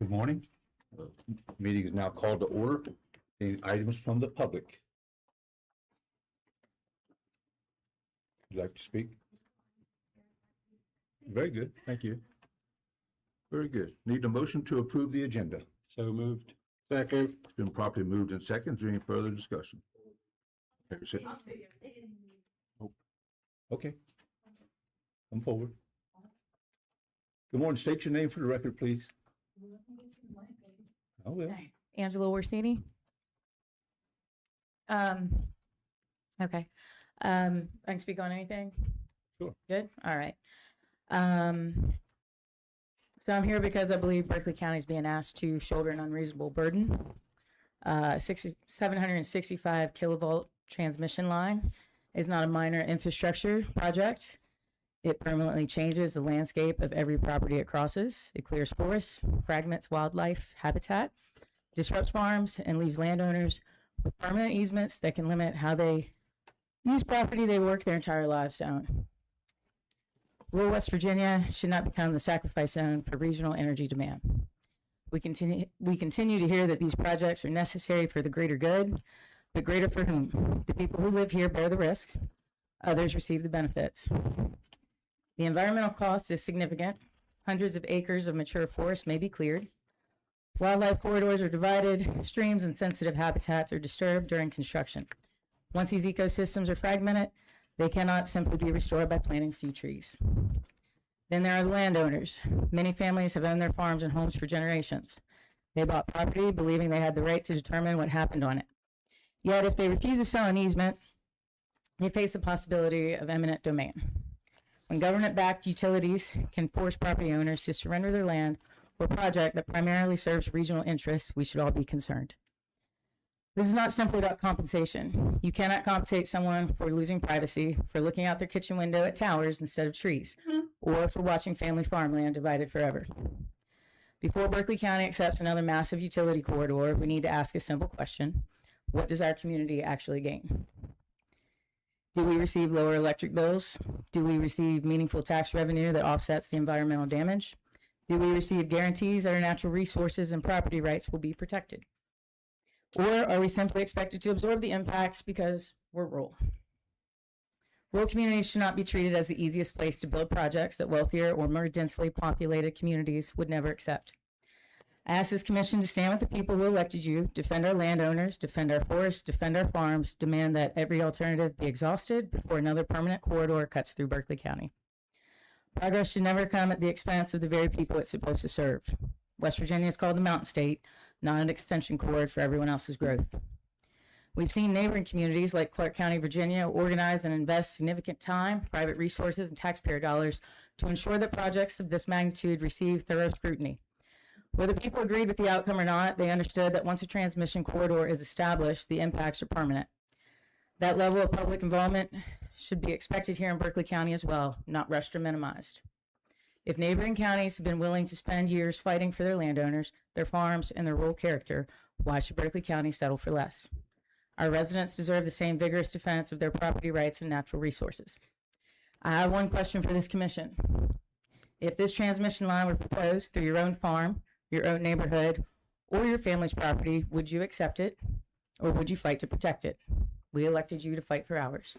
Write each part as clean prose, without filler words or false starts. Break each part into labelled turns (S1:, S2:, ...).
S1: Good morning. Uh, Meeting is now called to order. Any items from the public? Would you like to speak? Very good, thank you. Very good. Need a motion to approve the agenda.
S2: So moved.
S1: Second. It's been properly moved in second. Is there any further discussion? Oh, okay. Come forward. Good morning. State your name for the record, please. Oh, well.
S3: Angela Orsini. Okay. I can speak on anything?
S1: Sure.
S3: Good? All right. So I'm here because I believe Berkeley County is being asked to shoulder an unreasonable burden. 765 kilovolt transmission line is not a minor infrastructure project. It permanently changes the landscape of every property it crosses. It clears forests, fragments wildlife habitat, disrupts farms, and leaves landowners with permanent easements that can limit how they use property they work their entire lives to own. Rural West Virginia should not become the sacrifice zone for regional energy demand. We continue to hear that these projects are necessary for the greater good, but greater for whom? The people who live here bear the risk. Others receive the benefits. The environmental cost is significant. Hundreds of acres of mature forest may be cleared. Wildlife corridors are divided. Streams and sensitive habitats are disturbed during construction. Once these ecosystems are fragmented, they cannot simply be restored by planting a few trees. Then there are the landowners. Many families have owned their farms and homes for generations. They bought property believing they had the right to determine what happened on it. Yet if they refuse to sell an easement, they face the possibility of eminent domain. When government-backed utilities can force property owners to surrender their land for a project that primarily serves regional interests, we should all be concerned. This is not simply about compensation. You cannot compensate someone for losing privacy, for looking out their kitchen window at towers instead of trees, or for watching family farmland divided forever. Before Berkeley County accepts another massive utility corridor, we need to ask a simple question. What does our community actually gain? Do we receive lower electric bills? Do we receive meaningful tax revenue that offsets the environmental damage? Do we receive guarantees that our natural resources and property rights will be protected? Or are we simply expected to absorb the impacts because we're rural? Rural communities should not be treated as the easiest place to build projects that wealthier or more densely populated communities would never accept. I ask this commission to stand with the people who elected you, defend our landowners, defend our forests, defend our farms, demand that every alternative be exhausted before another permanent corridor cuts through Berkeley County. Progress should never come at the expense of the very people it's supposed to serve. West Virginia is called the Mountain State, not an extension cord for everyone else's growth. We've seen neighboring communities like Clark County, Virginia, organize and invest significant time, private resources, and taxpayer dollars to ensure that projects of this magnitude receive thorough scrutiny. Whether people agreed with the outcome or not, they understood that once a transmission corridor is established, the impacts are permanent. That level of public involvement should be expected here in Berkeley County as well, not rushed or minimized. If neighboring counties have been willing to spend years fighting for their landowners, their farms, and their rural character, why should Berkeley County settle for less? Our residents deserve the same vigorous defense of their property rights and natural resources. I have one question for this commission. If this transmission line were proposed through your own farm, your own neighborhood, or your family's property, would you accept it, or would you fight to protect it? We elected you to fight for ours.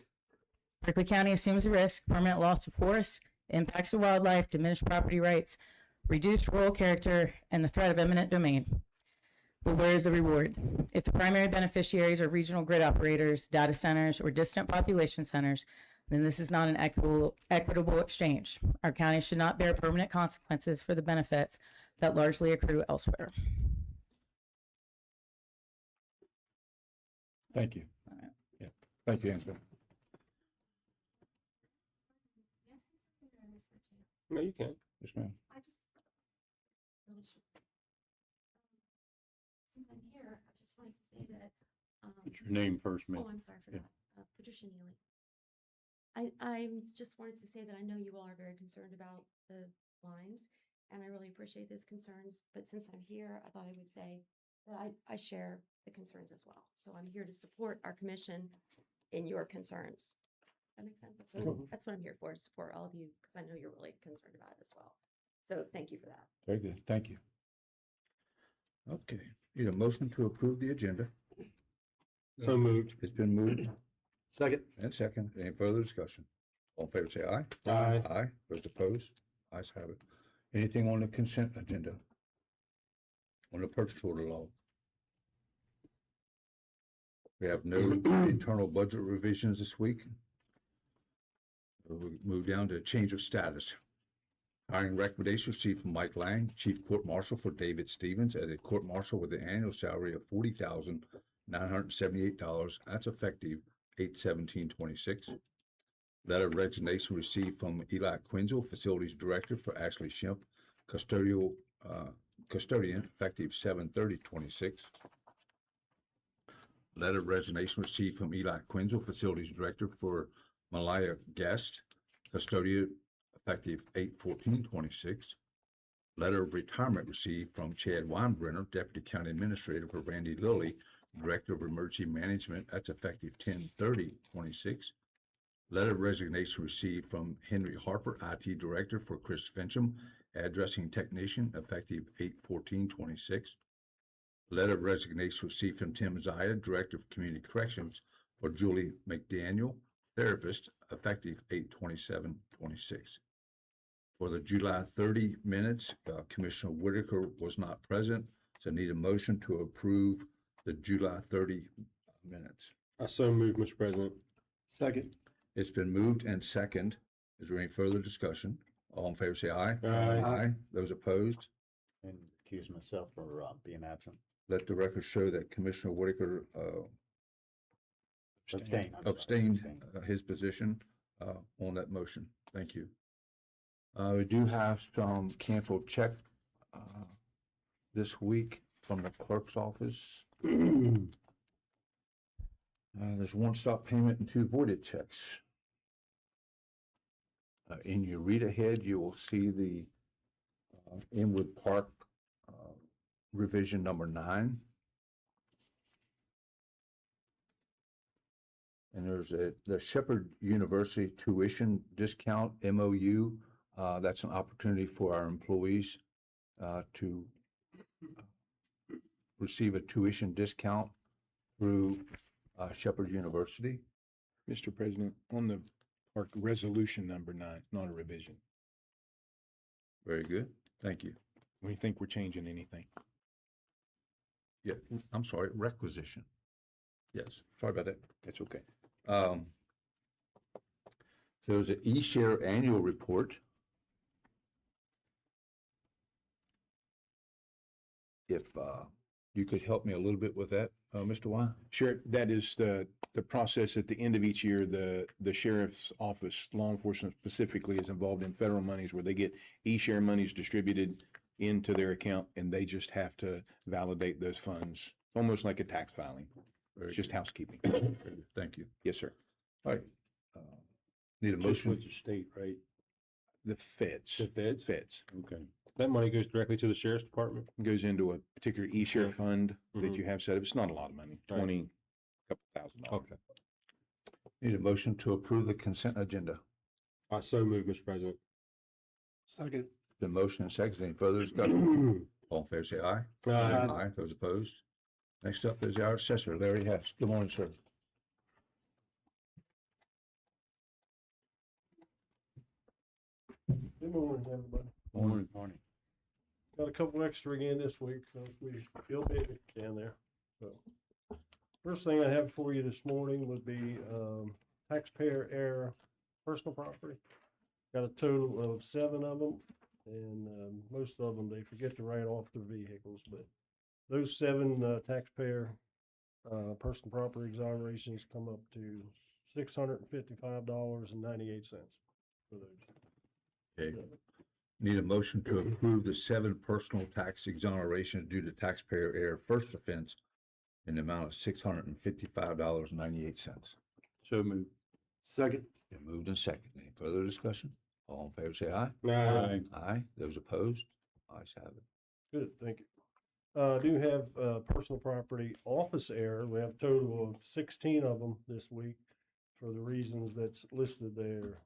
S3: Berkeley County assumes the risk, permanent loss of forests, impacts of wildlife, diminished property rights, reduced rural character, and the threat of eminent domain. But where is the reward? If the primary beneficiaries are regional grid operators, data centers, or distant population centers, then this is not an equitable exchange. Our county should not bear permanent consequences for the benefits that largely accrue elsewhere.
S1: Thank you. Yeah. Thank you, Angela.
S2: No, you can.
S1: Yes, ma'am.
S4: I just really should. Since I'm here, I just wanted to say that.
S1: What's your name first, ma'am?
S4: Oh, I'm sorry for
S1: Yeah.
S4: that. Patricia Neely. I just wanted to say that I know you all are very concerned about the lines, and I really appreciate those concerns. But since I'm here, I thought I would say that I share the concerns as well. So I'm here to support our commission in your concerns. That makes sense. That's what I'm here for, to support all of you, because I know you're really concerned about it as well. So thank you for that.
S1: Very good. Thank you. Okay, need a motion to approve the agenda.
S2: So moved.
S1: It's been moved
S5: Second.
S1: and second. Any further discussion? All in favor, say aye.
S2: Aye.
S1: Aye. Those opposed? Ayes have it. Anything on the consent agenda? On the purchase order law? We have no internal budget revisions this week. We move down to change of status. Hiring recommendation received from Mike Lang, Chief Court Marshal for David Stevens as a court marshal with an annual salary of $40,978. That's effective 8/17/26. Letter of resignation received from Eli Quinzel, Facilities Director for Ashley Schimpf, custodian, effective 7/30/26. Letter of resignation received from Eli Quinzel, Facilities Director for Malaya Guest, custodian, effective 8/14/26. Letter of retirement received from Chad Weinbrenner, Deputy County Administrator for Randy Lilly, Director of Emergency Management. That's effective 10/30/26. Letter of resignation received from Henry Harper, IT Director for Chris Fincham, Addressing Technician, effective 8/14/26. Letter of resignation received from Tim Zaya, Director of Community Corrections for Julie McDaniel, Therapist, effective 8/27/26. For the July 30 minutes, Commissioner Whitaker was not present, so I need a motion to approve the July 30 minutes.
S2: I so moved, Mr. President.
S5: Second.
S1: It's been moved and second. Is there any further discussion? All in favor, say aye.
S2: Aye.
S1: Aye. Those opposed?
S5: And accuse myself for being absent.
S1: Let the record show that Commissioner Whitaker
S5: Abstain. I'm sorry,
S1: abstained
S5: abstain.
S1: his position on that motion. Thank you. We do have some canceled check this week from the clerk's office. There's one stop payment and two voided checks. In your read ahead, you will see the Inwood Park revision number 9. And there's the Shepherd University tuition discount MOU. That's an opportunity for our employees to receive a tuition discount through Shepherd University.
S6: Mr. President, on the park resolution number 9, not a revision.
S1: Very good. Thank you.
S6: We think we're changing anything.
S1: Yeah, I'm sorry, requisition. Yes, sorry about that.
S6: That's okay.
S1: So there's an eShare annual report. If you could help me a little bit with that, Mr. Wine?
S6: Sure, that is the process at the end of each year. The sheriff's office, law enforcement specifically, is involved in federal monies where they get e-share monies distributed into their account, and they just have to validate those funds, almost like a tax filing. It's just housekeeping.
S1: Very good. Thank you.
S6: Yes, sir.
S1: All right. Need a
S2: Just
S1: motion?
S2: with the state, right?
S6: The feds.
S2: The feds?
S6: Feds.
S2: Okay. That money goes directly to the sheriff's department?
S6: Goes into a particular e-share
S2: Yeah.
S6: fund that
S2: Mhm.
S6: you have set up. It's not a lot of money,
S2: Right.
S6: 20, couple $1,000.
S1: Okay. Need a motion to approve the consent agenda.
S2: I so moved, Mr. President.
S5: Second.
S1: The motion and second. Any further discussion? All in favor, say aye.
S2: Aye.
S1: Aye. Those opposed? Next up is our assessor, Larry Hess. Good morning, sir.
S7: Good morning, everybody.
S1: Morning.
S5: Morning.
S7: Got a couple extra again this week, so we feel busy down there. So first thing I have for you this morning would be taxpayer error personal property. Got a total of 7 of them, and most of them, they forget to write off their vehicles, but those 7 taxpayer personal property exonerations come up to $655.98 for those.
S1: Okay. Need a motion to approve the 7 personal tax exonerations due to taxpayer error first offense in the amount of $655.98.
S5: So moved. Second.
S1: Been moved and second. Any further discussion? All in favor, say aye.
S2: Aye.
S1: Aye. Those opposed? Ayes have it.
S7: Good, thank you. I do have personal property office error. We have a total of 16 of them this week for the reasons that's listed there.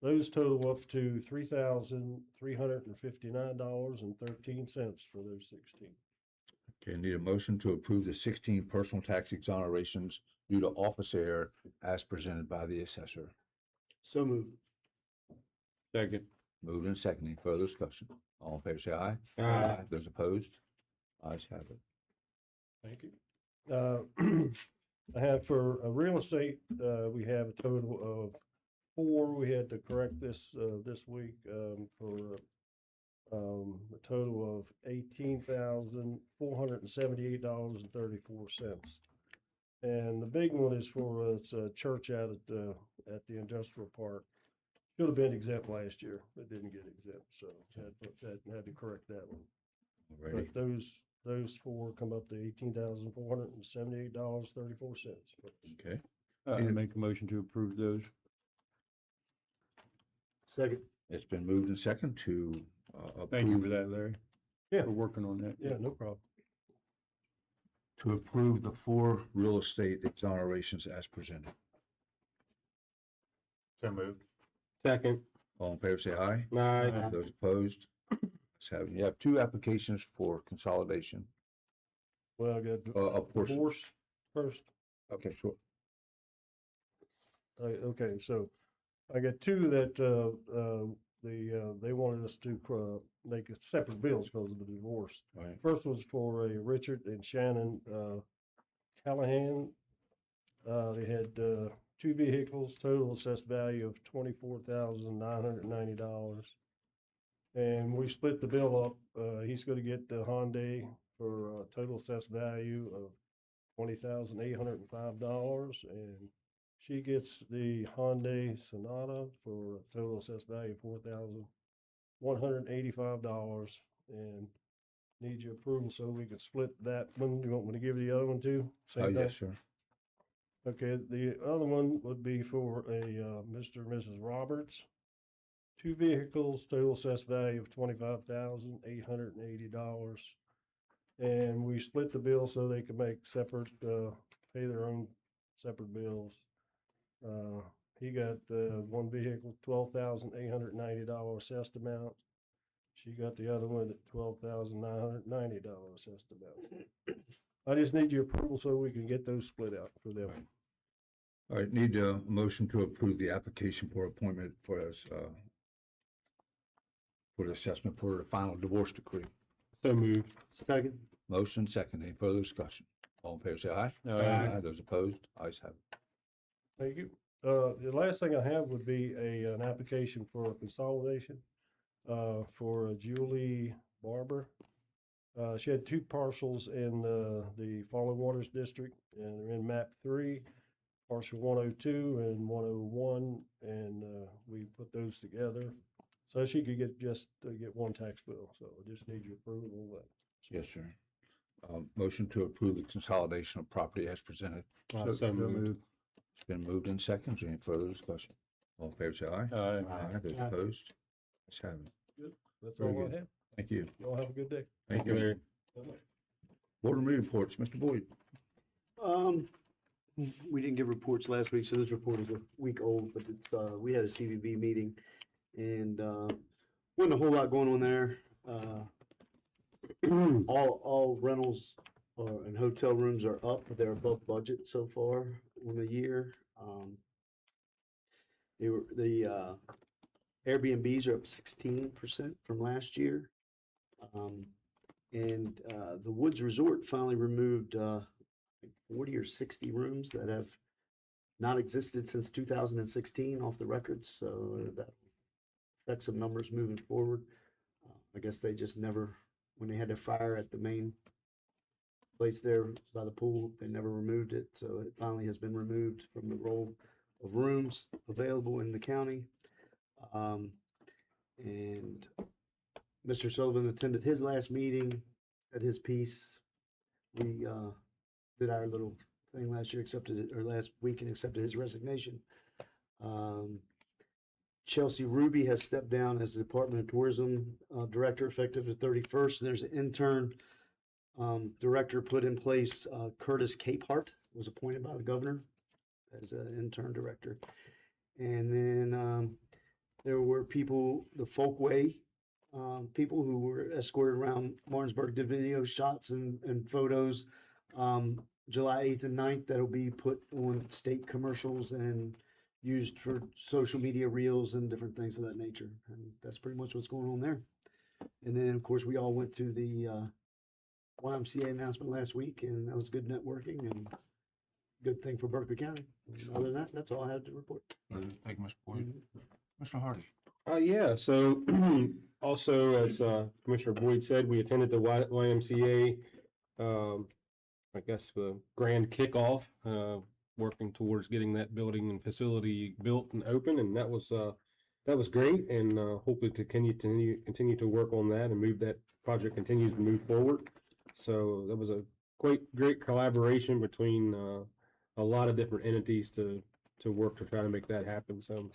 S7: Those total up to $3,359.13 for those 16.
S1: Okay, need a motion to approve the 16 personal tax exonerations due to office error as presented by the assessor.
S5: So moved.
S2: Second.
S1: Moved and seconded. Any further discussion? All in favor, say aye.
S2: Aye.
S1: Those opposed? Ayes have it.
S7: Thank you. I have for real estate, we have a total of 4. We had to correct this week, for a total of $18,478.34. And the big one is for, it's a church out at the industrial park. Should have been exempt last year, but didn't get exempt, so had to correct that one.
S1: Ready?
S7: But those 4 come up to $18,478.34.
S1: Okay.
S2: I make a motion to approve those.
S5: Second.
S1: It's been moved and seconded to
S2: Thank you for
S1: approve,
S2: that, Larry.
S7: Yeah.
S2: For working on that.
S7: Yeah, no problem.
S1: to approve the 4 real estate exonerations as presented.
S5: So moved.
S2: Second.
S1: All in favor, say aye.
S2: Aye.
S1: Those opposed? Ayes have it. You have 2 applications for consolidation,
S7: Well, I got
S1: a portion.
S7: divorce first.
S1: Okay, sure.
S7: Okay, so I got 2 that, they wanted us to, make separate bills because of the divorce.
S1: All right.
S7: First was for a Richard and Shannon, Callahan. They had, 2 vehicles, total assessed value of $24,990. And we split the bill up. He's gonna get the Hyundai for a total assessed value of $20,805, and she gets the Hyundai Sonata for a total assessed value of $4,185, and need your approval so we can split that one. You want me to give you the other one too?
S1: Oh,
S7: Same
S1: yes,
S7: thing?
S1: sir.
S7: Okay, the other one would be for a Mr. and Mrs. Roberts. 2 vehicles, total assessed value of $25,880. And we split the bill so they could make separate, pay their own separate bills. He got one vehicle, $12,890 assessed amount. She got the other one at $12,990 assessed amount. I just need your approval so we can get those split out for them.
S1: All right, need a motion to approve the application for appointment for us, for the assessment for the final divorce decree.
S2: So moved.
S5: Second.
S1: Motion second. Any further discussion? All in favor, say aye.
S2: Aye.
S1: Those opposed? Ayes have it.
S7: Thank you. The last thing I have would be an application for consolidation, for Julie Barber. She had 2 parcels in the Falling Waters District, and they're in map 3, parcel 102 and 101, and we put those together. So she could get get one tax bill, so I just need your approval of that.
S1: Yes, sir. Motion to approve the consolidation of property as presented.
S2: So moved.
S1: It's been moved in seconds. Any further discussion? All in favor, say aye.
S2: Aye.
S1: Those
S5: Aye.
S1: opposed? Let's have it.
S7: That's
S1: Very
S7: all I
S1: good.
S7: have.
S1: Thank you.
S7: Y'all have a good day.
S2: Thank you, Larry.
S1: Board and reports, Mr. Boyd.
S5: We didn't give reports last week, so this report is a week old, but it's, we had a CVB meeting and, wasn't a whole lot going on there. All rentals and hotel rooms are up. They're above budget so far on the year. The Airbnbs are up 16% from last year. And the Woods Resort finally removed 40 or 60 rooms that have not existed since 2016 off the records. So that affects some numbers moving forward. I guess they just never, when they had their fire at the main place there by the pool, they never removed it. So it finally has been removed from the roll of rooms available in the county. And Mr. Sullivan attended his last meeting at his piece. We did our little thing last year, accepted it, or last week, and accepted his resignation. Chelsea Ruby has stepped down as the Department of Tourism Director effective the 31st. And there's an intern director put in place. Curtis Capehart was appointed by the governor as an intern director. And then there were people, the Folkway people who were escorted around Martinsburg, did video shots and photos. July 8th and 9th, that'll be put on state commercials and used for social media reels and different things of that nature. And that's pretty much what's going on there. And then, of course, we all went to the YMCA announcement last week, and that was good networking and good thing for Berkeley County. And other than that, that's all I have to report.
S1: Thank you, Mr. Boyd. Mr. Hardy.
S2: Yeah, so also, as Commissioner Boyd said, we attended the YMCA, I guess, the grand kickoff, working towards getting that building and facility built and open, and that was great, and hopefully to continue to work on that and move that project continues to move forward. So that was a great collaboration between a lot of different entities to work to try to make that happen. So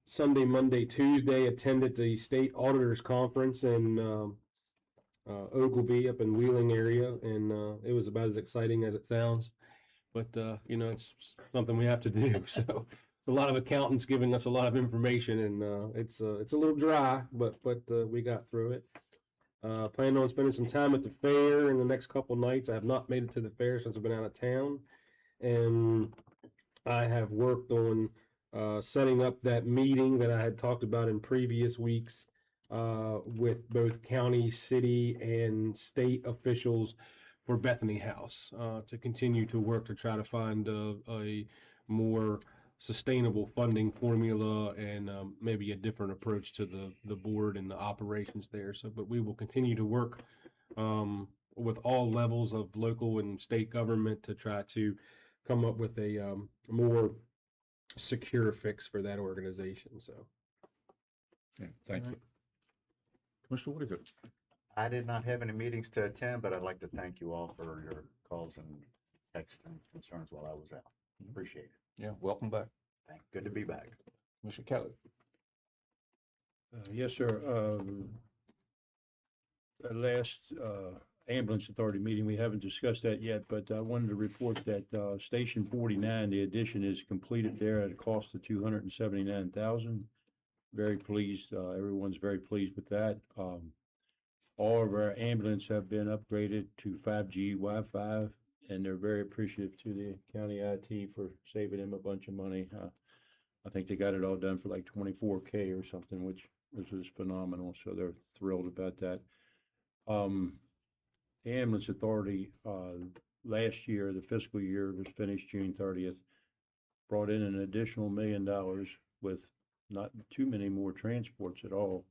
S2: Sunday, Monday, Tuesday, attended the State Auditors Conference in Ogilvy up in Wheeling area, and it was about as exciting as it sounds. But it's something we have to do. So a lot of accountants giving us a lot of information, and it's a little dry, but we got through it. Planning on spending some time at the fair in the next couple nights. I have not made it to the fair since I've been out of town, and I have worked on setting up that meeting that I had talked about in previous weeks with both county, city, and state officials for Bethany House to continue to work to try to find a more sustainable funding formula and maybe a different approach to the board and the operations there. So, but we will continue to work with all levels of local and state government to try to come up with a more secure fix for that organization. So,
S1: Yeah, thank you. Commissioner Whitaker.
S8: I did not have any meetings to attend, but I'd like to thank you all for your calls and texts and concerns while I was out. Appreciate it.
S1: Yeah, welcome back.
S8: Good to be back.
S1: Mr. Kelly.
S9: Yes, sir. Last ambulance authority meeting, we haven't discussed that yet, but I wanted to report that Station 49, the addition is completed there at a cost of $279,000. Very pleased. Everyone's very pleased with that. All of our ambulances have been upgraded to 5G Wi-Fi, and they're very appreciative to the county IT for saving them a bunch of money. I think they got it all done for like $24K or something, which is phenomenal. So they're thrilled about that. The ambulance authority last year, the fiscal year was finished June 30th, brought in an additional $1 million with not too many more transports at all.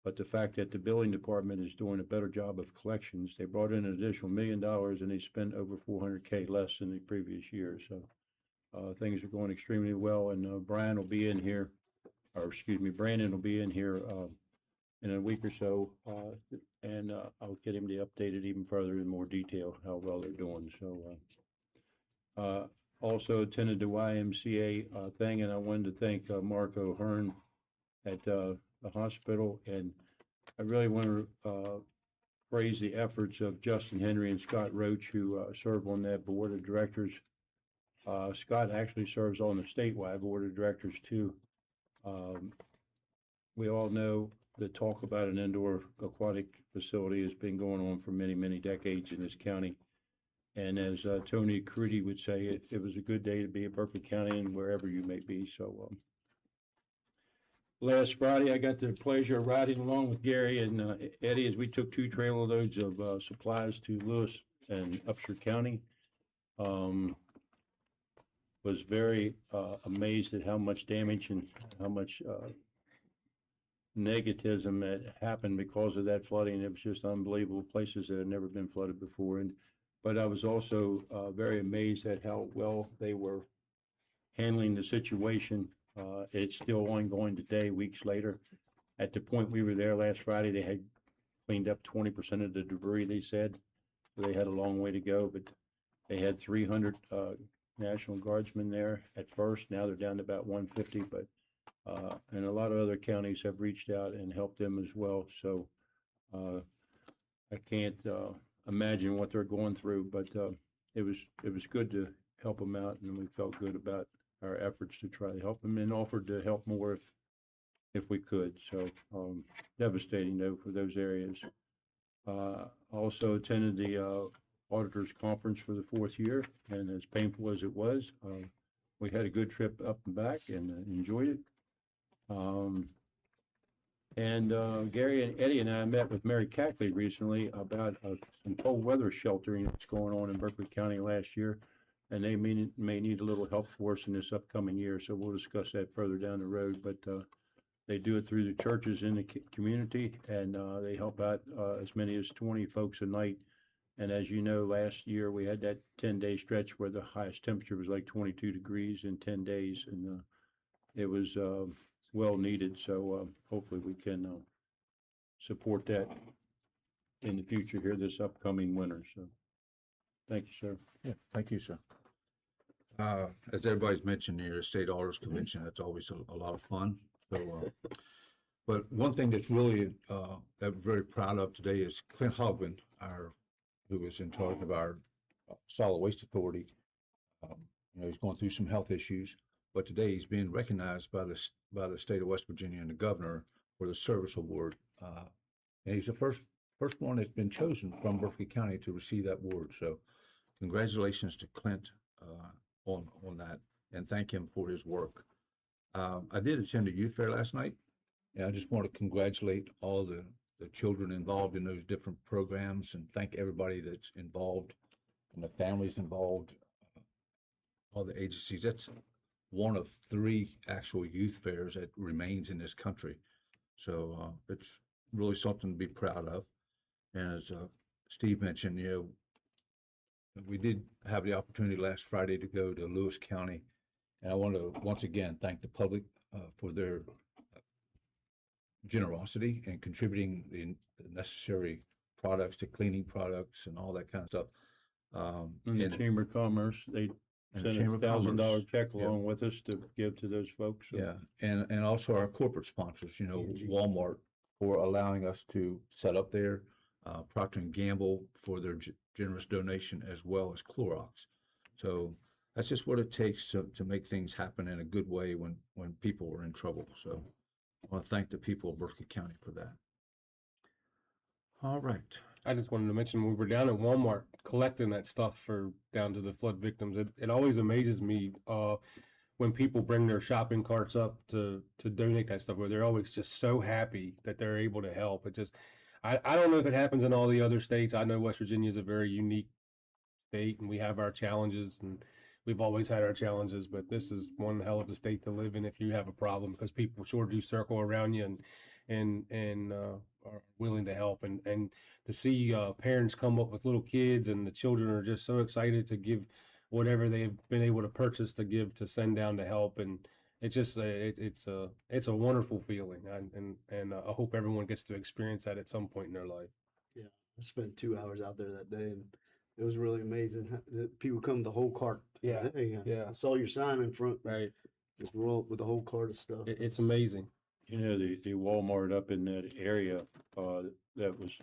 S9: But the fact that the billing department is doing a better job of collections, they brought in an additional $1 million and they spent over $400K less than the previous year. So things are going extremely well. And Brandon will be in here in a week or so, and I'll get him to update it even further in more detail how well they're doing. So also attended the YMCA thing, and I wanted to thank Mark O'Hearn at the hospital, and I really want to praise the efforts of Justin Henry and Scott Roach, who serve on that board of directors. Scott actually serves on the statewide board of directors too. We all know the talk about an indoor aquatic facility has been going on for many, many decades in this county. And as Tony Crudy would say, it was a good day to be at Berkeley County and wherever you may be. So last Friday, I got the pleasure of riding along with Gary and Eddie as we took 2 trailer loads of supplies to Lewis and Upshur County. Was very amazed at how much damage and how much negativism that happened because of that flooding. It was just unbelievable, places that had never been flooded before. But I was also very amazed at how well they were handling the situation. It's still ongoing today, weeks later. At the point we were there last Friday, they had cleaned up 20% of the debris, they said. So they had a long way to go, but they had 300 National Guardsmen there at first. Now they're down to about 150, but and a lot of other counties have reached out and helped them as well. So I can't imagine what they're going through, but it was good to help them out, and we felt good about our efforts to try to help them, and offered to help more if we could. So, devastating though for those areas. Also attended the, auditors conference for the 4th year, and as painful as it was, we had a good trip up and back and enjoyed it. Gary and Eddie and I met with Mary Cackley recently about some cold weather sheltering that's going on in Berkeley County last year. And they may need a little help for us in this upcoming year, so we'll discuss that further down the road. But they do it through the churches in the community, and they help out as many as 20 folks a night. And as you know, last year we had that 10-day stretch where the highest temperature was like 22 degrees in 10 days, and it was well needed. So hopefully we can support that in the future here this upcoming winter. So thank you, sir.
S1: Yeah, thank you, sir. As everybody's mentioned here, State Auditors Convention, that's always a lot of fun. So, but one thing that's really, that I'm very proud of today is Clint Hogman, who is in charge of our Solid Waste Authority. He's going through some health issues, but today he's being recognized by the state of West Virginia and the governor for the service award. And he's the first one that's been chosen from Berkeley County to receive that award. So congratulations to Clint on that, and thank him for his work. I did attend a youth fair last night, and I just want to congratulate all the children involved in those different programs, and thank everybody that's involved and the families involved, all the agencies. That's one of 3 actual youth fairs that remains in this country. So it's really something to be proud of. And as Steve mentioned, we did have the opportunity last Friday to go to Lewis County, and I want to once again thank the public for their generosity and contributing the necessary products to cleaning products and all that kind of stuff.
S9: And the Chamber of Commerce, they
S1: and the
S9: sent
S1: Chamber
S9: a
S1: of Commerce,
S9: $1,000 check
S1: yeah.
S9: along with us to give to those folks. So
S1: Yeah, and also our corporate sponsors, Walmart for allowing us to set up there, Procter & Gamble for their generous donation, as well as Clorox. So that's just what it takes to make things happen in a good way when people are in trouble. So I want to thank the people of Berkeley County for that. All right.
S2: I just wanted to mention we were down at Walmart collecting that stuff down to the flood victims. It always amazes me when people bring their shopping carts up to donate that stuff, where they're always just so happy that they're able to help. I don't know if it happens in all the other states. I know West Virginia is a very unique state, and we have our challenges, and we've always had our challenges, but this is one hell of a state to live in if you have a problem, because people sure do circle around you and are willing to help, and to see parents come up with little kids, and the children are just so excited to give whatever they've been able to purchase to send down to help. And it's just it's a wonderful feeling, and I hope everyone gets to experience that at some point in their life.
S5: Yeah, I spent 2 hours out there that day, and it was really amazing. People come with the whole cart.
S2: Yeah,
S5: Hey,
S2: yeah.
S5: I saw your sign in front.
S2: Right.
S5: Just roll up with a whole cart of stuff.
S2: It's amazing.
S9: the Walmart up in that area,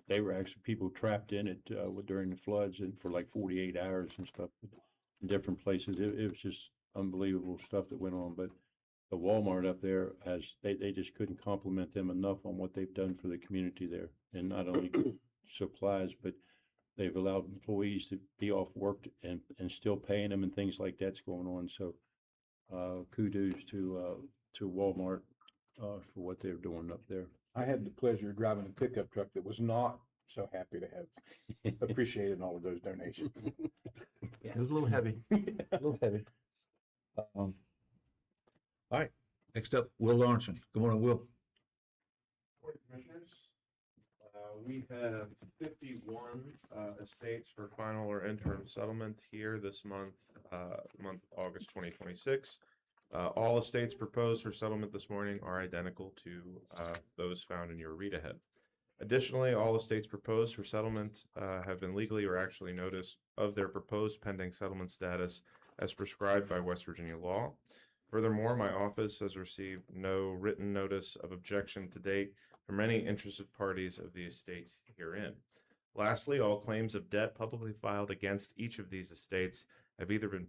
S9: they were actually people trapped in it during the floods and for like 48 hours and stuff in different places. It was just unbelievable stuff that went on. But the Walmart up there they just couldn't compliment them enough on what they've done for the community there, and not only supplies, but they've allowed employees to be off work and still paying them and things like that's going on. So kudos to Walmart for what they're doing up there.
S6: I had the pleasure of driving a pickup truck that was not so happy to have appreciated all of those donations.
S1: It was a little heavy, a little heavy. All right, next up, Will Lawrenson. Good morning, Will.
S10: Board of Commissioners, we have 51 estates for final or interim settlement here this month, August 2026. All estates proposed for settlement this morning are identical to those found in your read ahead. Additionally, all estates proposed for settlement have been legally or actually noticed of their proposed pending settlement status as prescribed by West Virginia law. Furthermore, my office has received no written notice of objection to date from any interested parties of the estate herein. Lastly, all claims of debt publicly filed against each of these estates have either been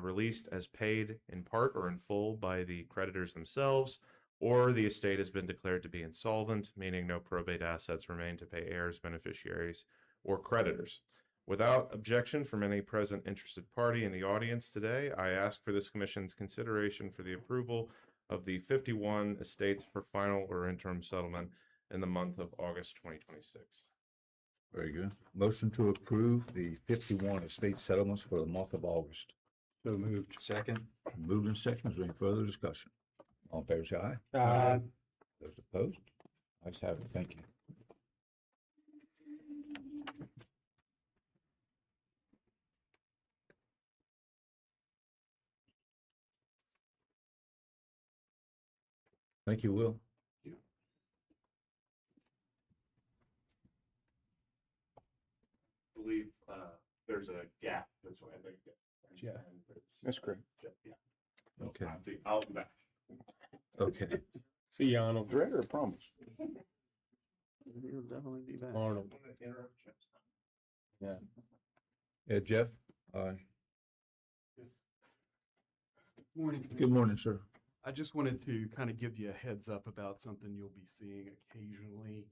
S10: released as paid in part or in full by the creditors themselves, or the estate has been declared to be insolvent, meaning no probate assets remain to pay heirs, beneficiaries, or creditors. Without objection from any present interested party in the audience today, I ask for this commission's consideration for the approval of the 51 estates for final or interim settlement in the month of August 2026.
S1: Very good. Motion to approve the 51 estate settlements for the month of August.
S9: So moved.
S8: Second.
S1: Moved in second. Is there any further discussion? All in favor, say aye.
S2: Aye.
S1: Those opposed? Ayes have it. Thank you. Thank you, Will.
S10: I believe there's a gap. That's why I think.
S6: Yeah, that's correct.
S10: Yeah.
S1: Okay.
S10: I'll be back.
S1: Okay.
S2: See you, Arnold.
S6: Threat or promise?
S5: He'll definitely be back.
S2: Arnold.
S1: Yeah, Jeff? Aye.
S11: Morning.
S1: Good morning, sir.
S11: I just wanted to kind of give you a heads up about something you'll be seeing occasionally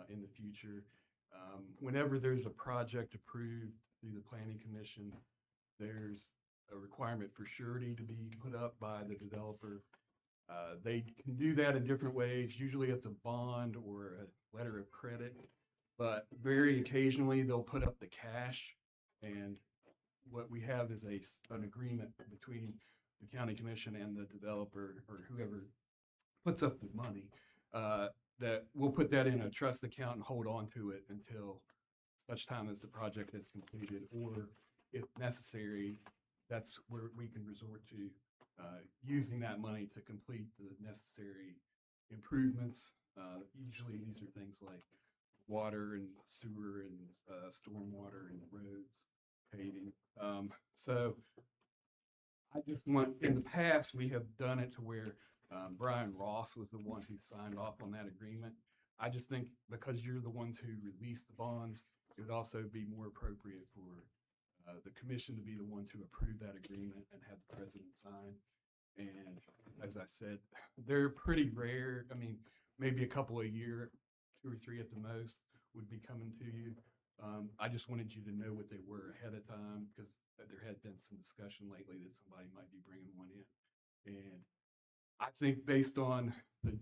S11: in the future. Whenever there's a project approved through the Planning Commission, there's a requirement for surety to be put up by the developer. They can do that in different ways. Usually it's a bond or a letter of credit, but very occasionally they'll put up the cash. And what we have is an agreement between the county commission and the developer or whoever puts up the money, that we'll put that in a trust account and hold on to it until such time as the project is completed, or if necessary, that's where we can resort to using that money to complete the necessary improvements. Usually these are things like water and sewer and stormwater and roads, paving. So I just want, in the past, we have done it to where Brian Ross was the one who signed off on that agreement. I just think because you're the ones who released the bonds, it would also be more appropriate for the commission to be the one to approve that agreement and have the president sign. And as I said, they're pretty rare. I mean, maybe a couple a year, 2 or 3 at the most would be coming to you. I just wanted you to know what they were ahead of time because there had been some discussion lately that somebody might be bringing one in. And I think based on the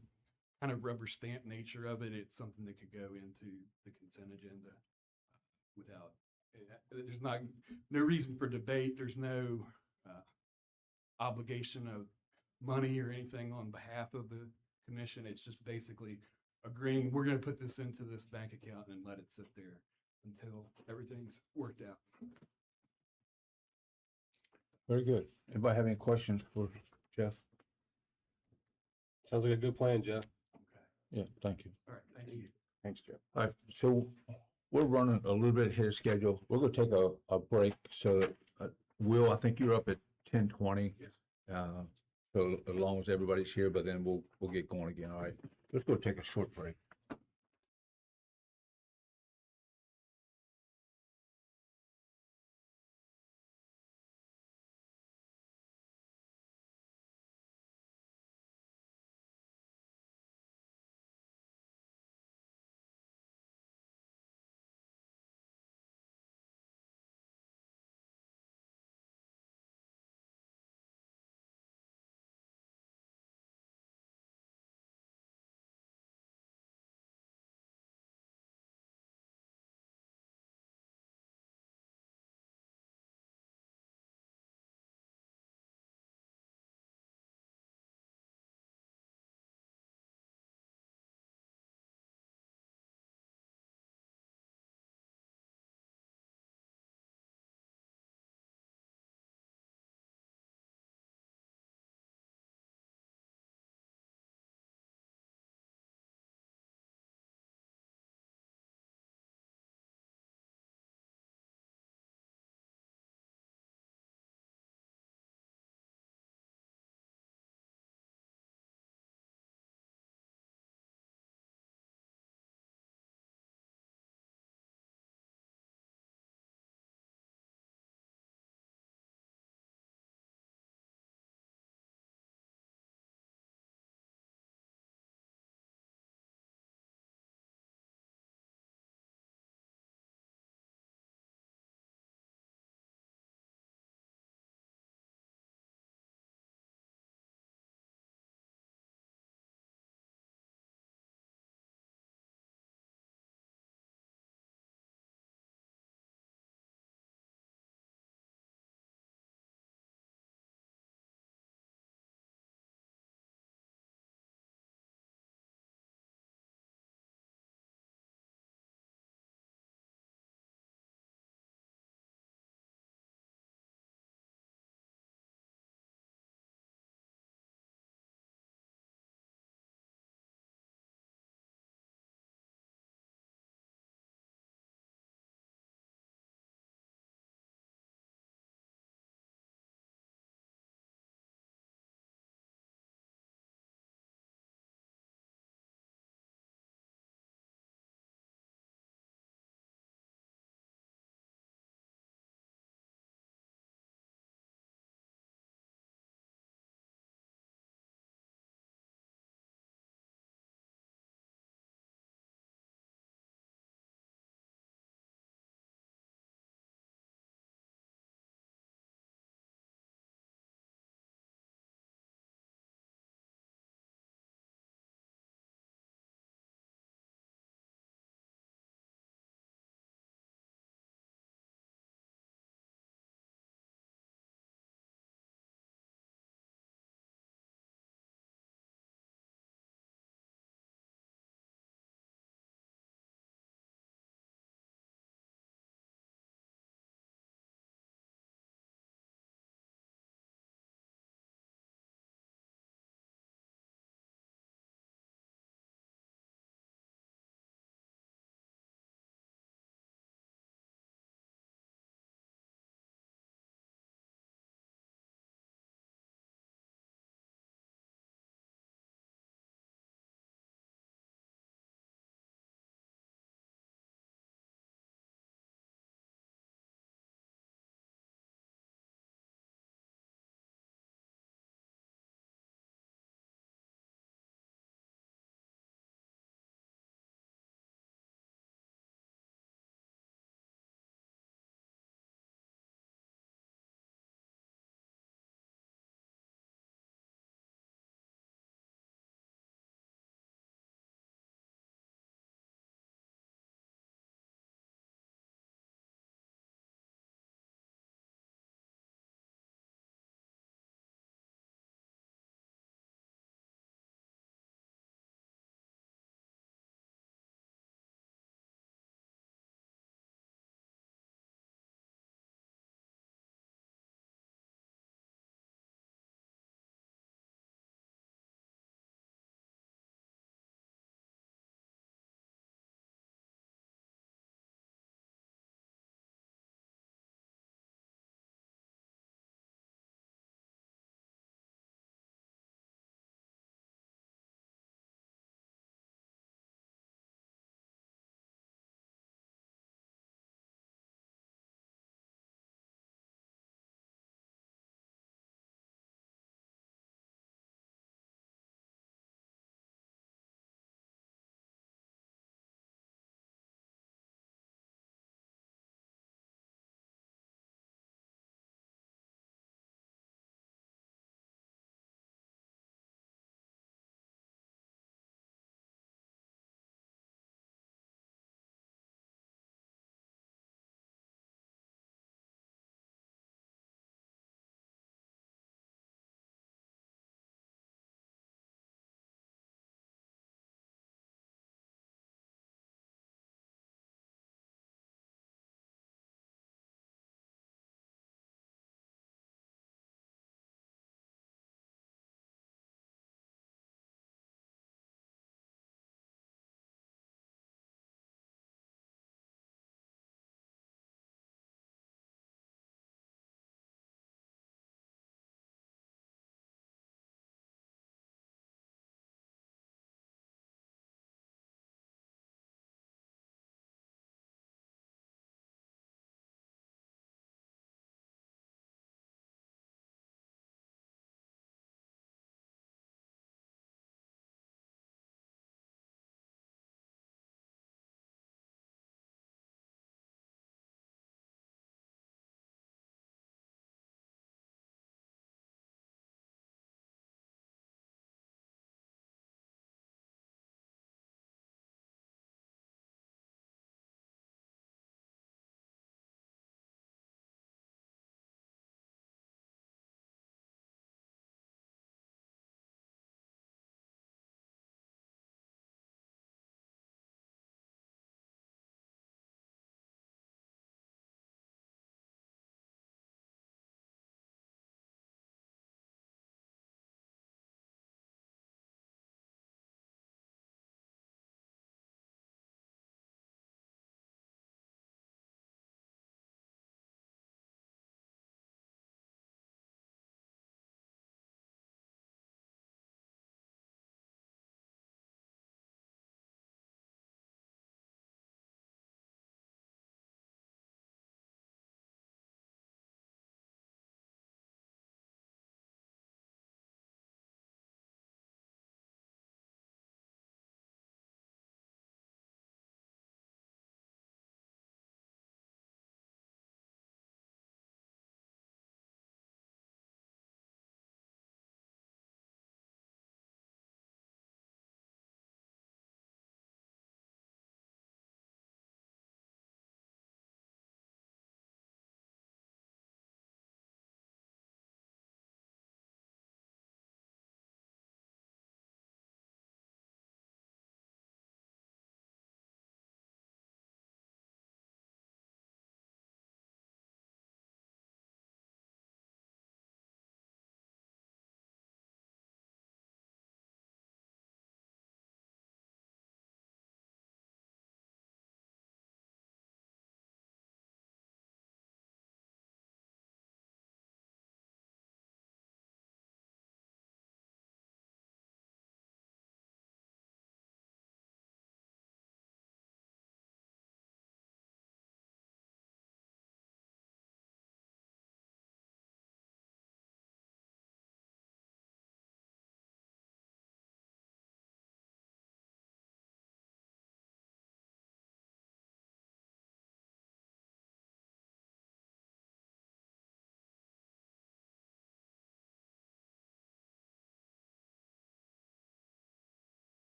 S11: kind of rubber stamp nature of it, it's something that could go into the consent agenda without, there's no reason for debate. There's no obligation of money or anything on behalf of the commission. It's just basically agreeing, we're going to put this into this bank account and let it sit there until everything's worked out.
S1: Very good. Anybody have any questions for Jeff?
S2: Sounds like a good plan, Jeff.
S1: Yeah, thank you.
S11: All right, thank you.
S6: Thanks, Jeff.
S1: All right, so we're running a little bit ahead of schedule. We're gonna take a break. So, Will, I think you're up at 10:20.
S11: Yes.
S1: So as long as everybody's here, but then we'll get going again. All right, let's go take a short break.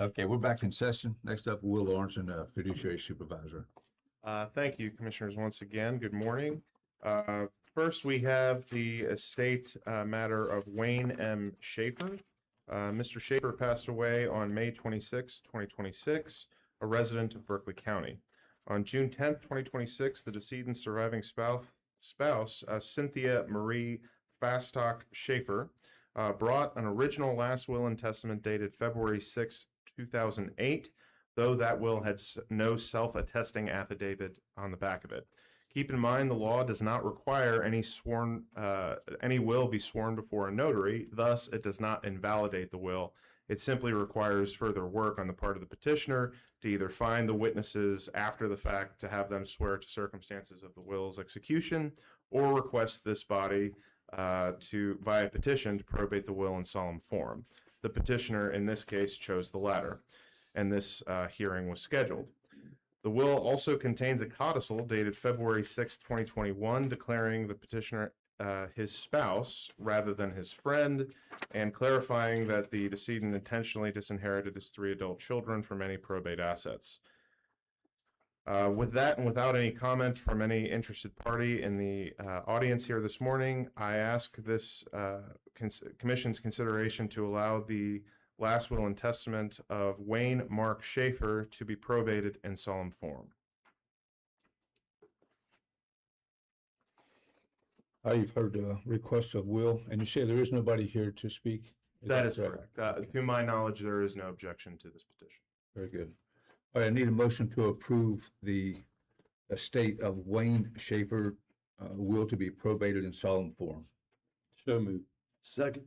S1: Okay, we're back in session. Next up, Will Lawrenson, fiduciary supervisor.
S10: Thank you, Commissioners, once again. Good morning. First, we have the estate matter of Wayne M. Schaefer. Mr. Schaefer passed away on May 26, 2026, a resident of Berkeley County. On June 10th, 2026, the decedent's surviving spouse Cynthia Marie Fastock Schaefer, brought an original last will and testament dated February 6, 2008, though that will had no self-attesting affidavit on the back of it. Keep in mind, the law does not require any will be sworn before a notary, thus it does not invalidate the will. It simply requires further work on the part of the petitioner to either find the witnesses after the fact to have them swear to circumstances of the will's execution, or request this body via petition to probate the will in solemn form. The petitioner in this case chose the latter, and this hearing was scheduled. The will also contains a codicil dated February 6, 2021, declaring the petitioner his spouse rather than his friend, and clarifying that the decedent intentionally disinherited his 3 adult children from any probate assets. With that, and without any comment from any interested party in the audience here this morning, I ask this Commission's consideration to allow the last will and testament of Wayne Mark Schaefer to be probated in solemn form.
S1: You've heard the request of Will, and you say there is nobody here to speak?
S10: That is correct. To my knowledge, there is no objection to this petition.
S1: Very good. All right, I need a motion to approve the estate of Wayne Schaefer will to be probated in solemn form.
S9: So moved.
S5: Second.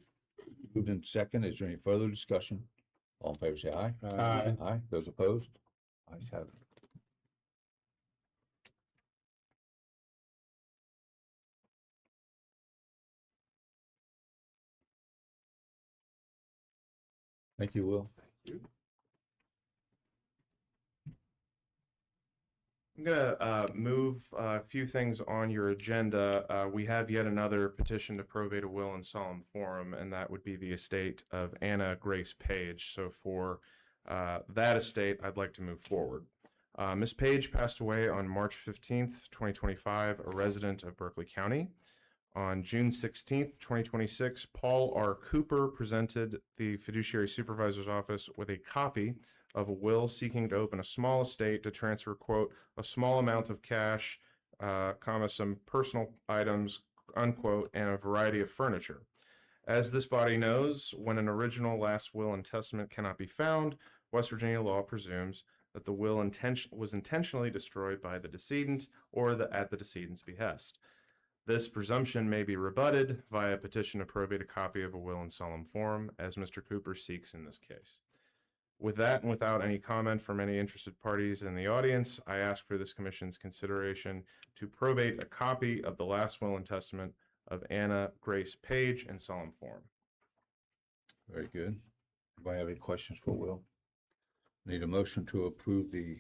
S1: Moved in second. Is there any further discussion? All in favor, say aye.
S9: Aye.
S1: Aye. Those opposed? Ayes have it. Thank you, Will.
S10: I'm going to move a few things on your agenda. We have yet another petition to probate a will in solemn form, and that would be the estate of Anna Grace Page. So for that estate, I'd like to move forward. Ms. Page passed away on March 15th, 2025, a resident of Berkeley County. On June 16th, 2026, Paul R. Cooper presented the fiduciary supervisor's office with a copy of a will seeking to open a small estate to transfer, quote, a small amount of cash, some personal items, unquote, and a variety of furniture. As this body knows, when an original last will and testament cannot be found, West Virginia law presumes that the will was intentionally destroyed by the decedent or at the decedent's behest. This presumption may be rebutted via petition to probate a copy of a will in solemn form, as Mr. Cooper seeks in this case. With that, and without any comment from any interested parties in the audience, I ask for this Commission's consideration to probate a copy of the last will and testament of Anna Grace Page in solemn form.
S1: Very good. Anybody have any questions for Will? Need a motion to approve the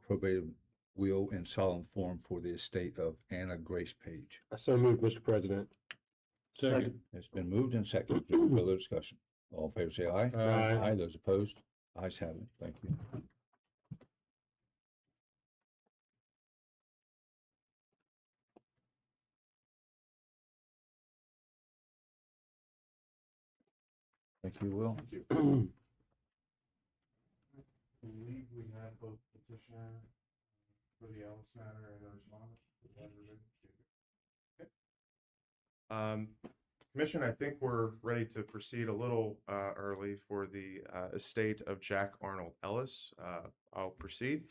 S1: probated will in solemn form for the estate of Anna Grace Page.
S2: So moved, Mr. President.
S5: Second.
S1: It's been moved and seconded. Is there further discussion? All in favor, say aye.
S2: Aye.
S1: Aye. Those opposed? Ayes have it. Thank you. Thank you, Will.
S10: I believe we have both petitioner for the Ellis matter and a respondent. Commission, I think we're ready to proceed a little early for the estate of Jack Arnold Ellis. I'll proceed.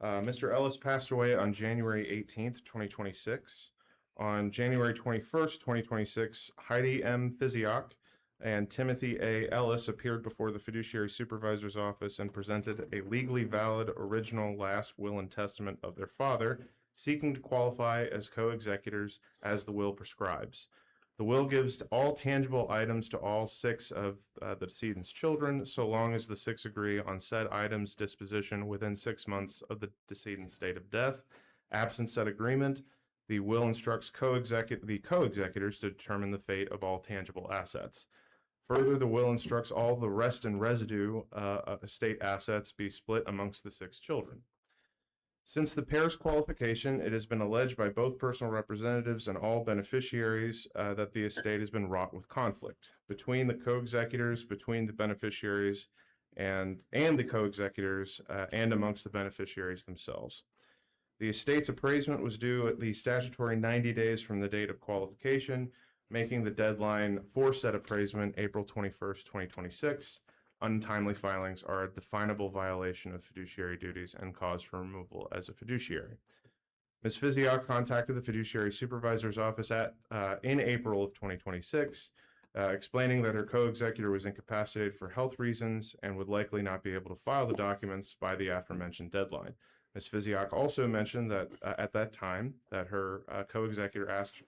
S10: Mr. Ellis passed away on January 18th, 2026. On January 21st, 2026, Heidi M. Physiok and Timothy A. Ellis appeared before the fiduciary supervisor's office and presented a legally valid original last will and testament of their father, seeking to qualify as co-executors as the will prescribes. The will gives all tangible items to all 6 of the decedent's children, so long as the 6 agree on said items' disposition within 6 months of the decedent's date of death. Absent said agreement, the will instructs the co-executors to determine the fate of all tangible assets. Further, the will instructs all the rest and residue estate assets be split amongst the 6 children. Since the pair's qualification, it has been alleged by both personal representatives and all beneficiaries that the estate has been wrought with conflict between the co-executors, between the beneficiaries, and the co-executors, and amongst the beneficiaries themselves. The estate's appraisement was due at the statutory 90 days from the date of qualification, making the deadline for said appraisement April 21st, 2026. Untimely filings are a definable violation of fiduciary duties and cause for removal as a fiduciary. Ms. Physiok contacted the fiduciary supervisor's office in April of 2026, explaining that her co-executor was incapacitated for health reasons and would likely not be able to file the documents by the aforementioned deadline. Ms. Physiok also mentioned that at that time that her co-executor asked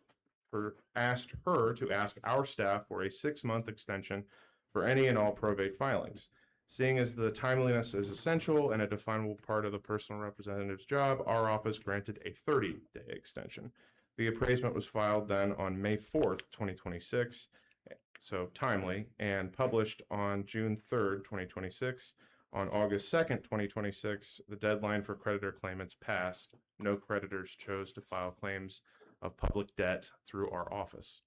S10: her to ask our staff for a 6-month extension for any and all probate filings. Seeing as the timeliness is essential and a definable part of the personal representative's job, our office granted a 30-day extension. The appraisement was filed then on May 4th, 2026, so timely, and published on June 3rd, 2026. On August 2nd, 2026, the deadline for creditor claimants passed. No creditors chose to file claims of public debt through our office.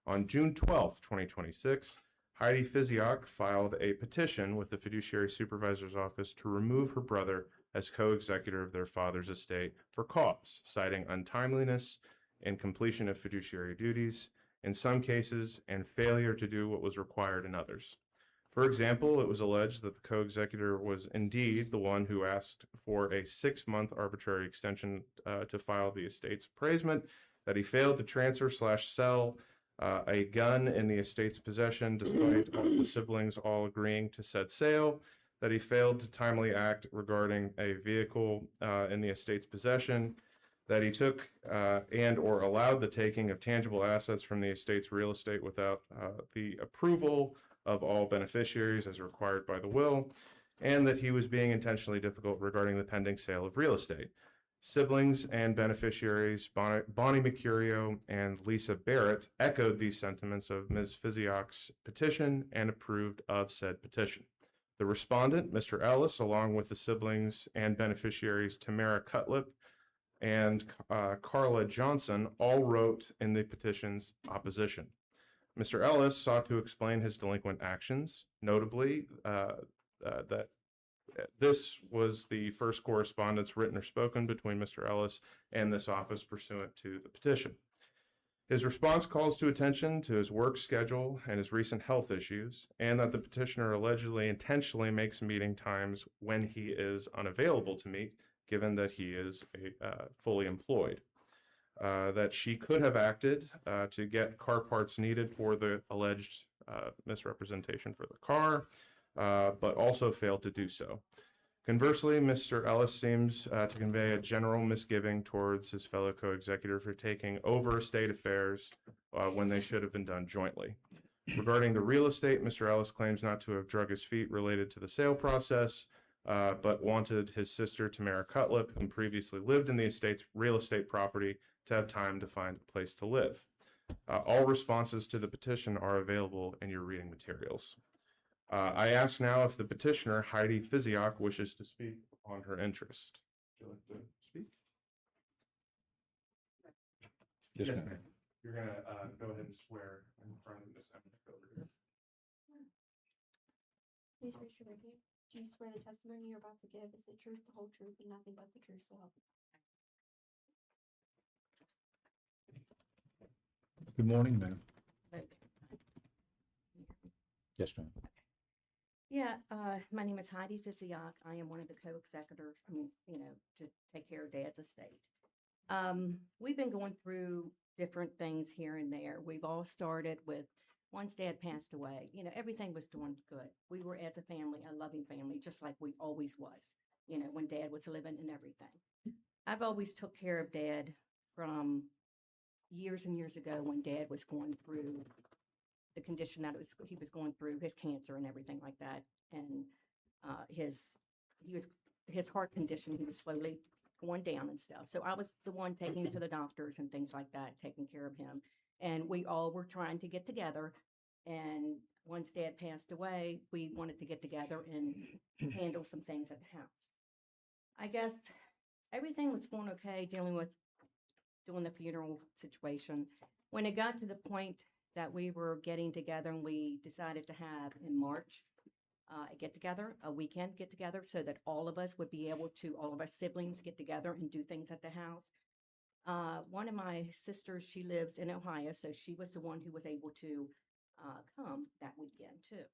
S10: On June 12th, 2026, Heidi Physiok filed a petition with the fiduciary supervisor's office to remove her brother as co-executor of their father's estate for cause, citing untimeliness in completion of fiduciary duties in some cases and failure to do what was required in others. For example, it was alleged that the co-executor was indeed the one who asked for a 6-month arbitrary extension to file the estate's appraisement, that he failed to transfer/sell a gun in the estate's possession despite all the siblings all agreeing to said sale, that he failed to timely act regarding a vehicle in the estate's possession, that he took and or allowed the taking of tangible assets from the estate's real estate without the approval of all beneficiaries as required by the will, and that he was being intentionally difficult regarding the pending sale of real estate. Siblings and beneficiaries Bonnie Mercurio and Lisa Barrett echoed these sentiments of Ms. Physiok's petition and approved of said petition. The respondent, Mr. Ellis, along with the siblings and beneficiaries Tamara Cutlip and Carla Johnson, all wrote in the petition's opposition. Mr. Ellis sought to explain his delinquent actions, notably that this was the first correspondence written or spoken between Mr. Ellis and this office pursuant to the petition. His response calls to attention to his work schedule and his recent health issues, and that the petitioner allegedly intentionally makes meeting times when he is unavailable to meet, given that he is fully employed. That she could have acted to get car parts needed for the alleged misrepresentation for the car, but also failed to do so. Conversely, Mr. Ellis seems to convey a general misgiving towards his fellow co-executor for taking over estate affairs when they should have been done jointly. Regarding the real estate, Mr. Ellis claims not to have drug his feet related to the sale process, but wanted his sister, Tamara Cutlip, who previously lived in the estate's real estate property, to have time to find a place to live. All responses to the petition are available in your reading materials. I ask now if the petitioner, Heidi Physiok, wishes to speak on her interest. Would you like to speak?
S6: Yes, ma'am.
S10: ma'am. You're going to go ahead and swear in front of Ms. Emmett over here.
S12: Please raise your right hand. Do you swear the testimony you're about to give is the truth, the whole truth, and nothing but the truth, so help you?
S1: Good morning, ma'am. Yes, ma'am.
S4: Yeah, my name is Heidi Physiok. I am one of the co-executors, to take care of Dad's estate. We've been going through different things here and there. We've all started with, once Dad passed away, everything was doing good. We were as a family, a loving family, just like we always was, when Dad was living and everything. I've always took care of Dad from years and years ago when Dad was going through the condition that he was going through, his cancer and everything like that, and his heart condition, he was slowly going down and stuff. So I was the one taking him to the doctors and things like that, taking care of him. And we all were trying to get together
S13: And once Dad passed away, we wanted to get together and handle some things at the house. I guess everything was going okay dealing with doing the funeral situation. When it got to the point that we were getting together and we decided to have in March a get together, a weekend get together, so that all of us would be able to, all of our siblings get together and do things at the house. One of my sisters, she lives in Ohio, so she was the one who was able to come that weekend too.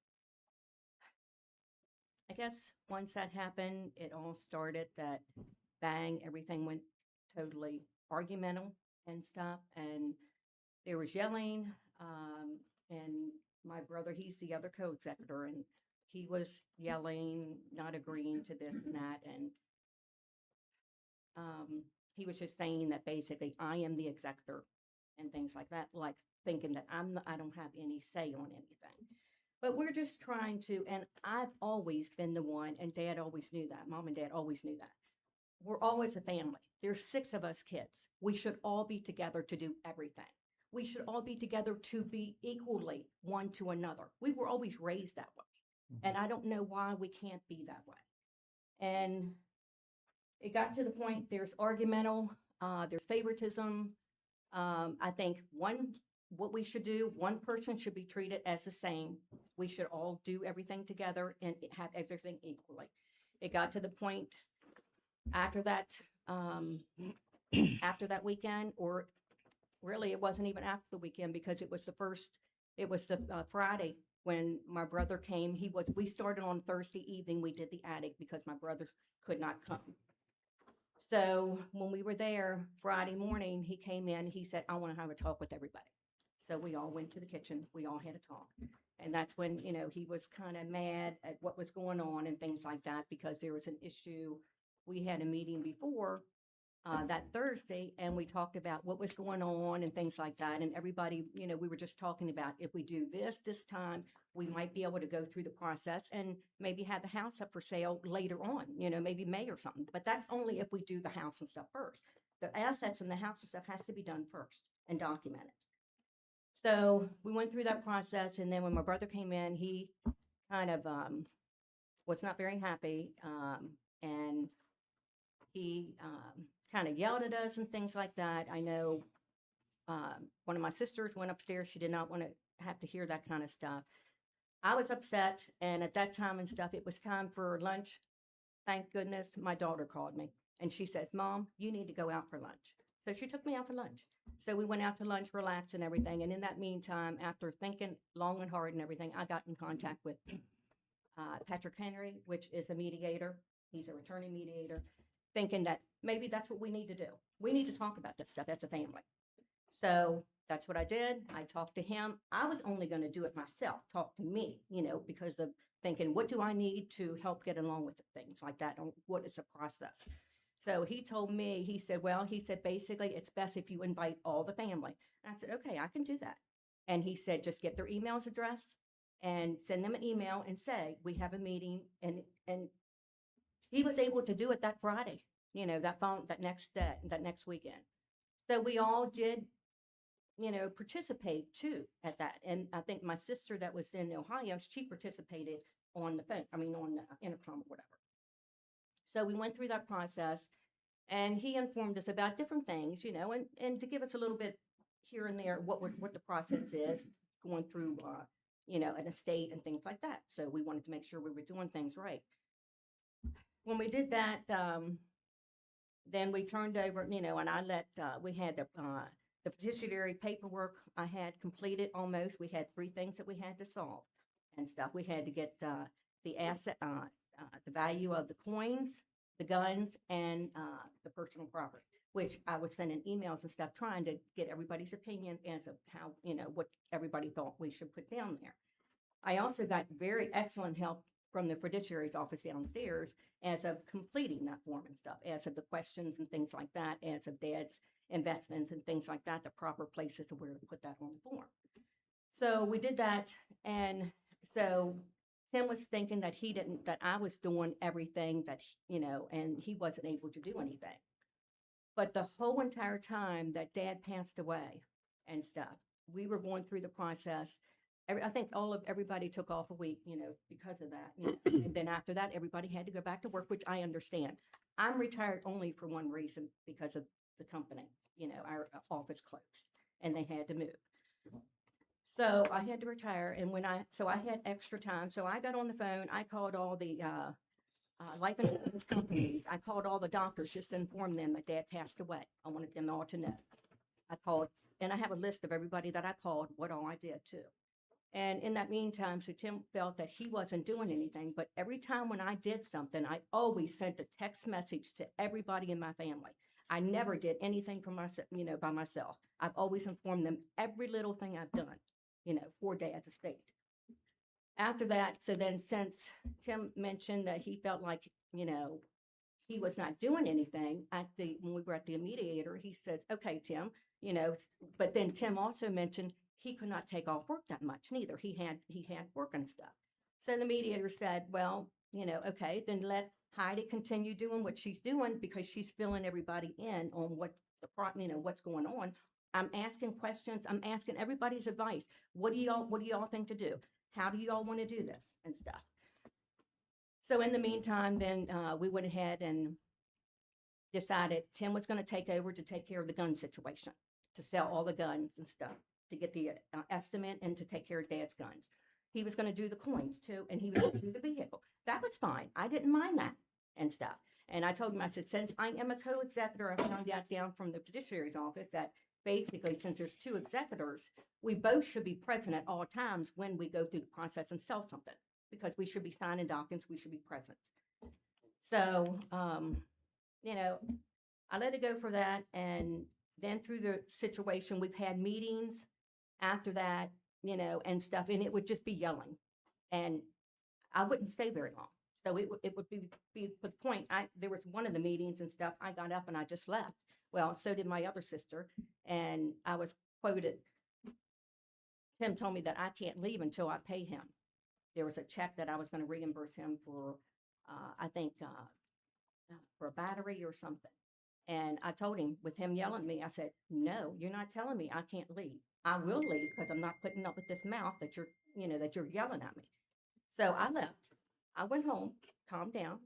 S13: I guess once that happened, it all started that bang, everything went totally argumental and stuff. And there was yelling. And my brother, he's the other co-executor, and he was yelling, not agreeing to this and that. And he was just saying that basically I am the executor and things like that, like thinking that I don't have any say on anything. But we're just trying to, and I've always been the one, and Dad always knew that. Mom and Dad always knew that. We're always a family. There's 6 of us kids. We should all be together to do everything. We should all be together to be equally one to another. We were always raised that way. And I don't know why we can't be that way. And it got to the point, there's argumental, there's favoritism. I think what we should do, one person should be treated as the same. We should all do everything together and have everything equally. It got to the point after that weekend, or really it wasn't even after the weekend, because it was the Friday when my brother came. We started on Thursday evening. We did the attic because my brother could not come. So when we were there Friday morning, he came in, he said, I want to have a talk with everybody. So we all went to the kitchen, we all had a talk. And that's when, he was kind of mad at what was going on and things like that, because there was an issue. We had a meeting before that Thursday, and we talked about what was going on and things like that. And everybody, we were just talking about, if we do this time, we might be able to go through the process and maybe have the house up for sale later on, maybe May or something. But that's only if we do the house and stuff first. The assets and the house and stuff has to be done first and documented. So we went through that process. And then when my brother came in, he kind of was not very happy. And he kind of yelled at us and things like that. I know one of my sisters went upstairs. She did not want to have to hear that kind of stuff. I was upset. And at that time and stuff, it was time for lunch. Thank goodness my daughter called me. And she says, Mom, you need to go out for lunch. So she took me out for lunch. So we went out to lunch, relaxed and everything. And in that meantime, after thinking long and hard and everything, I got in contact with Patrick Henry, which is a mediator. He's a returning mediator, thinking that maybe that's what we need to do. We need to talk about this stuff as a family. So that's what I did. I talked to him. I was only going to do it myself, talk to me, because of thinking, what do I need to help get along with things like that? And what is the process? So he told me, he said, basically it's best if you invite all the family. And I said, okay, I can do that. And he said, just get their emails address and send them an email and say, we have a meeting. And he was able to do it that Friday, that next weekend. So we all did, participate too at that. And I think my sister that was in Ohio, she participated on the phone, on the intercom or whatever. So we went through that process, and he informed us about different things, and to give us a little bit here and there, what the process is going through, an estate and things like that. So we wanted to make sure we were doing things right. When we did that, then we turned over, and I we had the petitionary paperwork I had completed almost. We had 3 things that we had to solve and stuff. We had to get the asset, the value of the coins, the guns, and the personal property, which I was sending emails and stuff trying to get everybody's opinion as of how, what everybody thought we should put down there. I also got very excellent help from the fiduciary's office downstairs as of completing that form and stuff, as of the questions and things like that, as of Dad's investments and things like that, the proper places to where to put that on the form. So we did that. And so Tim was thinking that that I was doing everything that, and he wasn't able to do anything. But the whole entire time that Dad passed away and stuff, we were going through the process. I think everybody took off a week, because of that. And then after that, everybody had to go back to work, which I understand. I'm retired only for one reason, because of the company. Our office closed and they had to move. So I had to retire, and so I had extra time. So I got on the phone. I called all the life insurance companies. I called all the doctors just to inform them that Dad passed away. I wanted them all to know. I called, and I have a list of everybody that I called, what all I did too. And in that meantime, so Tim felt that he wasn't doing anything, but every time when I did something, I always sent a text message to everybody in my family. I never did anything for myself, by myself. I've always informed them every little thing I've done, for Dad's estate. After that, so then since Tim mentioned that he felt like, he was not doing anything when we were at the mediator, he says, okay, Tim, but then Tim also mentioned he could not take off work that much neither. He had work and stuff. So the mediator said, well, okay, then let Heidi continue doing what she's doing, because she's filling everybody in on what's going on. I'm asking questions. I'm asking everybody's advice. What do y'all think to do? How do y'all want to do this and stuff? So in the meantime, then we went ahead and decided Tim was going to take over to take care of the gun situation, to sell all the guns and stuff, to get the estimate and to take care of Dad's guns. He was going to do the coins too, and he was going to do the vehicle. That was fine. I didn't mind that and stuff. And I told him, I said, since I am a co-executor, I found out down from the fiduciary's office that basically, since there's two executors, we both should be present at all times when we go through the process and sell something, because we should be signing documents, we should be present. So, I let it go for that. And then through the situation, we've had meetings after that, and stuff, and it would just be yelling. And I wouldn't stay very long. So it would be the point. There was one of the meetings and stuff, I got up and I just left. Well, so did my other sister. And I was quoted, Tim told me that I can't leave until I pay him. There was a check that I was going to reimburse him for, I think, for a battery or something. And I told him, with him yelling at me, I said, no, you're not telling me I can't leave. I will leave, because I'm not putting up with this mouth that you're yelling at me. So I left. I went home, calmed down.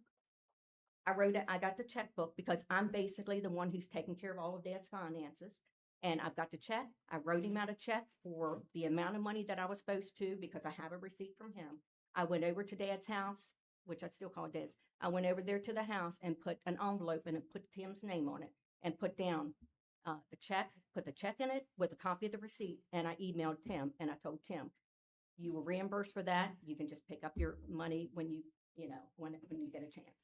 S13: I wrote it. I got the checkbook, because I'm basically the one who's taking care of all of Dad's finances. And I've got the check. I wrote him out a check for the amount of money that I was supposed to, because I have a receipt from him. I went over to Dad's house, which I still call Dad's. I went over there to the house and put an envelope in it, put Tim's name on it, and put down the check, put the check in it with a copy of the receipt. And I emailed Tim, and I told Tim, you will reimburse for that. You can just pick up your money when you get a chance.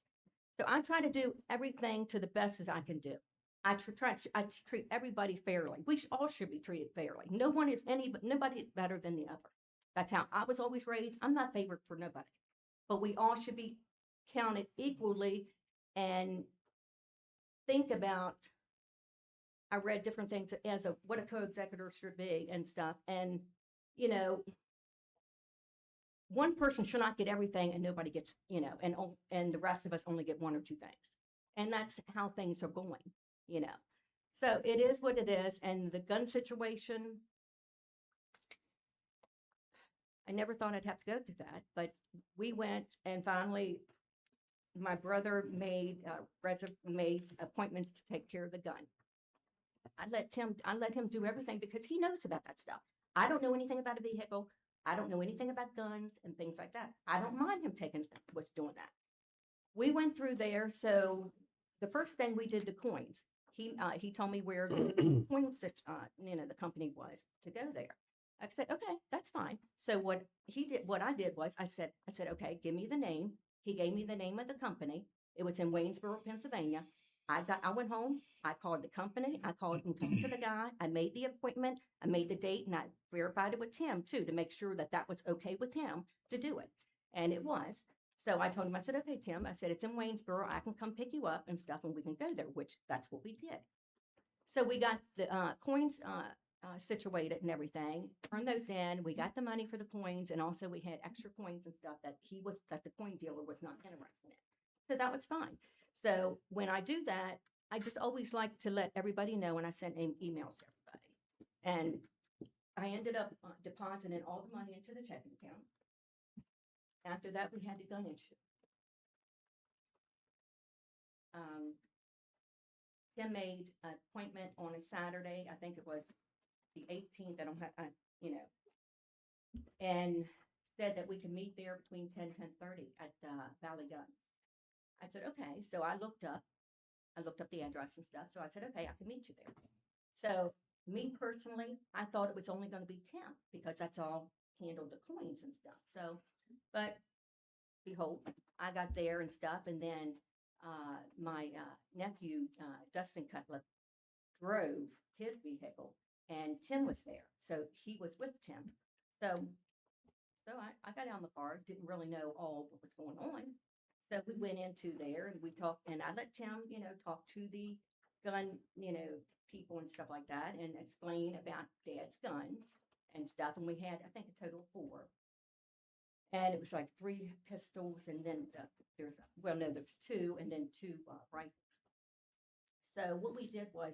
S13: So I try to do everything to the best as I can do. I treat everybody fairly. We all should be treated fairly. Nobody is better than the other. That's how I was always raised. I'm not favored for nobody, but we all should be counted equally. And think about, I read different things as what a co-executor should be and stuff. And, one person should not get everything and nobody gets, and the rest of us only get one or two things. And that's how things are going, So it is what it is. And the gun situation, I never thought I'd have to go through that, but we went, and finally my brother made appointments to take care of the gun. I let him do everything, because he knows about that stuff. I don't know anything about a vehicle. I don't know anything about guns and things like that. I don't mind him doing that. We went through there. So the first thing we did, the coins. He told me where the coins that the company was to go there. I said, okay, that's fine. So what I did was I said, okay, give me the name. He gave me the name of the company. It was in Waynesboro, Pennsylvania. I went home, I called the company, I called and talked to the guy, I made the appointment, I made the date, and I verified it with Tim too, to make sure that was okay with him to do it. And it was. So I told him, I said, okay, Tim, I said, it's in Waynesboro, I can come pick you up and stuff, and we can go there, which that's what we did. So we got the coins situated and everything, turned those in, we got the money for the coins, and also we had extra coins and stuff that the coin dealer was not interested in. So that was fine. So when I do that, I just always like to let everybody know, and I send emails to everybody. And I ended up depositing all the money into the checking account. After that, we had the gun issue. Tim made an appointment on a Saturday, I think it was the 18th, I don't have, and said that we could meet there between 10 and 10:30 at Valley Guns. I said, okay, so I looked up the address and stuff, so I said, okay, I can meet you there. So me personally, I thought it was only going to be Tim because that's all handled the coins and stuff. So, but behold, I got there and stuff, and then my nephew, Dustin Cutler, drove his vehicle, and Tim was there. So he was with Tim. So I got out in the car, didn't really know all what was going on. So we went into there and we talked, and I let Tim, talk to the gun, people and stuff like that, and explain about Dad's guns and stuff. And we had, I think, a total of 4. And it was like 3 pistols, and then there's 2, and then 2 rifles. So what we did was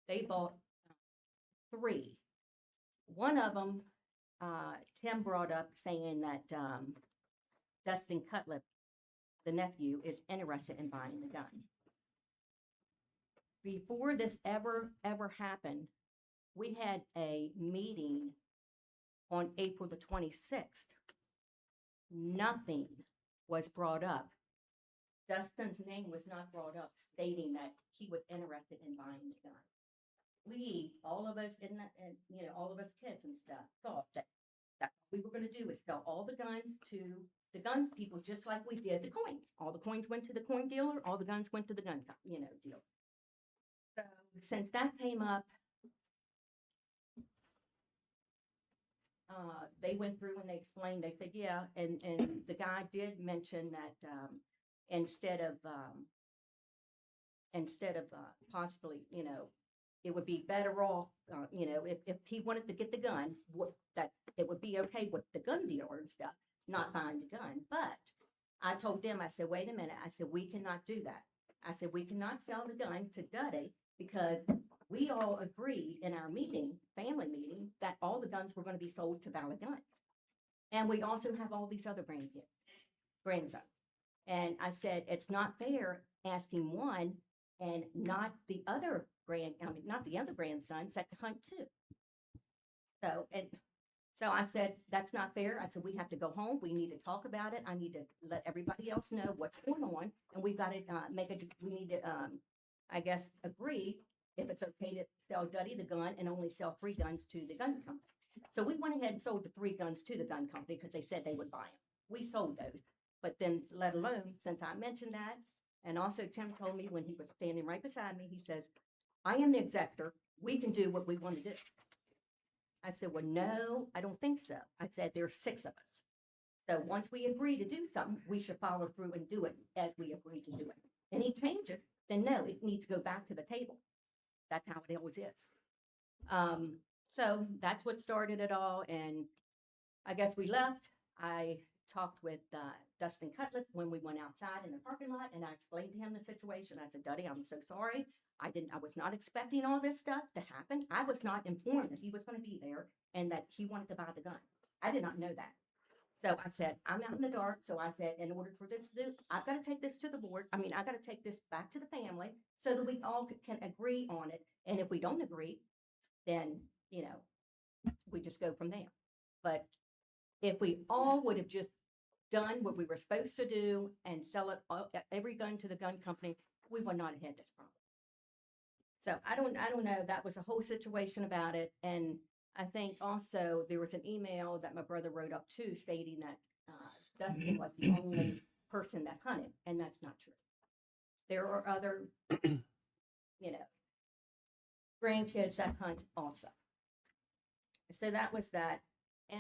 S13: they bought 3. One of them, Tim brought up saying that Dustin Cutler, the nephew, is interested in buying the gun. Before this ever happened, we had a meeting on April the 26th. Nothing was brought up. Dustin's name was not brought up stating that he was interested in buying the gun. We, all of us all of us kids and stuff, thought that what we were going to do is sell all the guns to the gun people, just like we did the coins. All the coins went to the coin dealer, all the guns went to the gun dealer. So since that came up, they went through and they explained, they said, yeah, and the guy did mention that instead of possibly, it would be better off, if he wanted to get the gun, that it would be okay with the gun dealer and stuff, not buying the gun. But I told them, I said, wait a minute. I said, we cannot do that. I said, we cannot sell the gun to Duddy because we all agreed in our family meeting, that all the guns were going to be sold to Valley Guns. And we also have all these other grandsons. And I said, it's not fair asking one and not the other grandsons that can hunt too. So I said, that's not fair. I said, we have to go home. We need to talk about it. I need to let everybody else know what's going on. And we've got to we need to, I guess, agree if it's okay to sell Duddy the gun and only sell 3 guns to the gun company. So we went ahead and sold the 3 guns to the gun company because they said they would buy them. We sold those. But then, let alone, since I mentioned that, and also Tim told me when he was standing right beside me, he says, I am the executor. We can do what we want to do. I said, well, no, I don't think so. I said, there are 6 of us. So once we agree to do something, we should follow through and do it as we agree to do it. Any changes, then no, it needs to go back to the table. That's how it always is. So that's what started it all. And I guess we left. I talked with Dustin Cutler when we went outside in the parking lot, and I explained to him the situation. I said, Duddy, I'm so sorry. I was not expecting all this stuff to happen. I was not informed that he was going to be there and that he wanted to buy the gun. I did not know that. So I said, I'm out in the dark. So I said, in order for this to do, I've got to take this to the board. I got to take this back to the family so that we all can agree on it. And if we don't agree, then, we just go from there. But if we all would have just done what we were supposed to do and sell it every gun to the gun company, we would not have had this problem. So I don't know. That was a whole situation about it. And I think also there was an email that my brother wrote up too, stating that Dustin was the only person that hunted, and that's not true. There are other, grandkids that hunt also. So that was that.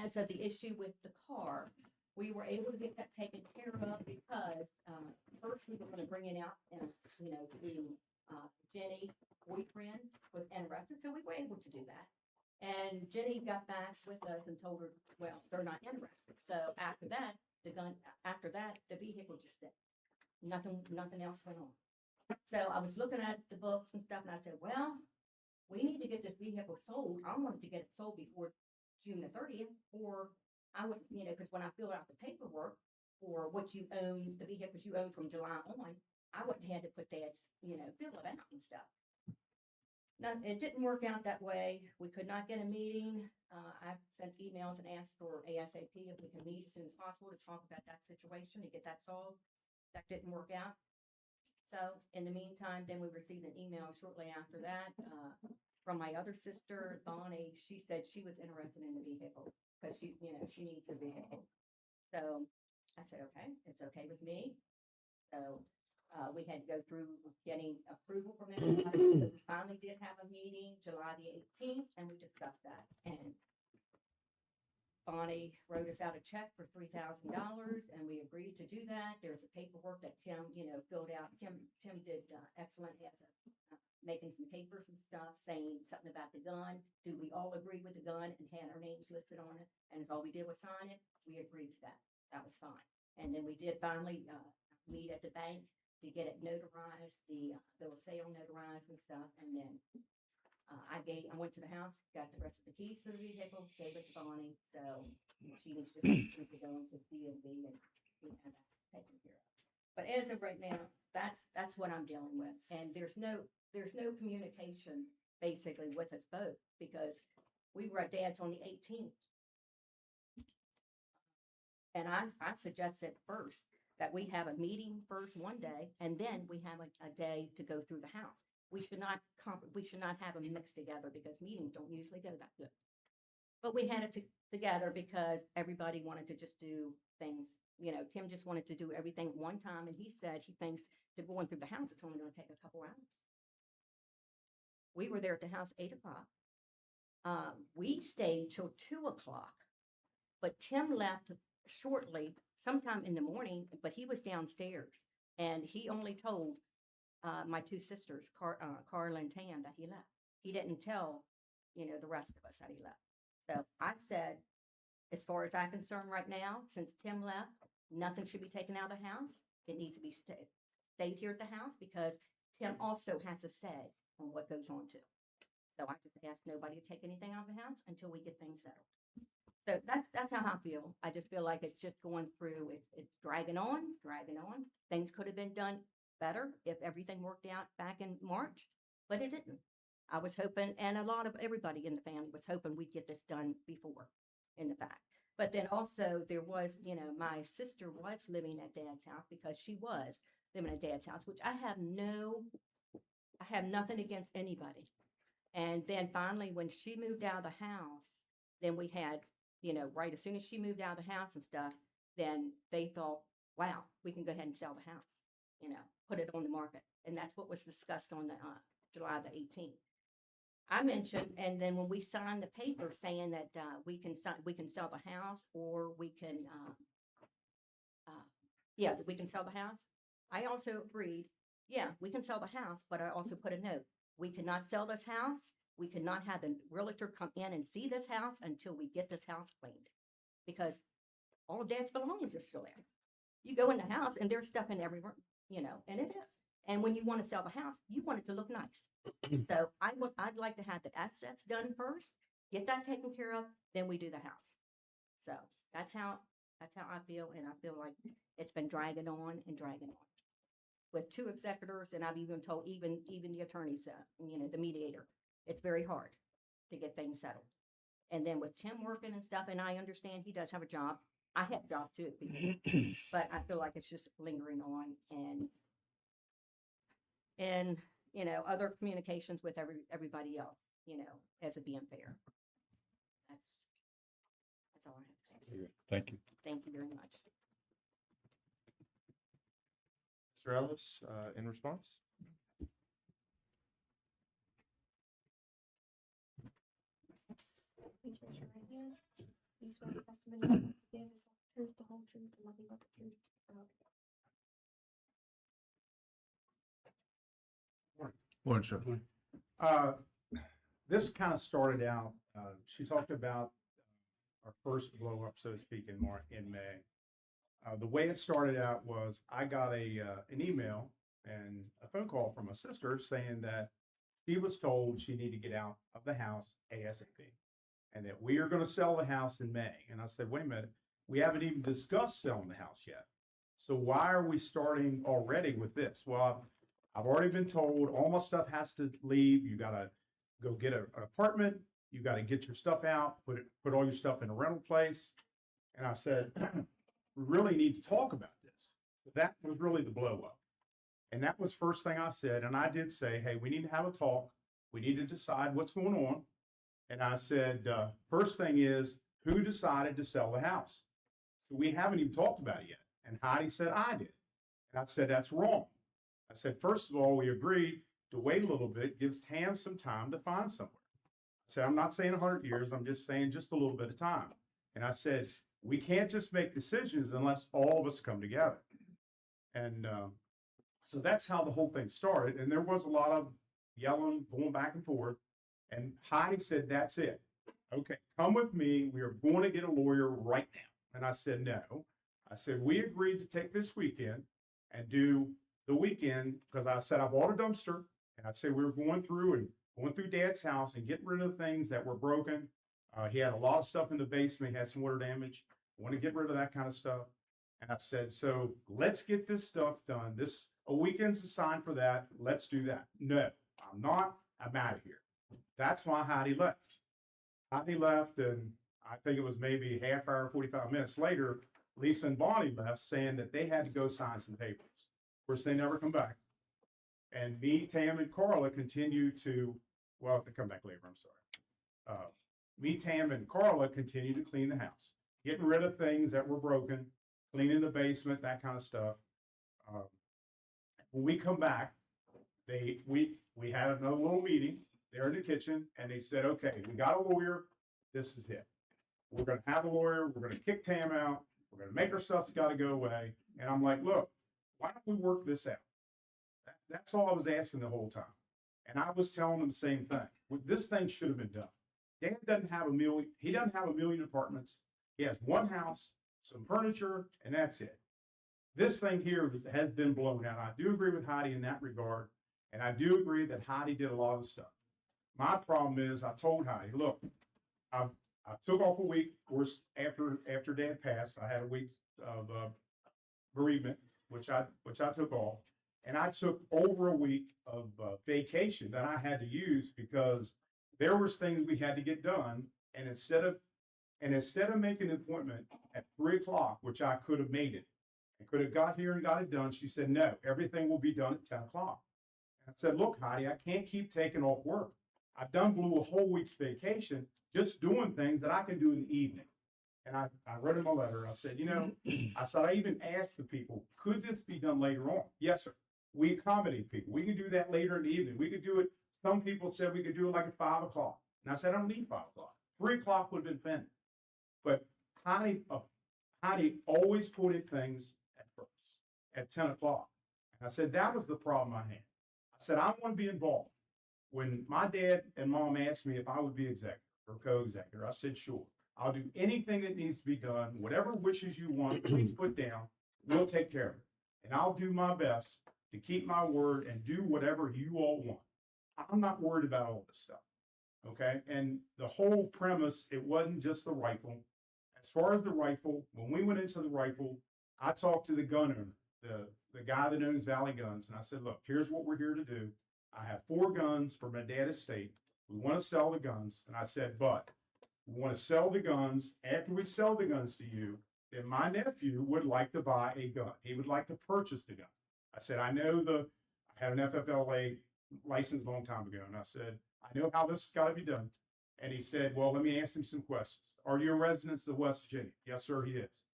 S13: As of the issue with the car, we were able to get that taken care of because first we were going to bring it out and, Jenny, boyfriend, was interested, so we were able to do that. And Jenny got back with us and told her, well, they're not interested. So after that, the vehicle just sit. Nothing else went on. So I was looking at the books and stuff, and I said, well, we need to to get this vehicle sold, I wanted to get it sold before June the 30th, or I would, you know, because when I filled out the paperwork for what you own, the vehicles you own from July on, I wouldn't have had to put that, you know, fill it out and stuff. No, it didn't work out that way. We could not get a meeting. I sent emails and asked for ASAP if we can meet as soon as possible to talk about that situation and get that solved. That didn't work out. So in the meantime, then we received an email shortly after that, from my other sister, Bonnie. She said she was interested in the vehicle because she, you know, she needs a vehicle. So I said, okay, it's okay with me. So we had to go through getting approval from everybody. So we finally did have a meeting July the 18th, and we discussed that. And Bonnie wrote us out a check for $3,000, and we agreed to do that. There's a paperwork that Tim, you know, filled out. Tim did excellent as making some papers and stuff, saying something about the gun. Do we all agree with the gun? And had our names listed on it. And as all we did was sign it, we agreed to that. That was fine. And then we did finally meet at the bank to get it notarized, the bill of sale notarized and stuff. And then I went to the house, got the rest of the keys to the vehicle, gave it to Bonnie. So she needs to go into DMV and we have that taken care of. But as of right now, that's what I'm dealing with. And there's no communication basically with us both, because we were at Dad's on the 18th. And I suggested first that we have a meeting first one day, and then we have a day to go through the house. We should not have them mixed together, because meetings don't usually go that good. But we had it together because everybody wanted to just do things. You know, Tim just wanted to do everything at one time, and he said he thinks to going through the house, it's only going to take a couple hours. We were there at the house 8 o'clock. We stayed till 2 o'clock, but Tim left shortly, sometime in the morning, but he was downstairs, and he only told my two sisters, Carla and Tam, that he left. He didn't tell, you know, the rest of us that he left. So I said, as far as I'm concerned right now, since Tim left, nothing should be taken out of the house. It needs to be stayed here at the house, because Tim also has a say on what goes on too. So I just asked nobody to take anything out of the house until we get things settled. So that's how I feel. I just feel like it's just going through, it's dragging on. Things could have been done better if everything worked out back in March, but it didn't. I was hoping, and a lot of everybody in the family was hoping we'd get this done before, in the fact. But then also there was, you know, my sister was living at Dad's house, because she was living at Dad's house, which I have nothing against anybody. And then finally, when she moved out of the house, then we had, you know, right as soon as she moved out of the house and stuff, then they thought, wow, we can go ahead and sell the house, you know, put it on the market. And that's what was discussed on the July the 18th. I mentioned, and then when we signed the paper saying that we can sell the house, or we can, we can sell the house. I also agreed, yeah, we can sell the house, but I also put a note. We cannot sell this house. We cannot have the realtor come in and see this house until we get this house cleaned, because all of Dad's belongings are still there. You go in the house and there's stuff in every room, you know, and it is. And when you want to sell the house, you want it to look nice. So I'd like to have the assets done first, get that taken care of, then we do the house. So that's how I feel, and I feel like it's been dragging on with two executors, and I've even told even the attorneys, you know, the mediator, it's very hard to get things settled. And then with Tim working and stuff, and I understand he does have a job. I have a job too, but I feel like it's just lingering on, and you know, other communications with everybody else, you know, as it being fair. That's all I have to say.
S1: Thank you.
S13: Thank you very much.
S10: Mr. Ellis, in response?
S12: Please raise your right hand. You swear the testimony you're about to give is the truth, the whole truth, and nothing but the truth.
S1: Morning, sir.
S14: This kind of started out, she talked about our first blow up, so to speak, in May. The way it started out was I got an email and a phone call from a sister saying that she was told she needed to get out of the house ASAP and that we are going to sell the house in May. And I said, wait a minute, we haven't even discussed selling the house yet. So why are we starting already with this? Well, I've already been told all my stuff has to leave. You got to go get an apartment. You got to get your stuff out, put all your stuff in a rental place. And I said, we really need to talk about this. So that was really the blow up. And that was first thing I said. And I did say, hey, we need to have a talk. We need to decide what's going on. And I said, first thing is, who decided to sell the house? So we haven't even talked about it yet. And Heidi said, I did. And I said, that's wrong. I said, first of all, we agreed to wait a little bit, gives Tam some time to find somewhere. I said, I'm not saying 100 years, I'm just saying just a little bit of time. And I said, we can't just make decisions unless all of us come together. And so that's how the whole thing started. And there was a lot of yelling, going back and forth. And Heidi said, that's it. Okay, come with me. We are going to get a lawyer right now. And I said, no. I said, we agreed to take this weekend and do the weekend because I said, I bought a dumpster. And I said, we were going through Dad's house and getting rid of the things that were broken. He had a lot of stuff in the basement. He had some water damage. I want to get rid of that kind of stuff. And I said, so let's get this stuff done. A weekend's assigned for that. Let's do that. No, I'm not. I'm out of here. That's why Heidi left. Heidi left, and I think it was maybe half hour, 45 minutes later, Lisa and Bonnie left saying that they had to go sign some papers. Of course, they never come back. And me, Tam, and Carla continue to, well, they come back later, I'm sorry. Me, Tam, and Carla continue to clean the house, getting rid of things that were broken, cleaning the basement, that kind of stuff. When we come back, we had another little meeting there in the kitchen, and they said, okay, we got a lawyer. This is it. We're going to have a lawyer. We're going to kick Tam out. We're going to make our stuff's got to go away. And I'm like, look, why don't we work this out? That's all I was asking the whole time. And I was telling them the same thing. This thing should have been done. Dan doesn't have he doesn't have 1 million apartments. He has one house, some furniture, and that's it. This thing here has been blown out. I do agree with Heidi in that regard. And I do agree that Heidi did a lot of the stuff. My problem is I told Heidi, look, I took off a week, of course, after Dad passed. I had a week of bereavement, which I took off. And I took over a week of vacation that I had to use because there was things we had to get done. And instead of making an appointment at 3:00, which I could have made it, and could have got here and got it done, she said, no, everything will be done at 10:00. And I said, look, Heidi, I can't keep taking off work. I've blew a whole week's vacation just doing things that I can do in the evening. And I wrote in my letter, I said, I even asked the people, could this be done later on? Yes, sir. We accommodate people. We can do that later in the evening. We could do it. Some people said we could do it like at 5:00. And I said, I don't need 5:00. 3:00 would have been fine. But Heidi always put in things at first, at 10:00. And I said, that was the problem I had. I said, I want to be involved. When my dad and mom asked me if I would be executive or co-executive, I said, sure. I'll do anything that needs to be done. Whatever wishes you want, please put down. We'll take care of it. And I'll do my best to keep my word and do whatever you all want. I'm not worried about all this stuff. Okay. And the whole premise, it wasn't just the rifle. As far as the rifle, when we went into the rifle, I talked to the gun owner, the guy that owns Valley Guns. And I said, look, here's what we're here to do. I have 4 guns from my dad's estate. We want to sell the guns. And I said, but we want to sell the guns. After we sell the guns to you, then my nephew would like to buy a gun. He would like to purchase the gun. I said, I had an FFLA license a long time ago. And I said, I know how this has got to be done. And he said, well, let me ask him some questions. Are you a resident of West Virginia? Yes, sir, he is.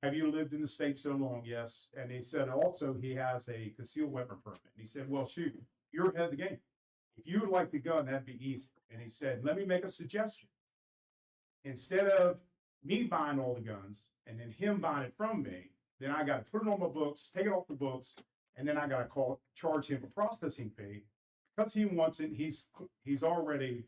S14: Have you lived in the state so long? Yes. And he said also he has a concealed weapon permit. And he said, well, shoot, you're ahead of the game. If you would like the gun, that'd be easy. And he said, let me make a suggestion. Instead of me buying all the guns and then him buying it from me, then I got to put it on my books, take it off the books, and then I got to charge him a processing fee. Because he wants it, he's already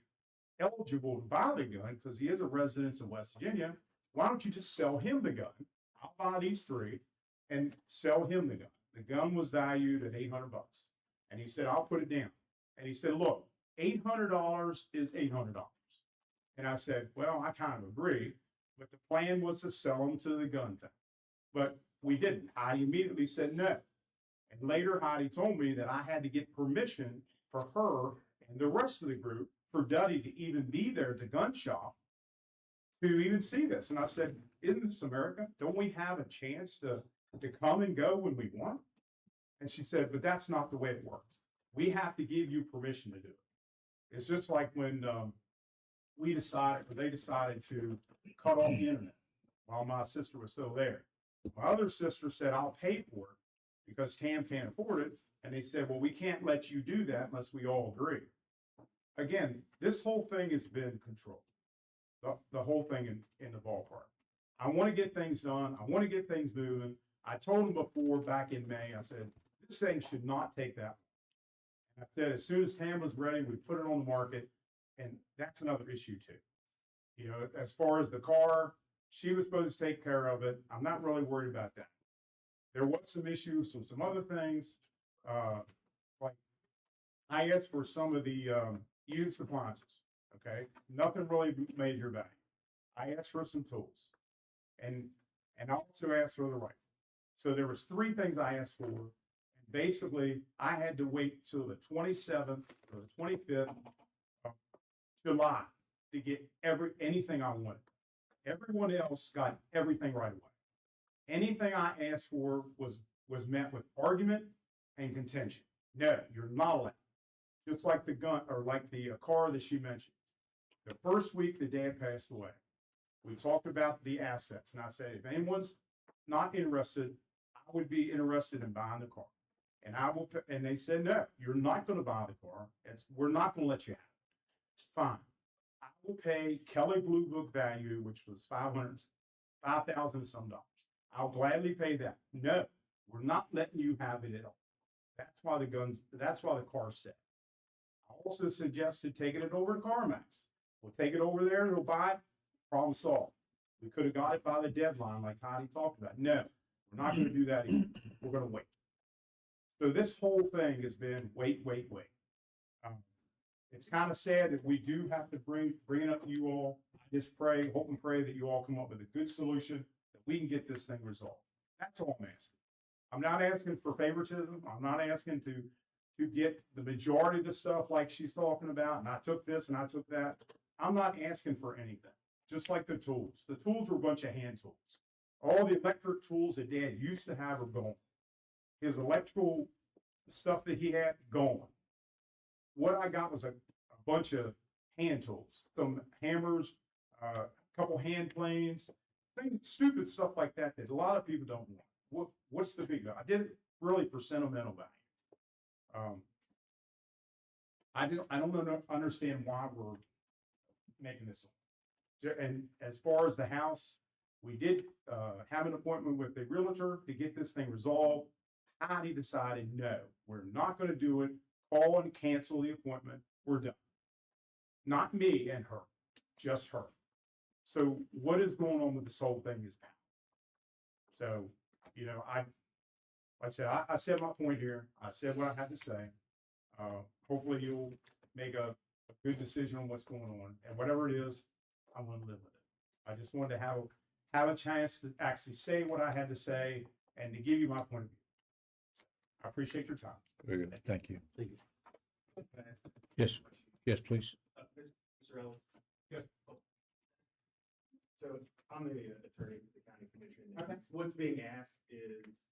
S14: eligible to buy the gun because he is a resident of West Virginia. Why don't you just sell him the gun? I'll buy these 3 and sell him the gun. The gun was valued at $800. And he said, I'll put it down. And he said, look, $800 is $800. And I said, well, I kind of agree, but the plan was to sell them to the gun thing. But we didn't. Heidi immediately said no. And later Heidi told me that I had to get permission for her and the rest of the group for Duddy to even be there at the gun shop to even see this. And I said, isn't this America? Don't we have a chance to come and go when we want? And she said, but that's not the way it works. We have to give you permission to do it. It's just like when they decided to cut off the internet while my sister was still there. My other sister said, I'll pay for it because Tam can't afford it. And they said, well, we can't let you do that unless we all agree. Again, this whole thing has been controlled. The whole thing in the ballpark. I want to get things done. I want to get things moving. I told them before back in May, I said, this thing should not take that long. And I said, as soon as Tam was ready, we put it on the market. And that's another issue too. You know, as far as the car, she was supposed to take care of it. I'm not really worried about that. There was some issues with some other things. Like I asked for some of the used appliances. Okay, nothing really major about it. I asked for some tools, and I also asked for the rifle. So there was 3 things I asked for. And basically, I had to wait till the 27th or the 25th of July to get anything I wanted. Everyone else got everything right away. Anything I asked for was met with argument and contention. No, you're not allowed. Just like the gun or like the car that she mentioned. The first week the dad passed away, we talked about the assets, and I said, if anyone's not interested, I would be interested in buying the car. And I will. And they said, no, you're not going to buy the car. We're not going to let you have it. Fine. I will pay Kelly Blue Book value, which was $5,000 some dollars. I'll gladly pay that. No, we're not letting you have it at all. That's why the car's set. I also suggested taking it over to CarMax. We'll take it over there, they'll buy it, problem solved. We could have got it by the deadline like Heidi talked about. No, we're not going to do that either. We're going to wait. So this whole thing has been wait. It's kind of sad that we do have to bring it up to you all. I just hope and pray that you all come up with a good solution that we can get this thing resolved. That's all I'm asking. I'm not asking for favoritism. I'm not asking to get the majority of the stuff like she's talking about. And I took this and I took that. I'm not asking for anything. Just like the tools. The tools were a bunch of hand tools. All the electric tools that Dad used to have are gone. His electrical stuff that he had, gone. What I got was a bunch of hand tools, some hammers, a couple hand planes, stupid stuff like that that a lot of people don't want. What's the big deal? I did it really for sentimental value. I don't understand why we're making this. And as far as the house, we did have an appointment with the realtor to get this thing resolved. Heidi decided, no, we're not going to do it. Call and cancel the appointment. We're done. Not me and her, just her. So what is going on with this whole thing is now. So, you know, like I said, I said my point here. I said what I had to say. Hopefully you'll make a good decision on what's going on, and whatever it is, I'm going to live with it. I just wanted to have a chance to actually say what I had to say and to give you my point of view. I appreciate your time.
S1: Very good. Thank you.
S5: Thank you.
S1: Yes. Yes, please.
S11: Mr. Ellis.
S14: Yes.
S11: So I'm the attorney for the county commission.
S14: Okay.
S11: What's being asked is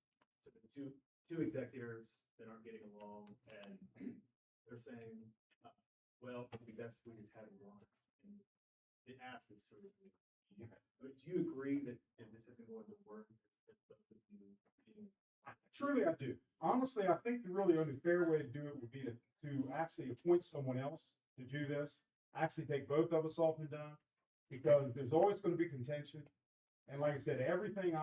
S11: two executives that aren't getting along, and they're saying, well, it'd be best if we just had one. And the ask is sort of, but do you agree that if this isn't going to work, it's both of you being?
S14: Truly, I do. Honestly, I think the really only fair way to do it would be to actually appoint someone else to do this, actually take both of us off the dime, because there's always going to be contention. And like I said, everything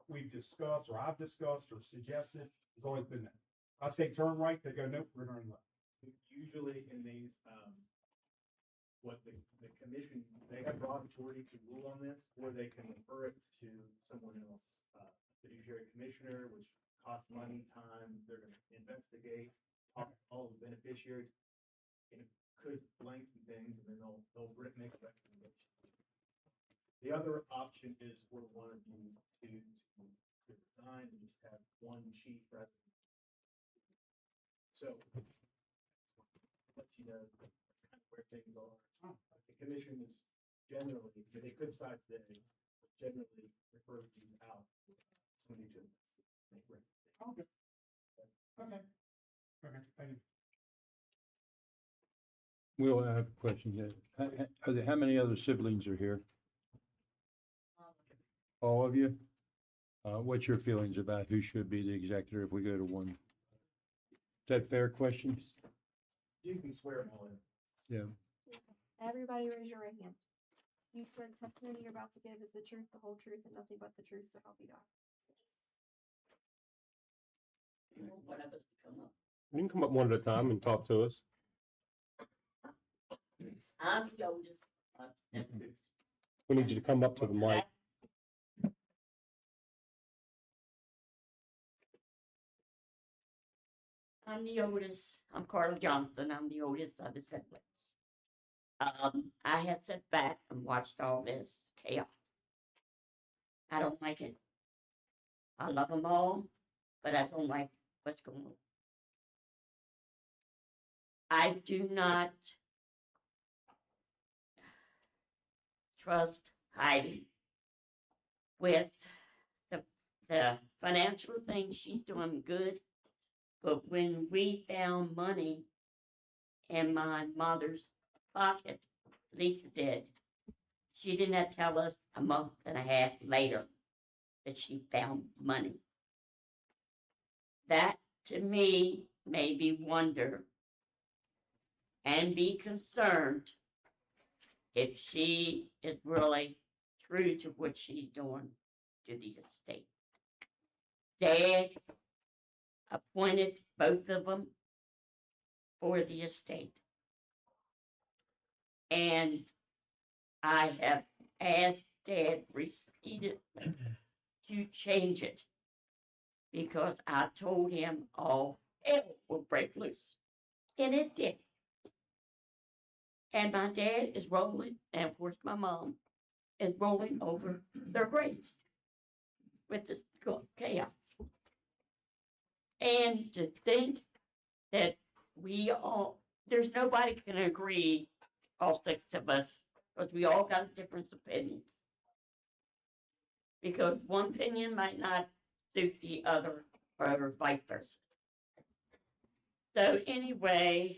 S14: we've discussed or I've discussed or suggested has always been that. I say turn right, they go, nope, we're turning left.
S11: Usually in these, what the commission, they have broad authority to rule on this, or they can refer it to someone else, fiduciary commissioner, which costs money, time, they're going to investigate.
S15: talk to all the beneficiaries, and it could lengthen things, and then make a recommendation. The other option is for one of you to resign and just have one chief rather than. So, let you know, that's kind of where things are. The commission is generally, they could decide today, but generally refers these out. Somebody to make recommendations. Okay. Okay. Okay, thank you.
S9: Will, I have a question here. How many other siblings are here? All of you? What's your feelings about who should be the executor if we go to one? Is that a fair question?
S15: You can swear them all in.
S9: Yeah.
S12: Everybody raise your right hand. You swear the testimony you're about to give is the truth, the whole truth, and nothing but the truth, so help you God.
S2: You can come up one at a time and talk to us.
S16: I'm the oldest of siblings.
S2: We need you to come up to the mic.
S16: I'm the oldest. I'm Carla Johnson. I'm the oldest of the siblings. I have sat back and watched all this chaos. I don't like it. I love them all, but I don't like what's going on. I do not trust Heidi with the financial things. She's doing good. But when we found money in my mother's pocket, Lisa did, she did not tell us a month and a half later that she found money. That, to me, made me wonder and be concerned if she is really true to what she's doing to the estate. Dad appointed both of them for the estate. And I have asked Dad repeatedly to change it because I told him all hell will break loose. And it did. And my dad is rolling, and of course my mom is rolling over their graves with this chaos. And to think that there's nobody can agree, all six of us, because we all got a different opinion. Because one opinion might not suit the other, or vice versa. So anyway,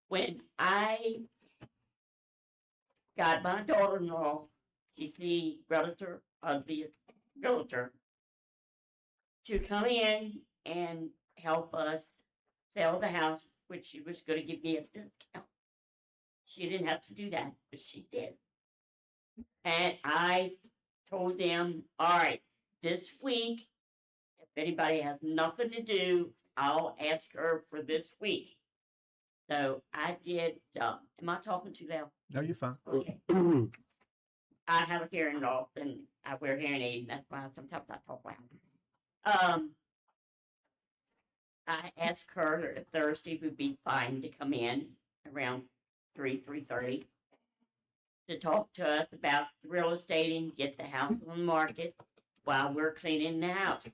S16: when I got my daughter-in-law, she's the relative of the realtor, to come in and help us sell the house, which she was going to give me a discount. She didn't have to do that, but she did. And I told them, all right, this week, if anybody has nothing to do, I'll ask her for this week. So I did, am I talking too loud?
S1: No, you're fine.
S16: Okay. I have a hearing loss and I wear hearing aids, and that's why sometimes I talk loud. I asked her if Thursday would be fine to come in around 3:30 to talk to us about real estate and get the house on the market while we're cleaning the house.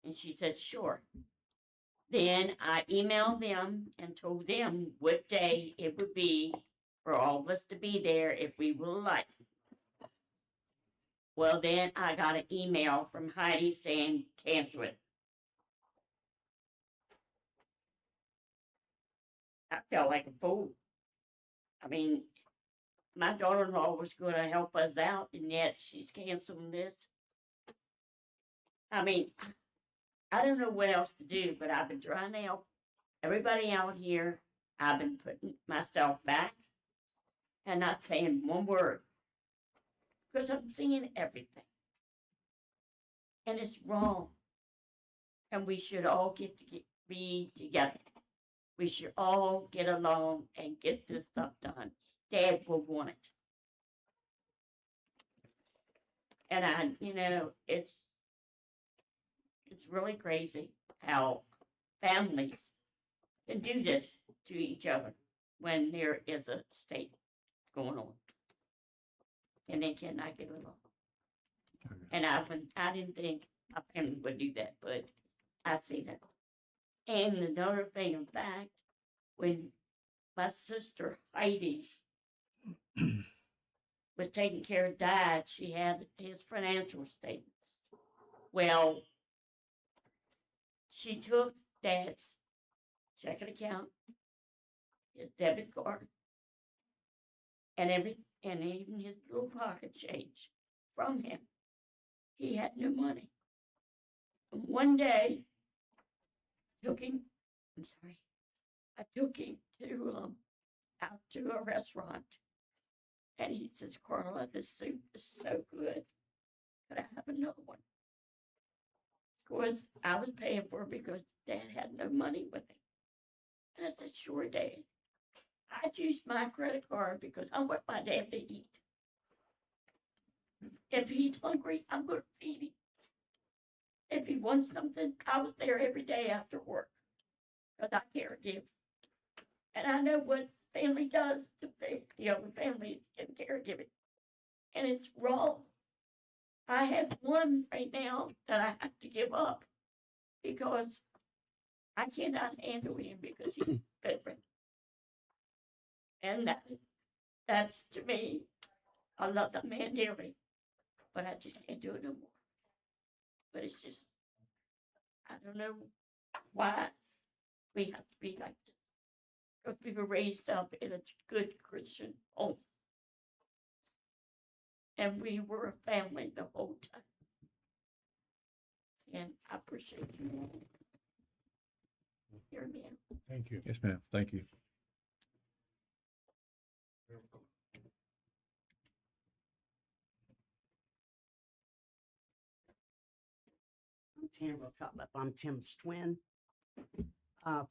S16: And she said, sure. Then I emailed them and told them what day it would be for all of us to be there if we would like. Well, then I got an email from Heidi saying, cancel it. I felt like a fool. I mean, my daughter-in-law was going to help us out, and yet she's canceling this. I mean, I don't know what else to do, but I've been trying to help everybody out here. I've been putting myself back and not saying one word because I'm seeing everything. And it's wrong. And we should all be together. We should all get along and get this stuff done. Dad will want it. And it's really crazy how families can do this to each other when there is a state going on. And they cannot get along. And I didn't think a family would do that, but I see that. And another thing of fact, when my sister Heidi was taking care of Dad, she had his financial statements. Well, she took Dad's checking account, his debit card, and even his little pocket change from him. He had no money. And one day, I took him to out to a restaurant, and he says, "Carla, this soup is so good. Could I have another one?" Of course, I was paying for it because Dad had no money with him. And I said, "Sure, Dad. I used my credit card because I want my dad to eat. If he's hungry, I'm going to feed him. If he wants something, I was there every day after work because I caregive. And I know what family does to the other family in caregiving. And it's wrong. I have one right now that I have to give up because I cannot handle him because he's different. And that's to me, I love that man dearly, but I just can't do it no more. But it's just, I don't know why we have to be like this. Because we were raised up in a good Christian home. And we were a family the whole time. And I appreciate you all hearing me out.
S1: Thank you. Yes, ma'am. Thank you.
S17: I'm Tamara Cutlip. I'm Tim's twin.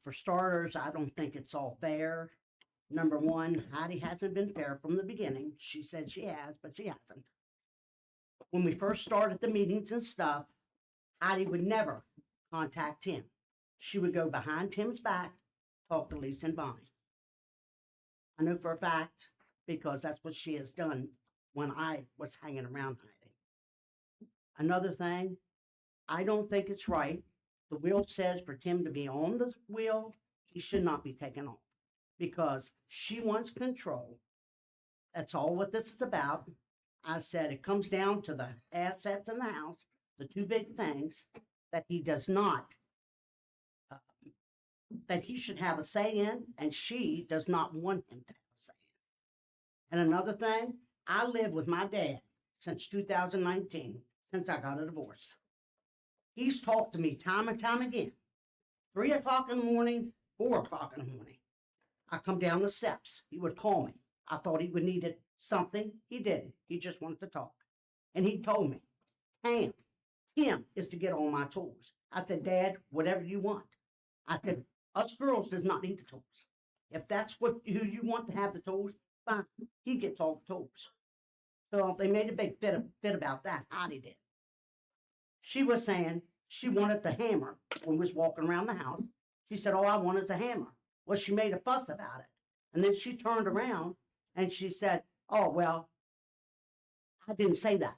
S17: For starters, I don't think it's all fair. Number one, Heidi hasn't been fair from the beginning. She said she has, but she hasn't. When we first started the meetings and stuff, Heidi would never contact Tim. She would go behind Tim's back, talk to Lisa and Bonnie. I know for a fact because that's what she has done when I was hanging around Heidi. Another thing, I don't think it's right. The will says for Tim to be on the wheel, he should not be taken off because she wants control. That's all what this is about. I said it comes down to the assets in the house, the two big things that he does not, that he should have a say in, and she does not want him to have a say in. And another thing, I lived with my dad since 2019, since I got a divorce. He's talked to me time and time again. 3 o'clock in the morning, 4 o'clock in the morning. I come down the steps. He would call me. I thought he would need something. He didn't. He just wanted to talk. And he told me, Tim is to get all my tools. I said, Dad, whatever you want. I said, us girls does not need the tools. If that's who you want to have the tools, fine. He gets all the tools. So they made a big fit about that. Heidi did. She was saying she wanted the hammer when we was walking around the house. She said, all I want is a hammer. Well, she made a fuss about it. And then she turned around and she said, oh, well, I didn't say that.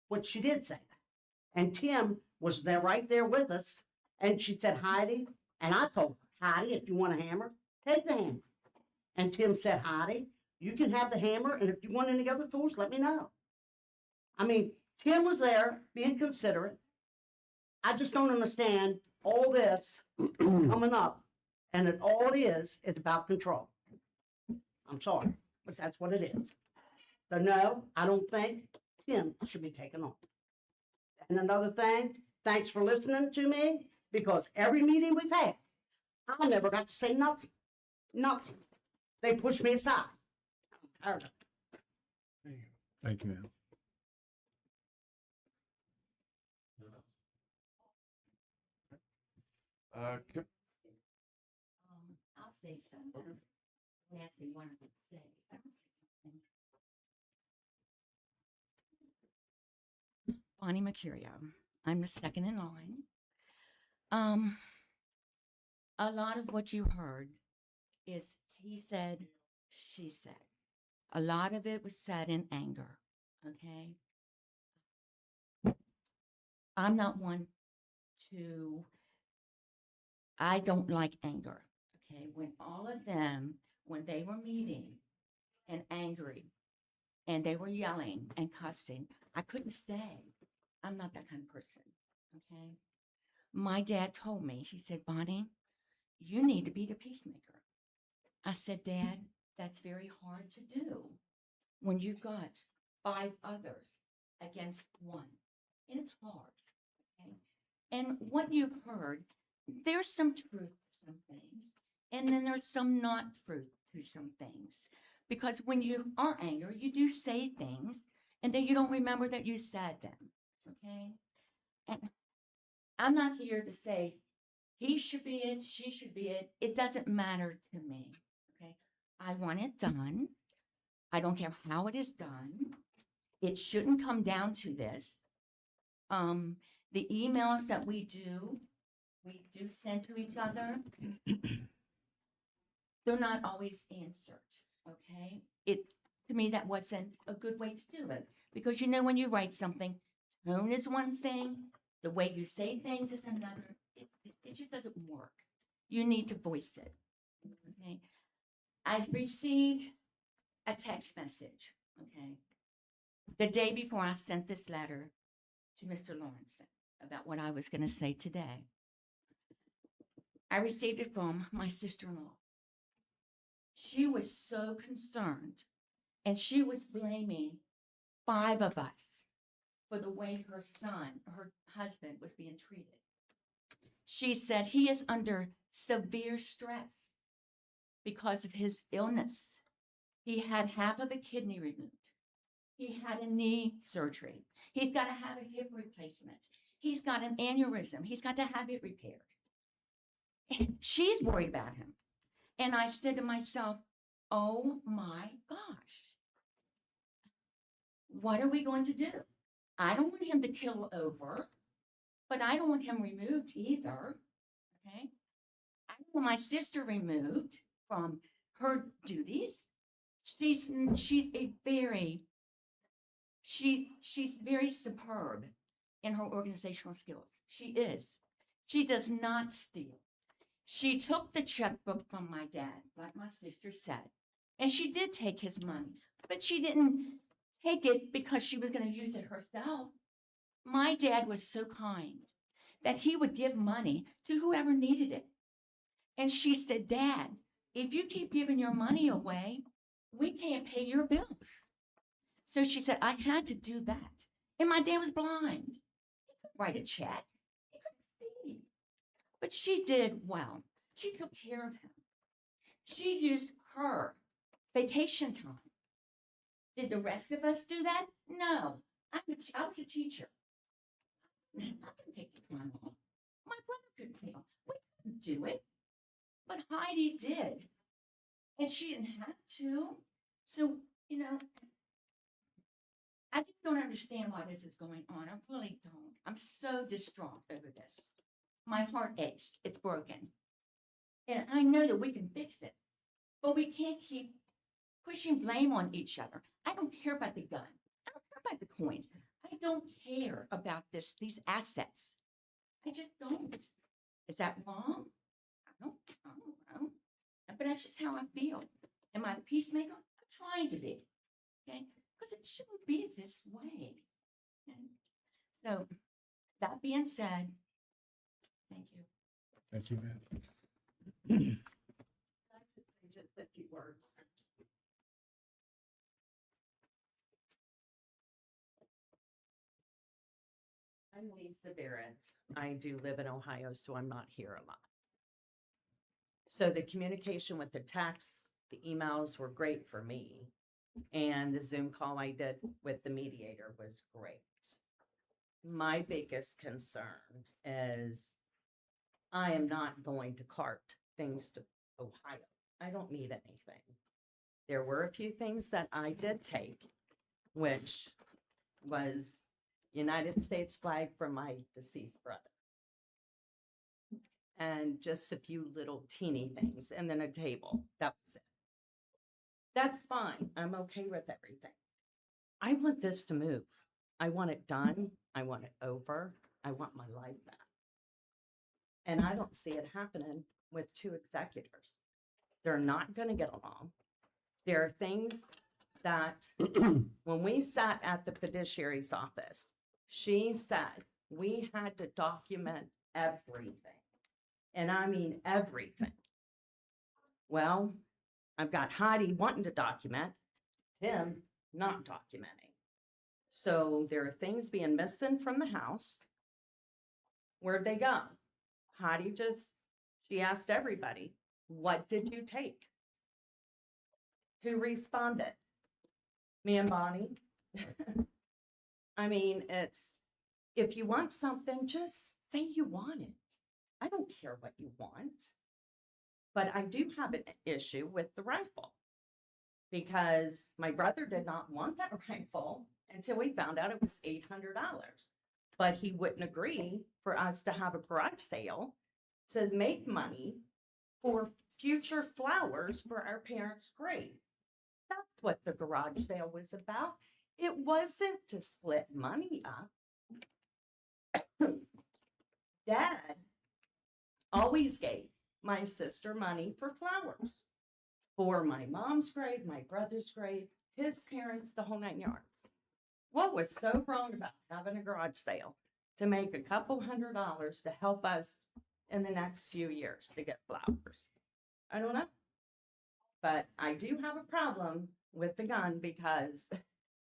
S17: But she did say that. And Tim was there right there with us. And she said, Heidi, and I told her, Heidi, if you want a hammer, take the hammer. And Tim said, Heidi, you can have the hammer. And if you want any other tools, let me know. I mean, Tim was there being considerate. I just don't understand all this coming up. And all it is about control. I'm sorry, but that's what it is. So no, I don't think Tim should be taken on. And another thing, thanks for listening to me, because every meeting we've had, I never got to say nothing. Nothing. They pushed me aside. I'm tired of it.
S1: Thank you, ma'am.
S13: I'll say something. Don't ask me what I'm going to say. I'll say something. Bonnie Mercurio. I'm the second in line.
S16: a lot of what you heard is he said, she said. A lot of it was said in anger, okay? I'm not one to, I don't like anger, okay? When all of them, when they were meeting and angry and they were yelling and cussing, I couldn't stay. I'm not that kind of person, okay? My dad told me, he said, Bonnie, you need to be the peacemaker. I said, Dad, that's very hard to do when you've got 5 others against 1. And it's hard, okay? And what you've heard, there's some truth to some things, and then there's some not truth to some things. Because when you are angry, you do say things, and then you don't remember that you said them, okay? And I'm not here to say he should be it, she should be it. It doesn't matter to me, okay? I want it done. I don't care how it is done. It shouldn't come down to this. The emails that we do send to each other, they're not always answered, okay? To me, that wasn't a good way to do it. Because you know, when you write something, tone is one thing, the way you say things is another. It just doesn't work. You need to voice it, okay? I received a text message, okay, the day before I sent this letter to Mr. Lawrence about what I was going to say today. I received it from my sister-in-law. She was so concerned, and she was blaming 5 of us for the way her husband was being treated. She said he is under severe stress because of his illness. He had half of a kidney removed. He had a knee surgery. He's got to have a hip replacement. He's got an aneurysm. He's got to have it repaired. And she's worried about him. And I said to myself, oh my gosh, what are we going to do? I don't want him to kill over, but I don't want him removed either, okay? I want my sister removed from her duties. She's very superb in her organizational skills. She is. She does not steal. She took the checkbook from my dad, like my sister said, and she did take his money, but she didn't take it because she was going to use it herself. My dad was so kind that he would give money to whoever needed it. And she said, Dad, if you keep giving your money away, we can't pay your bills. So she said, I had to do that. And my dad was blind. He couldn't write a check. He couldn't see. But she did well. She took care of him. She used her vacation time. Did the rest of us do that? No. I was a teacher. I couldn't take the time off. My brother couldn't take off. We couldn't do it. But Heidi did. And she didn't have to. So, you know, I just don't understand why this is going on. I really don't. I'm so distraught over this. My heart aches. It's broken. And I know that we can fix this. But we can't keep pushing blame on each other. I don't care about the gun. I don't care about the coins. I don't care about these assets. I just don't. Is that wrong? I don't know. But that's just how I feel. Am I the peacemaker? I'm trying to be. Okay? Because it shouldn't be this way. Okay? So, that being said, thank you.
S1: Thank you, ma'am.
S18: Just a few words. I'm Lisa Barrett. I do live in Ohio, so I'm not here a lot. So the communication with the the emails were great for me. And the Zoom call I did with the mediator was great. My biggest concern is I am not going to cart things to Ohio. I don't need anything. There were a few things that I did take, which was United States flag for my deceased brother. and just a few little teeny things, and then a table. That was it. That's fine. I'm okay with everything. I want this to move. I want it done. I want it over. I want my life back. And I don't see it happening with two executors. They're not going to get along. There are things that when we sat at the fiduciary's office, she said we had to document everything. And I mean everything. Well, I've got Heidi wanting to document, Tim not documenting. So there are things being missing from the house. Where'd they go? Heidi she asked everybody, what did you take? Who responded? Me and Bonnie. I mean, if you want something, just say you want it. I don't care what you want. But I do have an issue with the rifle because my brother did not want that rifle until we found out it was $800. But he wouldn't agree for us to have a garage sale to make money for future flowers for our parents' grave. That's what the garage sale was about. It wasn't to split money up. Dad always gave my sister money for flowers for my mom's grave, my brother's grave, his parents, the whole 9 yards. What was so wrong about having a garage sale to make a couple $100 to help us in the next few years to get flowers? I don't know. But I do have a problem with the gun because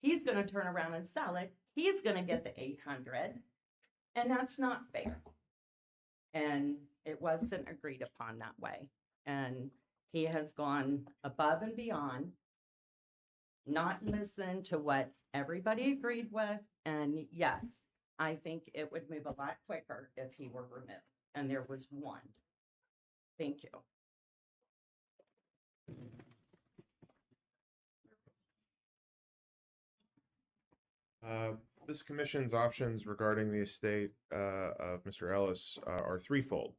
S18: he's going to turn around and sell it. He's going to get the 800, and that's not fair. And it wasn't agreed upon that way. And he has gone above and beyond, not listened to what everybody agreed with. And yes, I think it would move a lot quicker if he were removed. And there was one. Thank you.
S10: This commission's options regarding the estate of Mr. Ellis are threefold.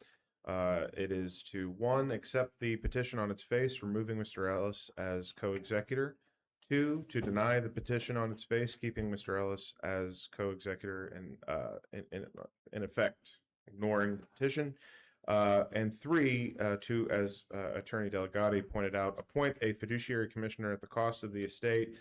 S10: It is to, one, accept the petition on its face, removing Mr. Ellis as co-executor. Two, to deny the petition on its face, keeping Mr. Ellis as co-executor and in effect ignoring the petition. And three, to, as Attorney Delegati pointed out, appoint a fiduciary commissioner at the cost of the estate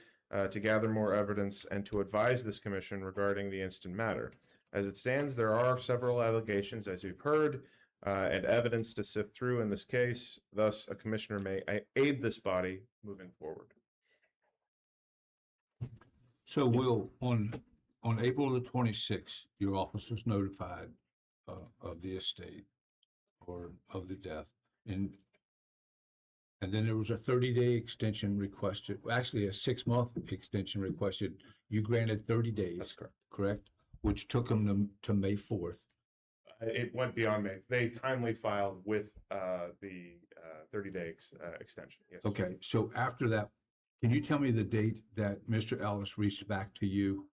S10: to gather more evidence and to advise this commission regarding the instant matter. As it stands, there are several allegations, as you've heard, and evidence to sift through in this case. Thus, a commissioner may aid this body moving forward.
S1: So Will, on April the 26th, your office was notified of the estate or of the death. And then there was a 30-day extension requested, actually a 6-month extension requested. You granted 30 days.
S10: That's correct.
S1: Correct? Which took them to May 4th.
S10: It went beyond May. They timely filed with the 30-day extension. Yes.
S1: Okay, so after that, can you tell me the date that Mr. Ellis reached back to you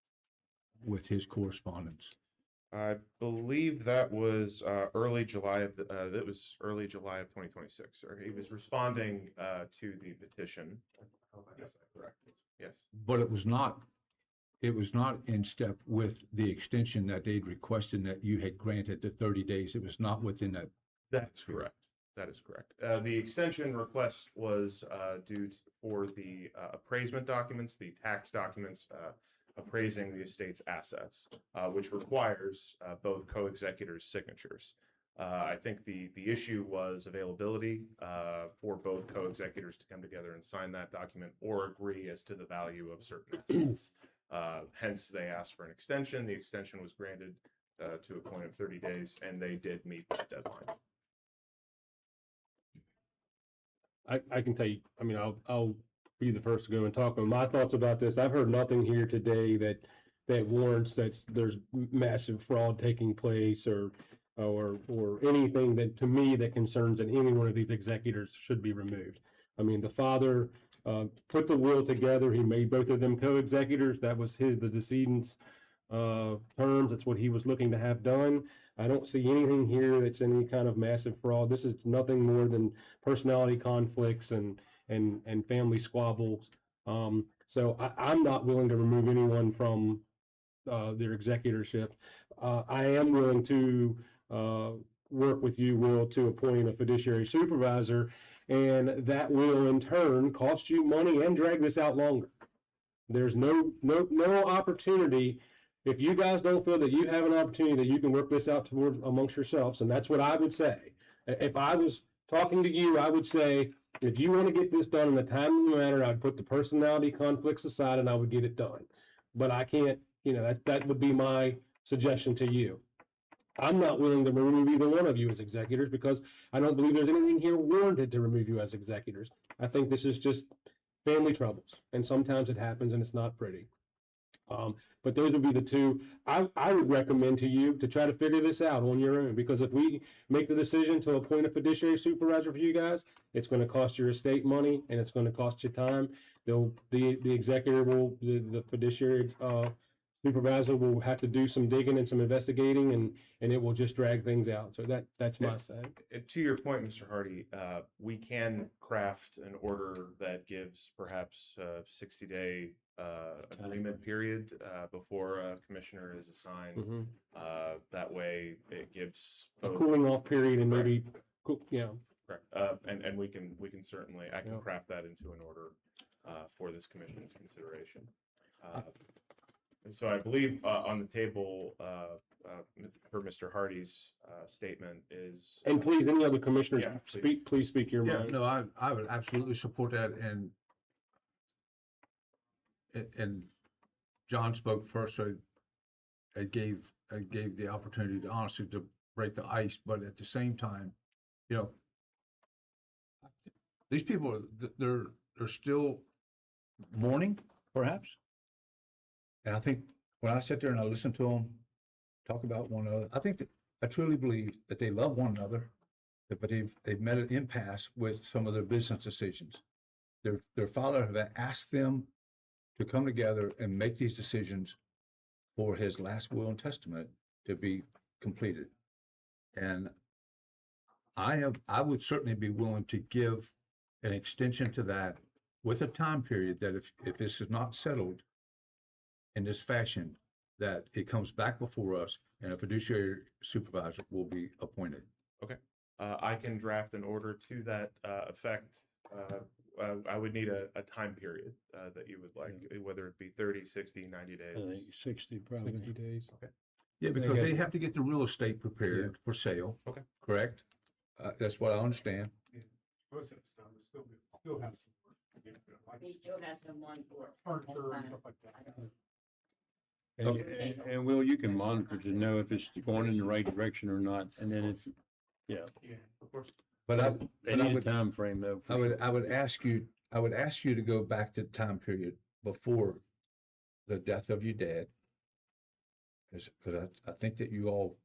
S1: with his correspondence?
S10: I believe that was early July of that was early July of 2026. Or he was responding to the petition. Yes, correct. Yes.
S1: But it was not in step with the extension that they'd requested that you had granted the 30 days. It was not within that.
S10: That's correct. That is correct. The extension request was due for the appraisement documents, the tax documents appraising the estate's assets, which requires both co-executors' signatures. I think the issue was availability for both co-executors to come together and sign that document or agree as to the value of certain assets. Hence, they asked for an extension. The extension was granted to a point of 30 days, and they did meet that deadline.
S2: I can tell you, I mean, I'll be the first to go and talk on my thoughts about this. I've heard nothing here today that warrants that there's massive fraud taking place or anything that, to me, that concerns that any one of these executors should be removed. I mean, the father put the will together. He made both of them co-executors. That was the decedent's terms. That's what he was looking to have done. I don't see anything here that's any kind of massive fraud. This is nothing more than personality conflicts and family squabbles. So I'm not willing to remove anyone from their executorship. I am willing to work with you, Will, to appoint a fiduciary supervisor, and that will in turn cost you money and drag this out longer. There's no opportunity. If you guys don't feel that you have an opportunity that you can work this out toward amongst yourselves, and that's what I would say. If I was talking to you, I would say, if you want to get this done in a timely manner, I'd put the personality conflicts aside and I would get it done. But I can't, that would be my suggestion to you. I'm not willing to remove either one of you as executors because I don't believe there's anything here warranted to remove you as executors. I think this is just family troubles, and sometimes it happens and it's not pretty. But those would be the two. I would recommend to you to try to figure this out on your own, because if we make the decision to appoint a fiduciary supervisor for you guys, it's going to cost your estate money and it's going to cost you time. The executor will, the fiduciary supervisor will have to do some digging and some investigating, and it will just drag things out. So that's my side.
S10: To your point, Mr. Hardy, we can craft an order that gives perhaps a 60-day agreement period before a commissioner is assigned.
S2: Mhm.
S10: That way it gives
S2: A
S10: both-
S2: cooling off period and maybe,
S10: Correct. And we can certainly, I can
S2: Yeah.
S10: craft that into an order for this commission's consideration. And so I believe on the table for Mr. Hardy's statement is.
S2: And please, any other commissioners,
S10: Yeah, please.
S2: please speak your
S1: Yeah,
S2: mind.
S1: no, I would absolutely support that, and John spoke first, so I gave the opportunity to honestly to break the ice, but at the same time, these people, they're still mourning, perhaps. And I think when I sit there and I listen to them talk about one another, I truly believe that they love one another, but they've met an impasse with some of their business decisions. Their father have asked them to come together and make these decisions for his last will and testament to be completed. And I would certainly be willing to give an extension to that with a time period that if this is not settled in this fashion, that it comes back before us and a fiduciary supervisor will be appointed.
S10: Okay. I can draft an order to that effect. I would need a time period that you would like, whether it be 30, 60, 90 days.
S9: I think 60 probably.
S2: 60 days.
S10: Okay.
S1: Yeah, because they have to get the real estate prepared for sale.
S10: Okay.
S1: Correct? That's what I understand.
S11: Still have some work.
S16: He still has some one for.
S11: Furniture and stuff like that.
S9: And Will, you can monitor to know if it's going in the right direction or not, and then it's,
S11: Yeah, of course.
S1: But
S9: they need a time frame though.
S1: I would ask you to go back to the time period before the death of your dad. Because I think that you all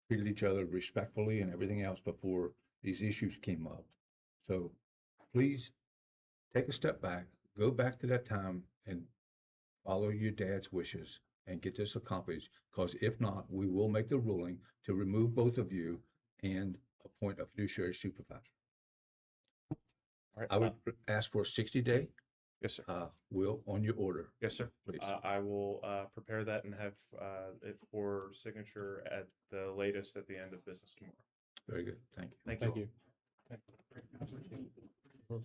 S1: treated each other respectfully and everything else before these issues came up. So please take a step back, go back to that time and follow your dad's wishes and get this accomplished. Because if not, we will make the ruling to remove both of you and appoint a fiduciary supervisor.
S10: All right.
S1: I would ask for a 60-day.
S10: Yes, sir.
S1: Will, on your order.
S10: Yes, sir.
S1: Please.
S10: I will prepare that and have it for signature at the latest at the end of business tomorrow.
S1: Very good. Thank you.
S10: Thank you.
S2: you.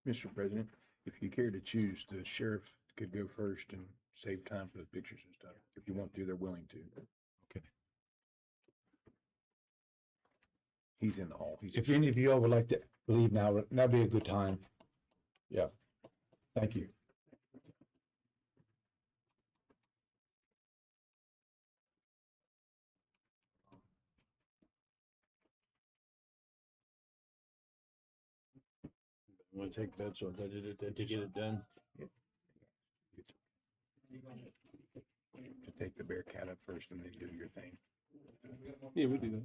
S6: Mr. President, if you care to choose, the sheriff could go first and save time for the pictures and stuff. If you want to, they're willing to.
S1: Okay.
S6: He's in the hall.
S1: If any of you all would like to leave now, that'd be a good time. Yeah. Thank you.
S9: Want to take bets on that, to get it done?
S6: To take the Bearcat up first and then do your thing.
S2: Yeah, we'll do that.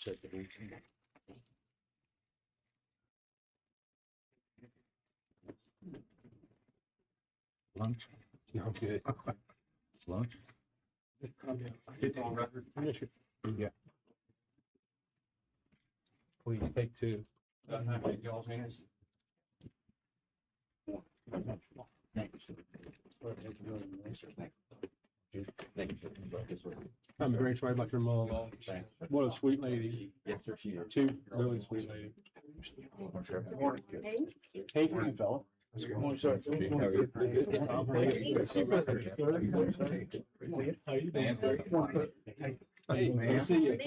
S9: set the booth.
S1: Lunch?
S2: No, I'm good.
S1: Lunch?
S2: Get on record.
S1: Yeah.
S2: Please take two.
S9: Y'all's hands.
S2: I'm very sorry about your mom. What a sweet lady.
S9: Yes, sir, she is.
S2: Two really sweet lady. Hey, good fella.
S1: Morning, sir.
S2: Tom, how are you? How you doing? Hey, good to see you.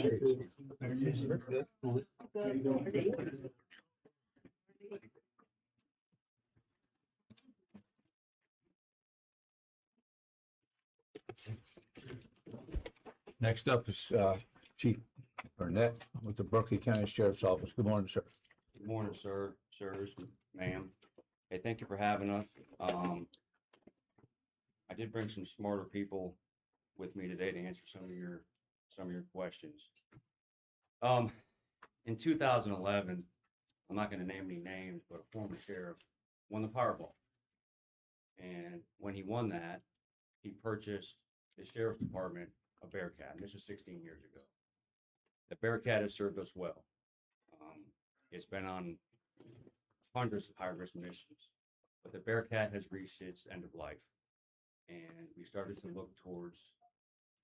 S1: Next up is Chief Burnett with the Berkeley County Sheriff's Office. Good morning, sir.
S19: Good morning, sir, sirs, ma'am. Hey, thank you for having us. I did bring some smarter people with me today to answer some of your questions. In 2011, I'm not going to name any names, but a former sheriff won the Powerball. And when he won that, he purchased the sheriff's department a Bearcat. And this was 16 years ago. The Bearcat has served us well. It's been on hundreds of high-risk missions, but the Bearcat has reached its end of life. And we started to look towards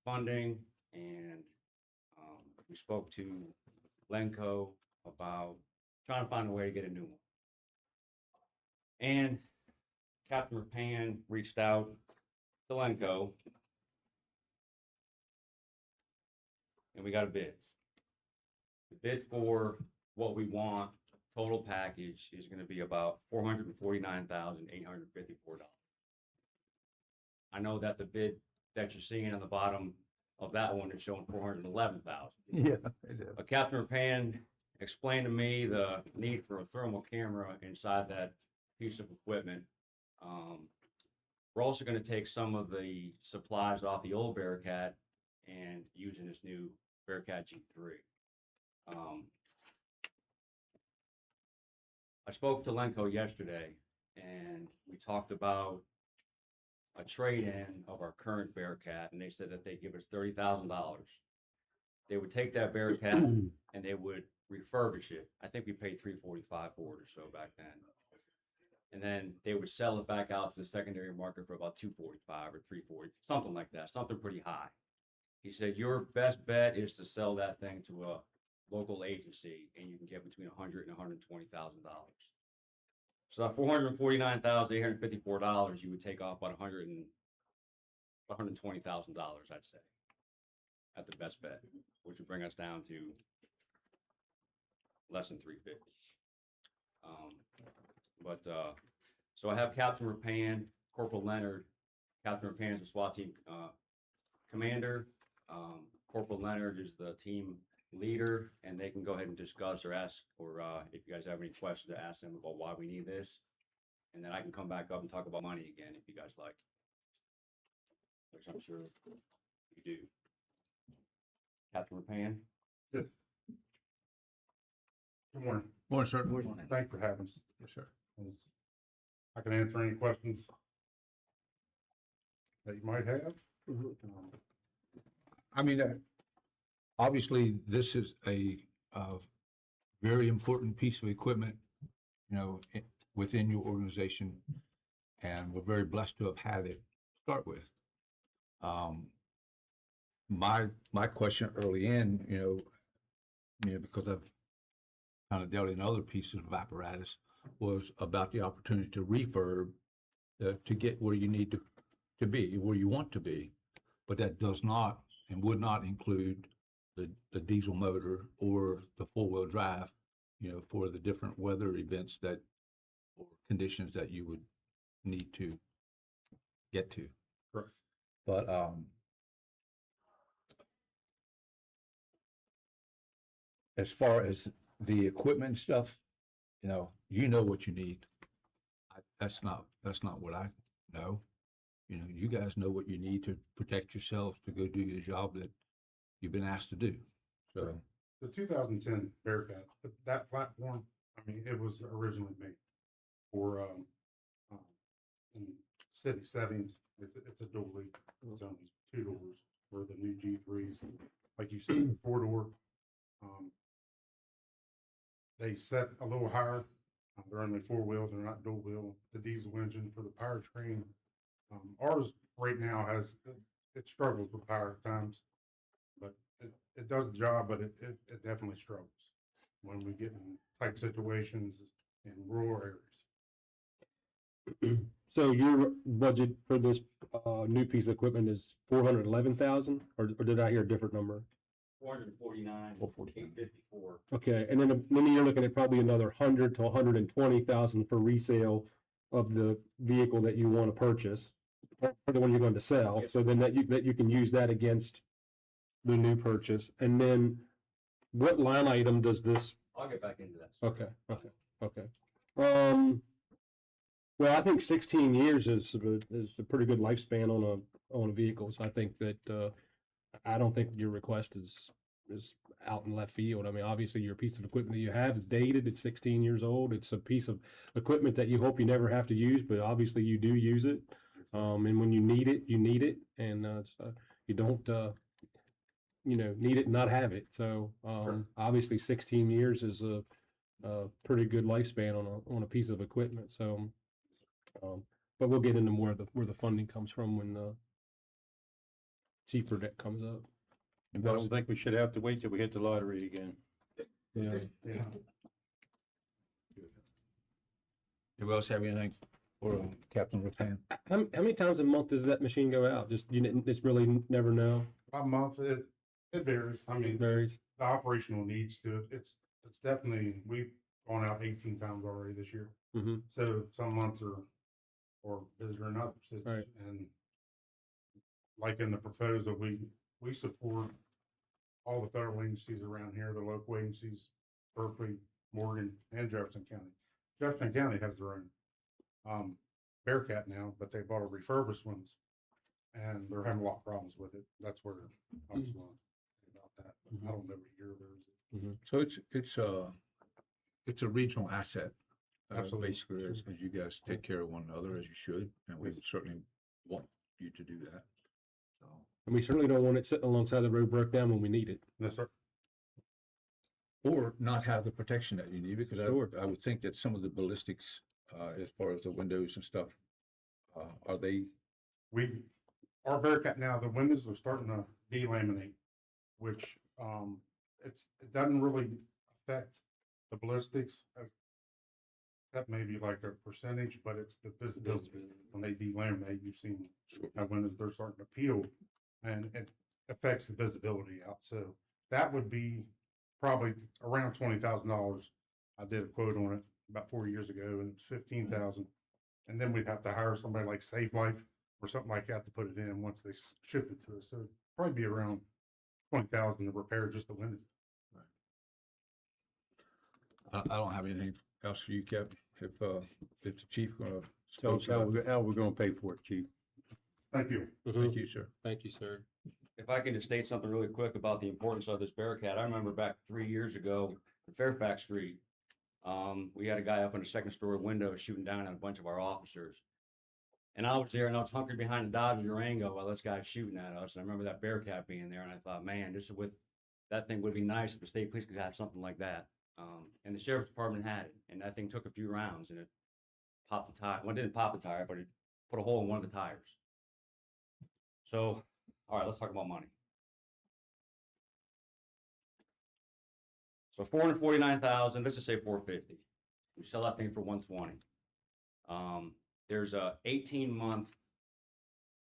S19: funding, and we spoke to Lenco about trying to find a way to get a new one. And Captain Rapan reached out to Lenco, and we got a bid. The bid for what we want, total package, is going to be about $449,854. I know that the bid that you're seeing on the bottom of that one is showing 411,000.
S1: Yeah, it is.
S19: But Captain Rapan explained to me the need for a thermal camera inside that piece of equipment. We're also going to take some of the supplies off the old Bearcat and using this new Bearcat G3. I spoke to Lenco yesterday, and we talked about a trade-in of our current Bearcat, and they said that they give us $30,000. They would take that Bearcat and they would refurbish it. I think we paid $345 for it or so back then. And then they would sell it back out to the secondary market for about $245 or $340, something like that, something pretty high. He said, your best bet is to sell that thing to a local agency, and you can get between $100,000 and $120,000. So that $449,854, you would take off about $120,000, I'd say, at the best bet, which would bring us down to less than $350. So I have Captain Rapan, Corporal Leonard. Captain Rapan is the SWAT team commander. Corporal Leonard is the team leader, and they can go ahead and discuss or ask, or if you guys have any questions, to ask them about why we need this. And then I can come back up and talk about money again if you guys like, which I'm sure you do. Captain Rapan?
S20: Yes. Good morning.
S1: Morning, sir.
S20: Thanks for having us.
S1: Yes, sir.
S20: I can answer any questions that you might have.
S1: I mean, obviously, this is a very important piece of equipment, you know, within your organization, and we're very blessed to have had it to start with. My question early in, you know, because I've kind of dealt in other pieces of apparatus, was about the opportunity to refurb to get where you need to be, where you want to be, but that does not and would not include the diesel motor or the four-wheel drive, you know, for the different weather events that or conditions that you would need to get to.
S20: Correct.
S1: But as far as the equipment stuff, you know what you need. That's not what I know. You know, you guys know what you need to protect yourselves to go do the job that you've been asked to do. So
S20: the 2010 Bearcat, that platform, I mean, it was originally made for, in city settings. It's a dual lead. It's only 2 doors, where the new G3s, like you said, the 4-door. They set a little higher. They're only 4 wheels. They're not dual wheel. The diesel engine for the powertrain. Ours right now it struggles with power at times, but it does the job, but it definitely struggles when we get in tight situations in rural areas.
S2: So your budget for this new piece of equipment is 411,000, or did I hear a different number?
S19: 449, 854.
S2: Okay, and then you're looking at probably another 100 to 120,000 for resale of the vehicle that you want to purchase, or the one you're going to sell. So then that you can use that against the new purchase. And then what line item does this?
S19: I'll get back into that.
S2: Okay. Well, I think 16 years is a pretty good lifespan on a vehicle. So I think that I don't think your request is out in left field. I mean, obviously your piece of equipment that you have is dated. It's 16 years old. It's a piece of equipment that you hope you never have to use, but obviously you do use it. And when you need it, you need it, and you don't need it and not have it. So obviously 16 years is a pretty good lifespan on a piece of equipment. So, but we'll get into more of where the funding comes from when cheaper debt comes up.
S9: I don't think we should have to wait till we hit the lottery again.
S2: Yeah.
S1: Anybody else have anything for Captain Rattan?
S2: How many times a month does that machine go out? Just it's really never know.
S20: A month, it varies. I mean,
S2: Varies.
S20: The operational needs to it. It's definitely, we've gone out 18 times already this year.
S2: Mm-hmm.
S20: So some months are busier than others.
S2: Right.
S20: And like in the proposal, we support all the federal agencies around here, the local agencies, Berkeley, Morgan, and Jefferson County. Jefferson County has their own Bearcat now, but they bought a refurbished ones, and they're having a lot of problems with it. That's where I was going about that. But I don't know what year there is.
S1: So it's a regional asset.
S20: Absolutely.
S1: Basically, as you guys take care of one another as you should, and we
S20: Yes.
S1: certainly want you to do that. So.
S2: And we certainly don't want it sitting alongside the road broke down when we need it.
S20: Yes, sir.
S1: Or not have the protection that you need, because
S2: Sure.
S1: I would think that some of the ballistics, as far as the windows and stuff, are they?
S20: Our Bearcat now, the windows are starting to delaminate, which it doesn't really affect the ballistics. That may be like a percentage, but it's the visibility. When they delaminate, you've seen how windows, they're starting to peel, and it affects the visibility out. So that would be probably around $20,000. I did a quote on it about 4 years ago, and it's 15,000. And then we'd have to hire somebody like Safe Life or something like that to put it in once they ship it to us. So it'd probably be around 20,000 to repair just the windows.
S1: I don't have anything else for you, Captain. If the chief
S9: Tell us how we're gonna pay for it, chief.
S20: Thank you.
S1: Thank you, sir.
S2: Thank you, sir.
S19: If I can just state something really quick about the importance of this Bearcat, I remember back 3 years ago in Fairfax Street, we had a guy up in the second story window shooting down at a bunch of our officers. And I was there and I was hunkered behind the Dodge Durango while this guy's shooting at us. And I remember that Bearcat being there, and I thought, man, that thing would be nice if the state police could have something like that. And the sheriff's department had it, and that thing took a few rounds, and it popped the tire. Well, it didn't pop the tire, but it put a hole in one of the tires. So, all right, let's talk about money. So 449,000, let's just say 450. We sell that thing for 120. There's a 18-month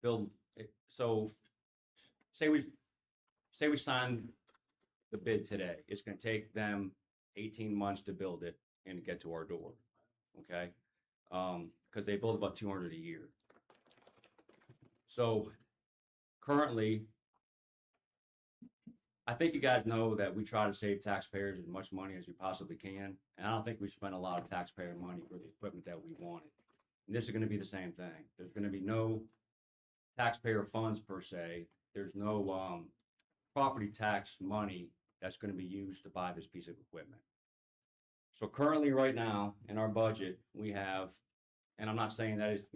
S19: build. So say we sign the bid today. It's going to take them 18 months to build it and get to our door. Okay. Because they build about 200 a year. So currently, I think you guys know that we try to save taxpayers as much money as we possibly can. And I don't think we spend a lot of taxpayer money for the equipment that we wanted. And this is going to be the same thing. There's going to be no taxpayer funds per se. There's no property tax money that's going to be used to buy this piece of equipment. So currently, right now, in our budget, we have, and I'm not saying that it's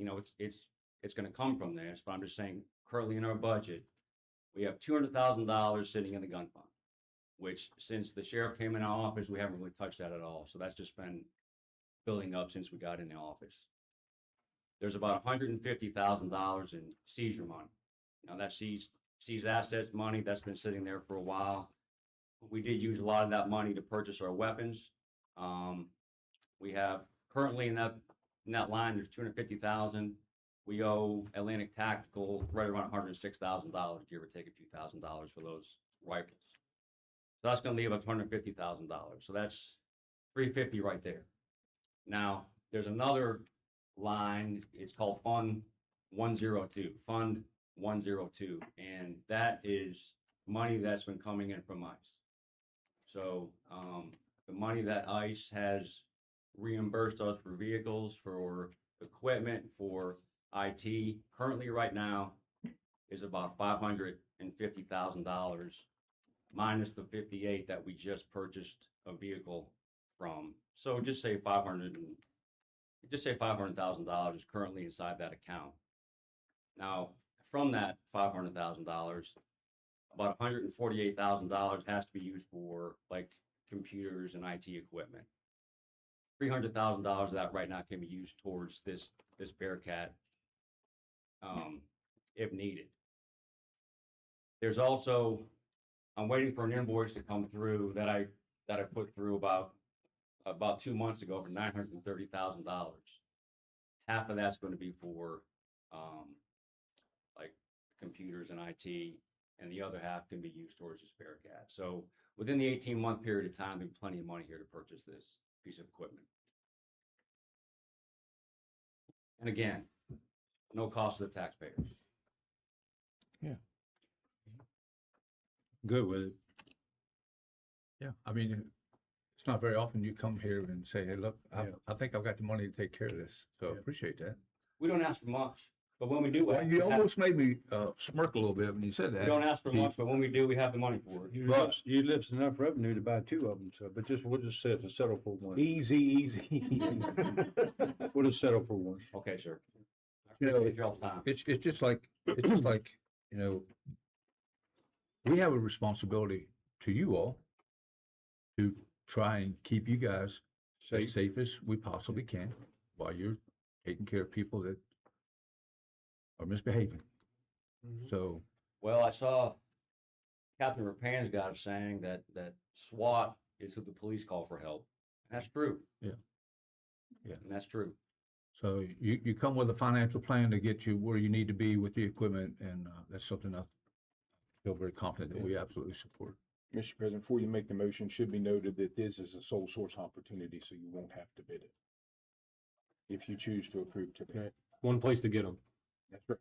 S19: going to come from this, but I'm just saying currently in our budget, we have $200,000 sitting in the gun fund, which since the sheriff came in office, we haven't really touched that at all. So that's just been building up since we got in the office. There's about $150,000 in seizure money. Now that's seized assets money that's been sitting there for a while. We did use a lot of that money to purchase our weapons. We have currently in that line, there's $250,000. We owe Atlantic Tactical right around $106,000, give or take a few $1,000s for those rifles. So that's going to leave us $150,000. So that's $350 right there. Now there's another line. It's called Fund 102. Fund 102, and that is money that's been coming in from ICE. So the money that ICE has reimbursed us for vehicles, for equipment, for IT, currently right now is about $550,000 minus the 58 that we just purchased a vehicle from. So just say $500,000 is currently inside that account. Now, from that $500,000, about $148,000 has to be used for like computers and IT equipment. $300,000 of that right now can be used towards this Bearcat, if needed. There's also, I'm waiting for an invoice to come through that I put through about 2 months ago for $930,000. Half of that's going to be for like computers and IT, and the other half can be used towards this Bearcat. So within the 18-month period of time, there's plenty of money here to purchase this piece of equipment. And again, no cost to the taxpayers.
S1: Yeah. Good with it. Yeah, I mean, it's not very often you come here and say, hey, look, I think I've got the money to take care of this. So I appreciate that.
S19: We don't ask for much, but when we do,
S1: Well, you almost made me smirk a little bit when you said that.
S19: we don't ask for much, but when we do, we have the money for it.
S9: You lift enough revenue to buy 2 of them, so, but we'll just settle for one.
S6: Easy.
S9: We'll just settle for one.
S19: Okay, sir.
S1: You know,
S19: Your time.
S1: it's just like, you know, we have a responsibility to you all to try and keep you guys as safe as we possibly can while you're taking care of people that are misbehaving. So,
S19: well, I saw Captain Rapan's got it saying that SWAT is who the police call for help. And that's true.
S1: Yeah.
S19: And that's true.
S1: So you come with a financial plan to get you where you need to be with the equipment, and that's something I feel very confident that we absolutely support.
S6: Mr. President, before you make the motion, should be noted that this is a sole source opportunity, so you won't have to bid it if you choose to approve today.
S2: Right. One place to get them.
S6: That's right.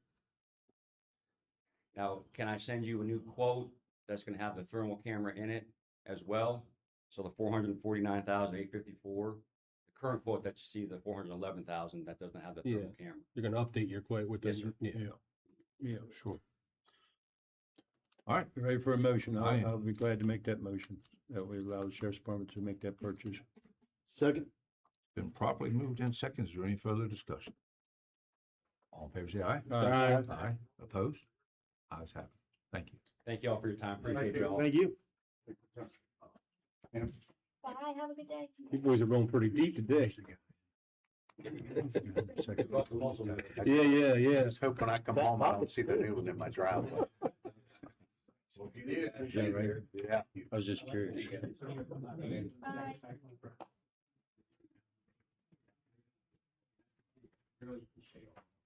S19: Now, can I send you a new quote that's going to have the thermal camera in it as well? So the $449,854. The current quote that you see, the $411,000, that doesn't have the thermal camera.
S2: You're going to update your quote with this.
S9: Yeah, sure.
S1: All right.
S9: You ready for a motion?
S1: I am.
S9: I'll be glad to make that motion. That way allow the sheriff's department to make that purchase.
S5: Second.
S1: Been properly moved in second. Is there any further discussion? All in favor, say aye.
S5: Aye.
S1: Aye. Opposed? Ayes have it. Thank you.
S19: Thank you all for your time. Appreciate you all.
S5: Thank you.
S12: Bye, have a good day.
S2: You boys are going pretty deep today. Yeah.
S8: Just hope when I come home, I don't see the new one in my driveway. Yeah.
S9: I was just curious.
S12: Bye.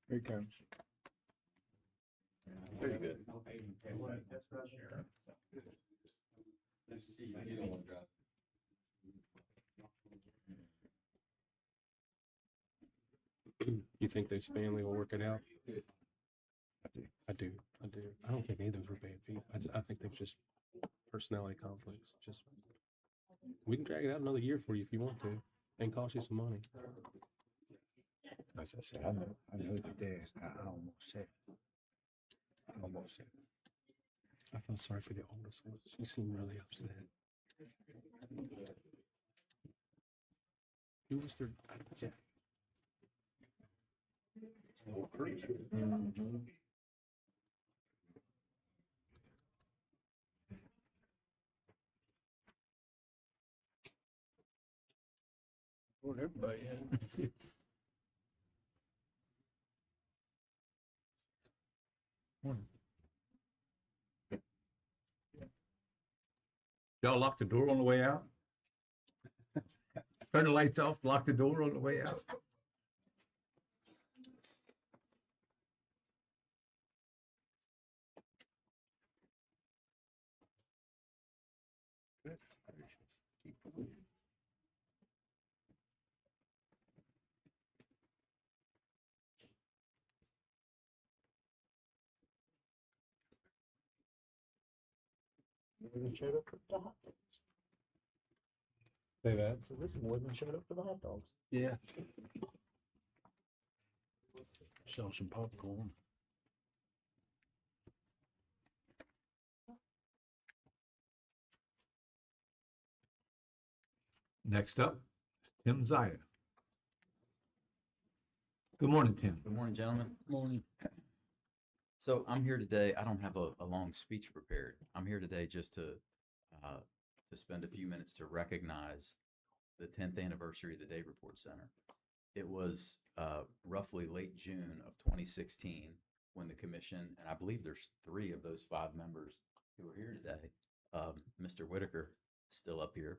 S6: Here it comes.
S8: Pretty good.
S2: You think this family will work it out? I do. I don't think any of those were bad people. I think they've just personality conflicts. Just we can drag it out another year for you if you want to, and cost you some money.
S1: As I said, I know the days. I almost said.
S2: I felt sorry for the oldest one. She seemed really upset.
S6: Who was their?
S9: What everybody had.
S1: Y'all lock the door on the way out? Turn the lights off, lock the door on the way out?
S5: More than showed up for the hot dogs.
S2: Say that.
S5: So this is more than showed up for the hot dogs.
S6: Yeah. Sell some popcorn.
S1: Next up, Tim Zaya. Good morning, Tim.
S21: Good morning, gentlemen.
S9: Morning.
S21: So I'm here today. I don't have a long speech prepared. I'm here today just to spend a few minutes to recognize the 10th anniversary of the Day Report Center. It was roughly late June of 2016 when the commission, and I believe there's 3 of those 5 members who are here today. Mr. Whitaker, still up here.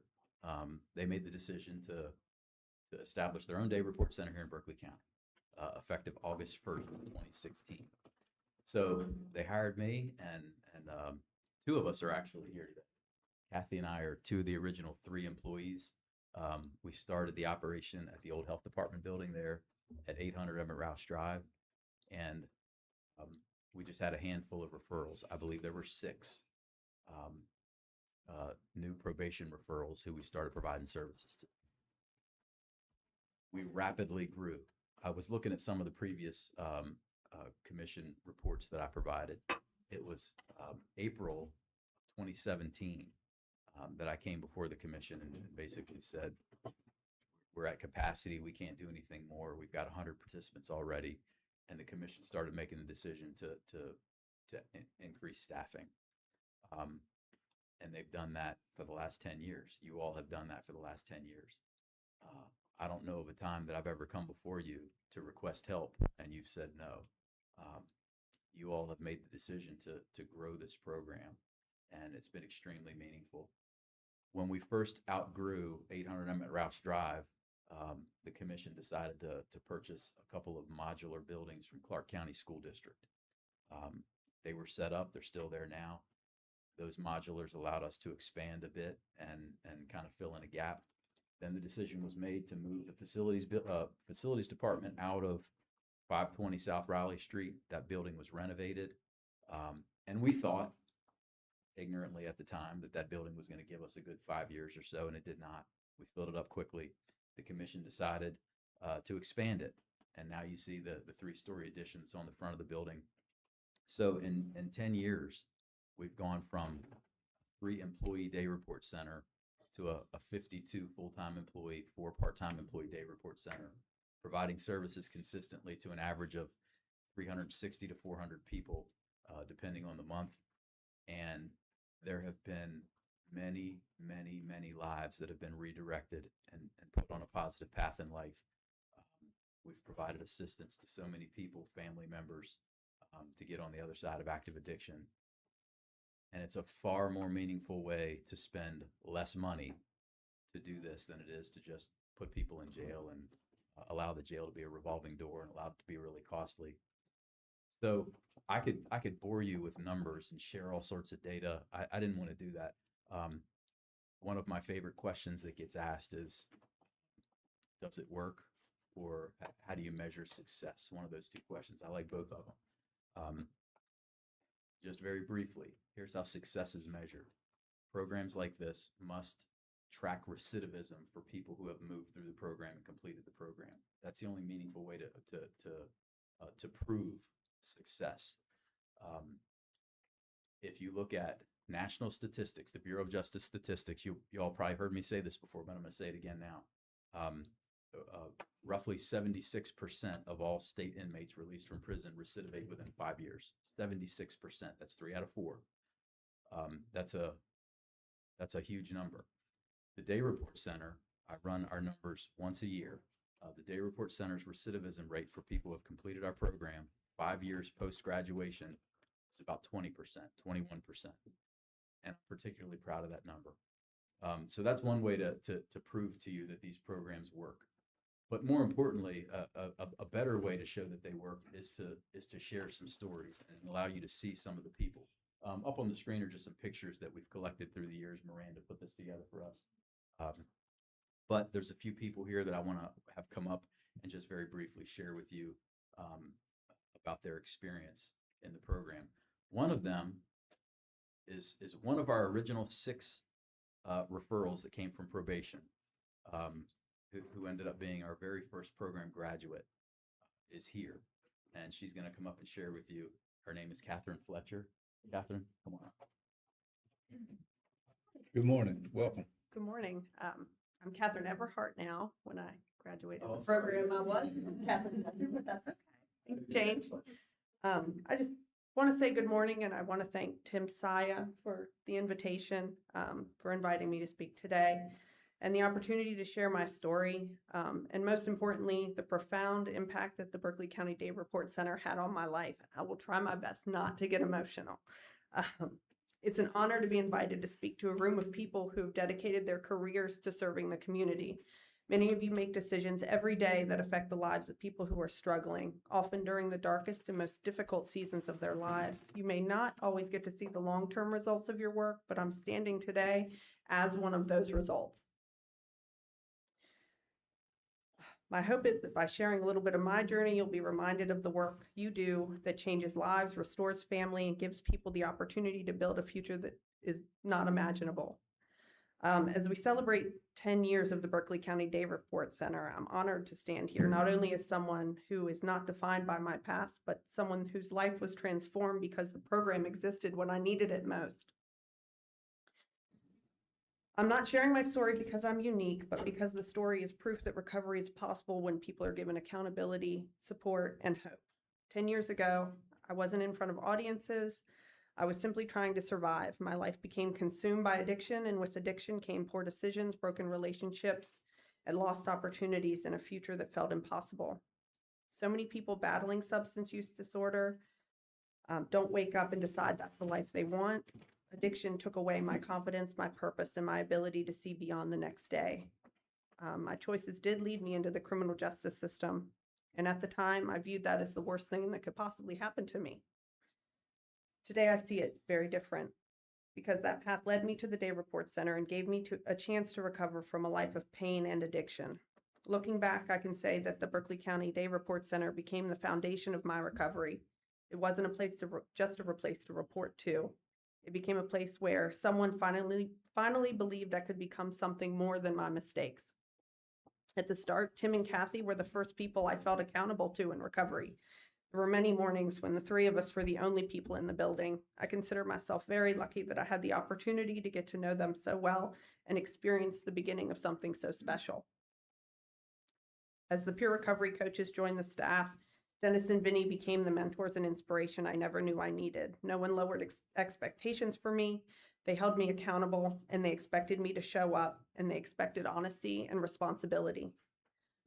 S21: They made the decision to establish their own Day Report Center here in Berkeley County, effective August 1st of 2016. So they hired me, and 2 of us are actually here today. Kathy and I are 2 of the original 3 employees. We started the operation at the old health department building there at 800 Emmett Rouse Drive, and we just had a handful of referrals. I believe there were 6 new probation referrals who we started providing services to. We rapidly grew. I was looking at some of the previous commission reports that I provided. It was April 2017 that I came before the commission and basically said, we're at capacity. We can't do anything more. We've got 100 participants already. And the commission started making the decision to increase staffing. And they've done that for the last 10 years. You all have done that for the last 10 years. I don't know of a time that I've ever come before you to request help and you've said no. You all have made the decision to grow this program, and it's been extremely meaningful. When we first outgrew 800 Emmett Rouse Drive, the commission decided to purchase a couple of modular buildings from Clark County School District. They were set up, they're still there now. Those modulars allowed us to expand a bit and kind of fill in a gap. Then the decision was made to move the facilities department out of 520 South Riley Street. That building was renovated. And we thought, ignorantly at the time, that building was going to give us a good 5 years or so, and it did not. We filled it up quickly. The commission decided to expand it. And now you see the 3-story addition that's on the front of the building. So in 10 years, we've gone from a 3-employee day report center to a 52 full-time employee, 4 part-time employee day report center, providing services consistently to an average of 360 to 400 people, depending on the month. And there have been many, many, many lives that have been redirected and put on a positive path in life. We've provided assistance to so many people, family members, to get on the other side of active addiction. And it's a far more meaningful way to spend less money to do this than it is to just put people in jail and allow the jail to be a revolving door and allow it to be really costly. So I could bore you with numbers and share all sorts of data. I didn't want to do that. One of my favorite questions that gets asked is, does it work? Or how do you measure success? One of those 2 questions. I like both of them. Just very briefly, here's how success is measured. Programs like this must track recidivism for people who have moved through the program and completed the program. That's the only meaningful way to prove success. If you look at national statistics, the Bureau of Justice Statistics, you all probably heard me say this before, but I'm going to say it again now. Roughly 76% of all state inmates released from prison recidivate within 5 years. 76%. That's 3 out of 4. That's a huge number. The Day Report Center, I run our numbers once a year. The Day Report Center's recidivism rate for people who have completed our program 5 years post-graduation is about 20%, 21%. And I'm particularly proud of that number. So that's one way to prove to you that these programs work. But more importantly, a better way to show that they work is to share some stories and allow you to see some of the people. Up on the screen are just some pictures that we've collected through the years. Miranda put this together for us. But there's a few people here that I want to have come up and just very briefly share with you about their experience in the program. One of them is one of our original 6 referrals that came from probation, who ended up being our very first program graduate, is here. And she's going to come up and share with you. Her name is Catherine Fletcher. Catherine, come on up.
S3: Good morning. Welcome.
S22: Good morning. I'm Catherine Everhart now. When I graduated
S3: Oh,
S22: the program, I was Catherine Fletcher, but that's okay. Things change. I just want to say good morning, and I want to thank Tim Saya for the invitation, for inviting me to speak today, and the opportunity to share my story, and most importantly, the profound impact that the Berkeley County Day Report Center had on my life. I will try my best not to get emotional. It's an honor to be invited to speak to a room of people who have dedicated their careers to serving the community. Many of you make decisions every day that affect the lives of people who are struggling, often during the darkest and most difficult seasons of their lives. You may not always get to see the long-term results of your work, but I'm standing today as one of those results. My hope is that by sharing a little bit of my journey, you'll be reminded of the work you do that changes lives, restores family, and gives people the opportunity to build a future that is not imaginable. As we celebrate 10 years of the Berkeley County Day Report Center, I'm honored to stand here, not only as someone who is not defined by my past, but someone whose life was transformed because the program existed when I needed it most. I'm not sharing my story because I'm unique, but because the story is proof that recovery is possible when people are given accountability, support, and hope. 10 years ago, I wasn't in front of audiences. I was simply trying to survive. My life became consumed by addiction, and with addiction came poor decisions, broken relationships, and lost opportunities in a future that felt impossible. So many people battling substance use disorder don't wake up and decide that's the life they want. Addiction took away my confidence, my purpose, and my ability to see beyond the next day. My choices did lead me into the criminal justice system, and at the time, I viewed that as the worst thing that could possibly happen to me. Today, I see it very different, because that path led me to the Day Report Center and gave me a chance to recover from a life of pain and addiction. Looking back, I can say that the Berkeley County Day Report Center became the foundation of my recovery. It wasn't a place just a place to report to. It became a place where someone finally believed I could become something more than my mistakes. At the start, Tim and Kathy were the first people I felt accountable to in recovery. There were many mornings when the 3 of us were the only people in the building. I consider myself very lucky that I had the opportunity to get to know them so well and experience the beginning of something so special. As the peer recovery coaches joined the staff, Dennis and Vinny became the mentors and inspiration I never knew I needed. No one lowered expectations for me. They held me accountable, and they expected me to show up, and they expected honesty and responsibility.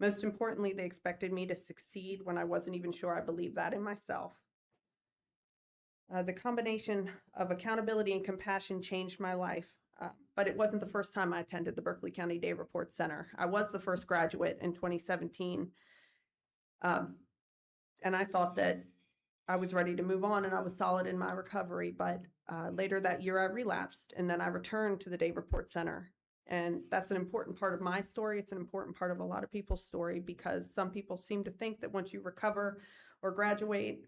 S22: Most importantly, they expected me to succeed when I wasn't even sure I believed that in myself. The combination of accountability and compassion changed my life, but it wasn't the first time I attended the Berkeley County Day Report Center. I was the first graduate in 2017. And I thought that I was ready to move on and I was solid in my recovery. But later that year, I relapsed, and then I returned to the Day Report Center. And that's an important part of my story. It's an important part of a lot of people's story, because some people seem to think that once you recover or graduate,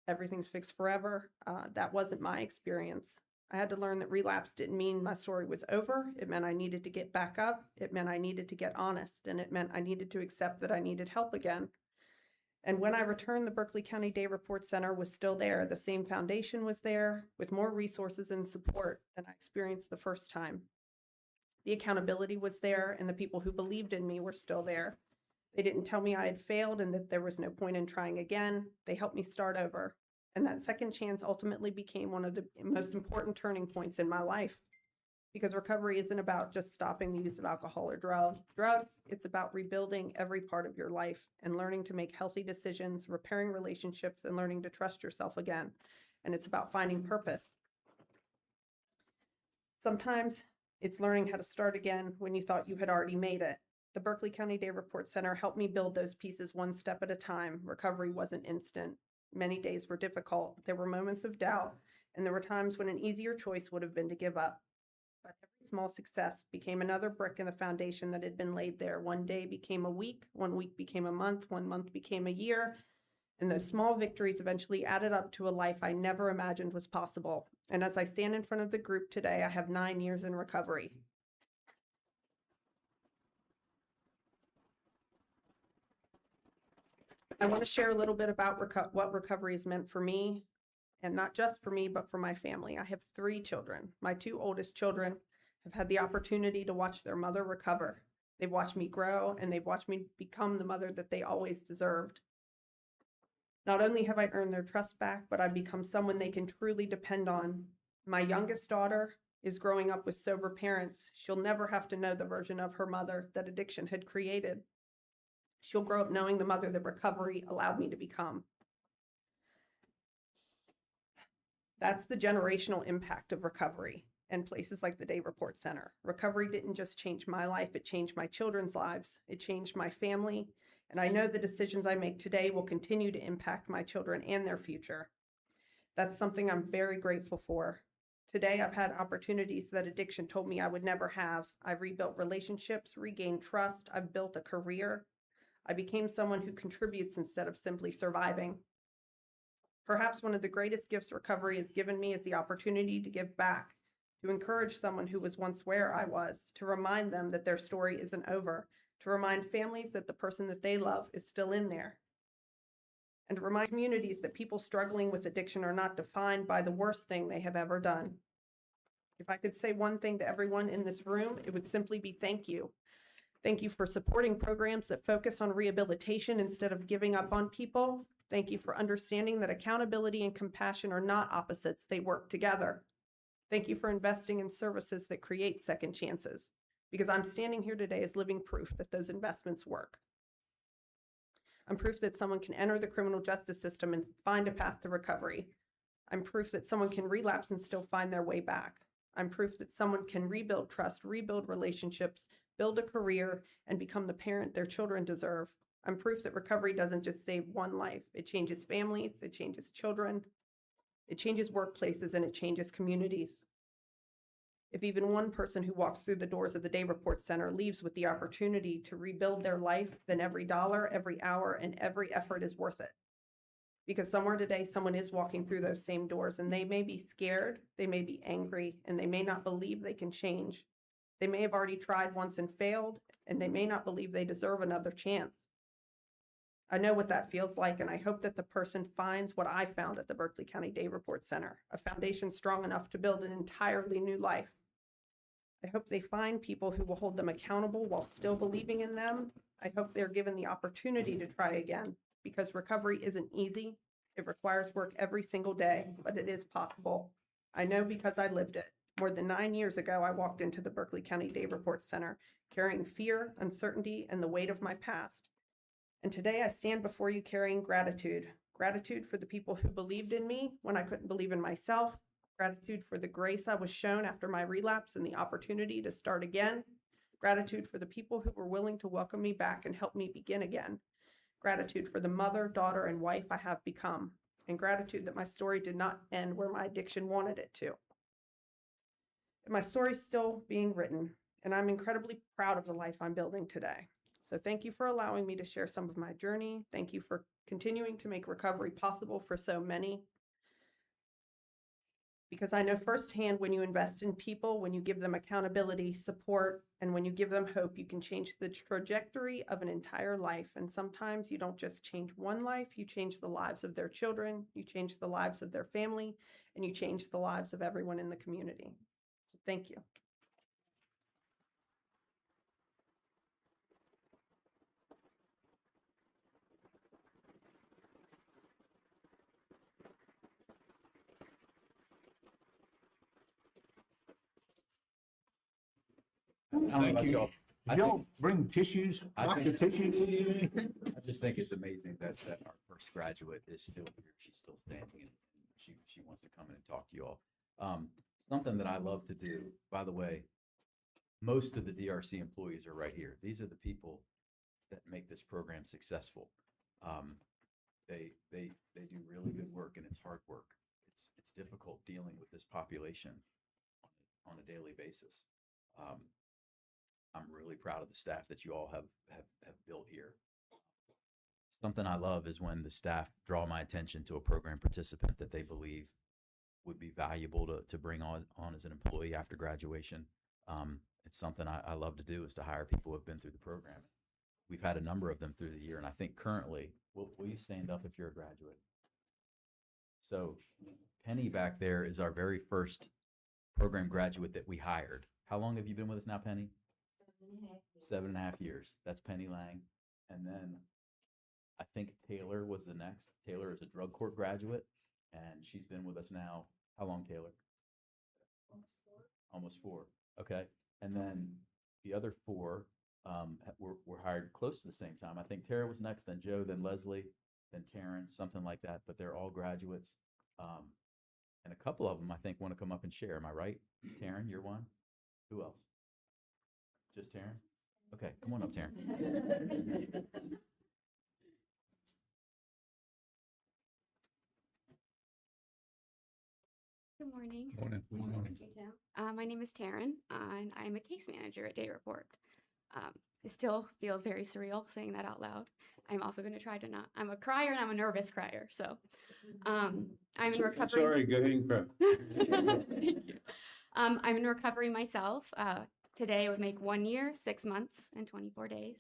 S22: everything's fixed forever. That wasn't my experience. I had to learn that relapse didn't mean my story was over. It meant I needed to get back up. It meant I needed to get honest, and it meant I needed to accept that I needed help again. And when I returned, the Berkeley County Day Report Center was still there. The same foundation was there with more resources and support than I experienced the first time. The accountability was there, and the people who believed in me were still there. They didn't tell me I had failed and that there was no point in trying again. They helped me start over. And that second chance ultimately became one of the most important turning points in my life. Because recovery isn't about just stopping the use of alcohol or drugs. It's about rebuilding every part of your life and learning to make healthy decisions, repairing relationships, and learning to trust yourself again. And it's about finding purpose. Sometimes it's learning how to start again when you thought you had already made it. The Berkeley County Day Report Center helped me build those pieces one step at a time. Recovery wasn't instant. Many days were difficult. There were moments of doubt, and there were times when an easier choice would have been to give up. But every small success became another brick in the foundation that had been laid there. One day became a week, 1 week became a month, 1 month became a year, and those small victories eventually added up to a life I never imagined was possible. And as I stand in front of the group today, I have 9 years in recovery. I want to share a little bit about what recovery has meant for me, and not just for me, but for my family. I have 3 children. My 2 oldest children have had the opportunity to watch their mother recover. They've watched me grow, and they've watched me become the mother that they always deserved. Not only have I earned their trust back, but I've become someone they can truly depend on. My youngest daughter is growing up with sober parents. She'll never have to know the version of her mother that addiction had created. She'll grow up knowing the mother that recovery allowed me to become. That's the generational impact of recovery and places like the Day Report Center. Recovery didn't just change my life, it changed my children's lives. It changed my family, and I know the decisions I make today will continue to impact my children and their future. That's something I'm very grateful for. Today, I've had opportunities that addiction told me I would never have. I've rebuilt relationships, regained trust, I've built a career. I became someone who contributes instead of simply surviving. Perhaps one of the greatest gifts recovery has given me is the opportunity to give back, to encourage someone who was once where I was, to remind them that their story isn't over, to remind families that the person that they love is still in there, and to remind communities that people struggling with addiction are not defined by the worst thing they have ever done. If I could say one thing to everyone in this room, it would simply be thank you. Thank you for supporting programs that focus on rehabilitation instead of giving up on people. Thank you for understanding that accountability and compassion are not opposites, they work together. Thank you for investing in services that create second chances, because I'm standing here today as living proof that those investments work. I'm proof that someone can enter the criminal justice system and find a path to recovery. I'm proof that someone can relapse and still find their way back. I'm proof that someone can rebuild trust, rebuild relationships, build a career, and become the parent their children deserve. I'm proof that recovery doesn't just save one life. It changes families, it changes children, it changes workplaces, and it changes communities. If even one person who walks through the doors of the Day Report Center leaves with the opportunity to rebuild their life, then every dollar, every hour, and every effort is worth it. Because somewhere today, someone is walking through those same doors, and they may be scared, they may be angry, and they may not believe they can change. They may have already tried once and failed, and they may not believe they deserve another chance. I know what that feels like, and I hope that the person finds what I found at the Berkeley County Day Report Center, a foundation strong enough to build an entirely new life. I hope they find people who will hold them accountable while still believing in them. I hope they're given the opportunity to try again, because recovery isn't easy. It requires work every single day, but it is possible. I know because I lived it. More than 9 years ago, I walked into the Berkeley County Day Report Center, carrying fear, uncertainty, and the weight of my past. And today I stand before you carrying gratitude. Gratitude for the people who believed in me when I couldn't believe in myself. Gratitude for the grace I was shown after my relapse and the opportunity to start again. Gratitude for the people who were willing to welcome me back and help me begin again. Gratitude for the mother, daughter, and wife I have become. And gratitude that my story did not end where my addiction wanted it to. My story's still being written, and I'm incredibly proud of the life I'm building today. So thank you for allowing me to share some of my journey. Thank you for continuing to make recovery possible for so many. because I know firsthand when you invest in people, when you give them accountability, support, and when you give them hope, you can change the trajectory of an entire life. And sometimes you don't just change one life, you change the lives of their children, you change the lives of their family, and you change the lives of everyone in the community. So thank you.
S1: Thank you.
S21: I
S1: Y'all
S21: think-
S1: bring tissues,
S21: I
S1: lots of
S21: think-
S1: tissues.
S21: I just think it's amazing that our first graduate is still here. She's still standing and she wants to come in and talk to you all. Something that I love to do, by the way, most of the DRC employees are right here. These are the people that make this program successful. They do really good work and it's hard work. It's difficult dealing with this population on a daily basis. I'm really proud of the staff that you all have built here. Something I love is when the staff draw my attention to a program participant that they believe would be valuable to bring on as an employee after graduation. It's something I love to do, is to hire people who have been through the program. We've had a number of them through the year, and I think currently, will you stand up if you're a graduate? So Penny back there is our very first program graduate that we hired. How long have you been with us now, Penny? 7.5 years. That's Penny Lang. And then I think Taylor was the next. Taylor is a drug court graduate, and she's been with us now. How long, Taylor? Almost four. Okay. And then the other four were hired close to the same time. I think Tara was next, then Joe, then Leslie, then Taryn, something like that. But they're all graduates. And a couple of them, I think, want to come up and share. Am I right? Taryn, you're one? Who else? Just Taryn? Okay, come on up, Taryn.
S3: Good morning.
S1: Morning.
S3: Thank you, Tim. My name is Taryn, and I'm a case manager at Day Report. It still feels very surreal saying that out loud. I'm also going to try to not. I'm a crier and I'm a nervous crier, so I'm in recovery.
S9: Sorry, go ahead and cry.
S3: Thank you. I'm in recovery myself. Today would make 1 year, 6 months, and 24 days.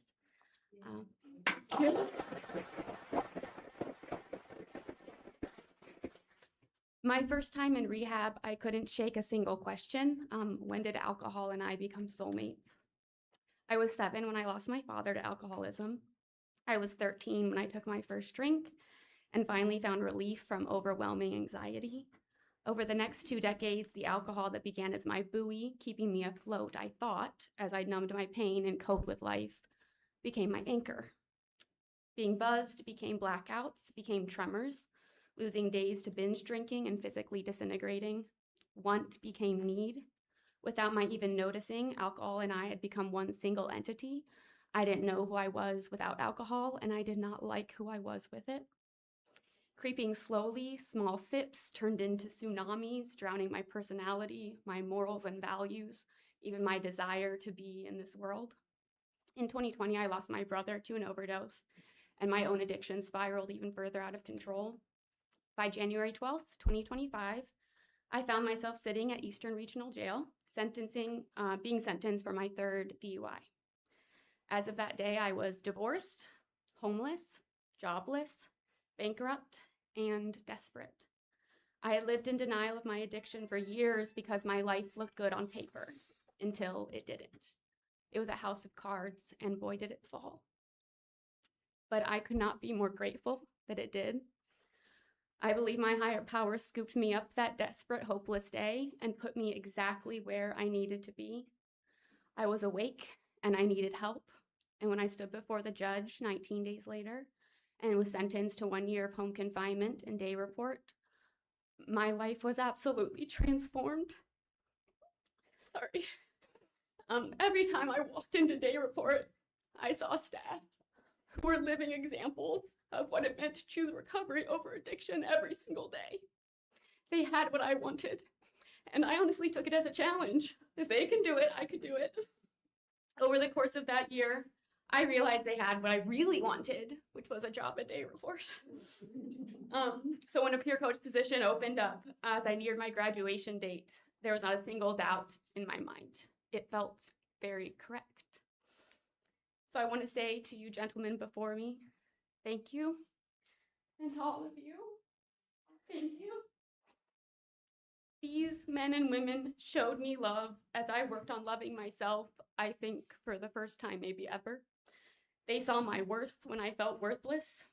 S3: My first time in rehab, I couldn't shake a single question. When did alcohol and I become soulmates? I was 7 when I lost my father to alcoholism. I was 13 when I took my first drink and finally found relief from overwhelming anxiety. Over the next 2 decades, the alcohol that began as my buoy, keeping me afloat, I thought, as I numbed my pain and coped with life, became my anchor. Being buzzed became blackouts, became tremors, losing days to binge drinking and physically disintegrating. Want became need. Without my even noticing, alcohol and I had become one single entity. I didn't know who I was without alcohol, and I did not like who I was with it. Creeping slowly, small sips turned into tsunamis, drowning my personality, my morals and values, even my desire to be in this world. In 2020, I lost my brother to an overdose, and my own addiction spiraled even further out of control. By January 12th, 2025, I found myself sitting at Eastern Regional Jail, being sentenced for my 3rd DUI. As of that day, I was divorced, homeless, jobless, bankrupt, and desperate. I had lived in denial of my addiction for years because my life looked good on paper, until it didn't. It was a house of cards, and boy, did it fall. But I could not be more grateful that it did. I believe my higher power scooped me up that desperate, hopeless day and put me exactly where I needed to be. I was awake and I needed help. And when I stood before the judge 19 days later and was sentenced to 1 year of home confinement and day report, my life was absolutely transformed. Sorry. Every time I walked into day report, I saw staff who were living examples of what it meant to choose recovery over addiction every single day. They had what I wanted, and I honestly took it as a challenge. If they can do it, I could do it. Over the course of that year, I realized they had what I really wanted, which was a job at day report. So when a peer coach position opened up as I neared my graduation date, there was not a single doubt in my mind. It felt very correct. So I want to say to you gentlemen before me, thank you. And to all of you, thank you. These men and women showed me love as I worked on loving myself, I think for the first time maybe ever. They saw my worth when I felt worthless.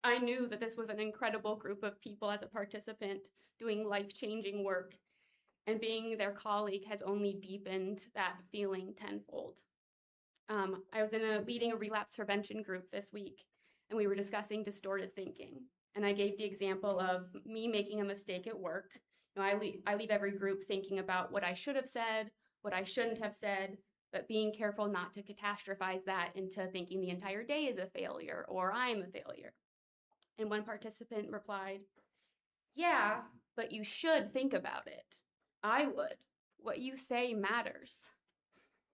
S3: I knew that this was an incredible group of people as a participant doing life-changing work, and being their colleague has only deepened that feeling tenfold. I was leading a relapse prevention group this week, and we were discussing distorted thinking. And I gave the example of me making a mistake at work. You know, I leave every group thinking about what I should have said, what I shouldn't have said, but being careful not to catastrophize that into thinking the entire day is a failure or I'm a failure. And one participant replied, "Yeah, but you should think about it. I would. What you say matters.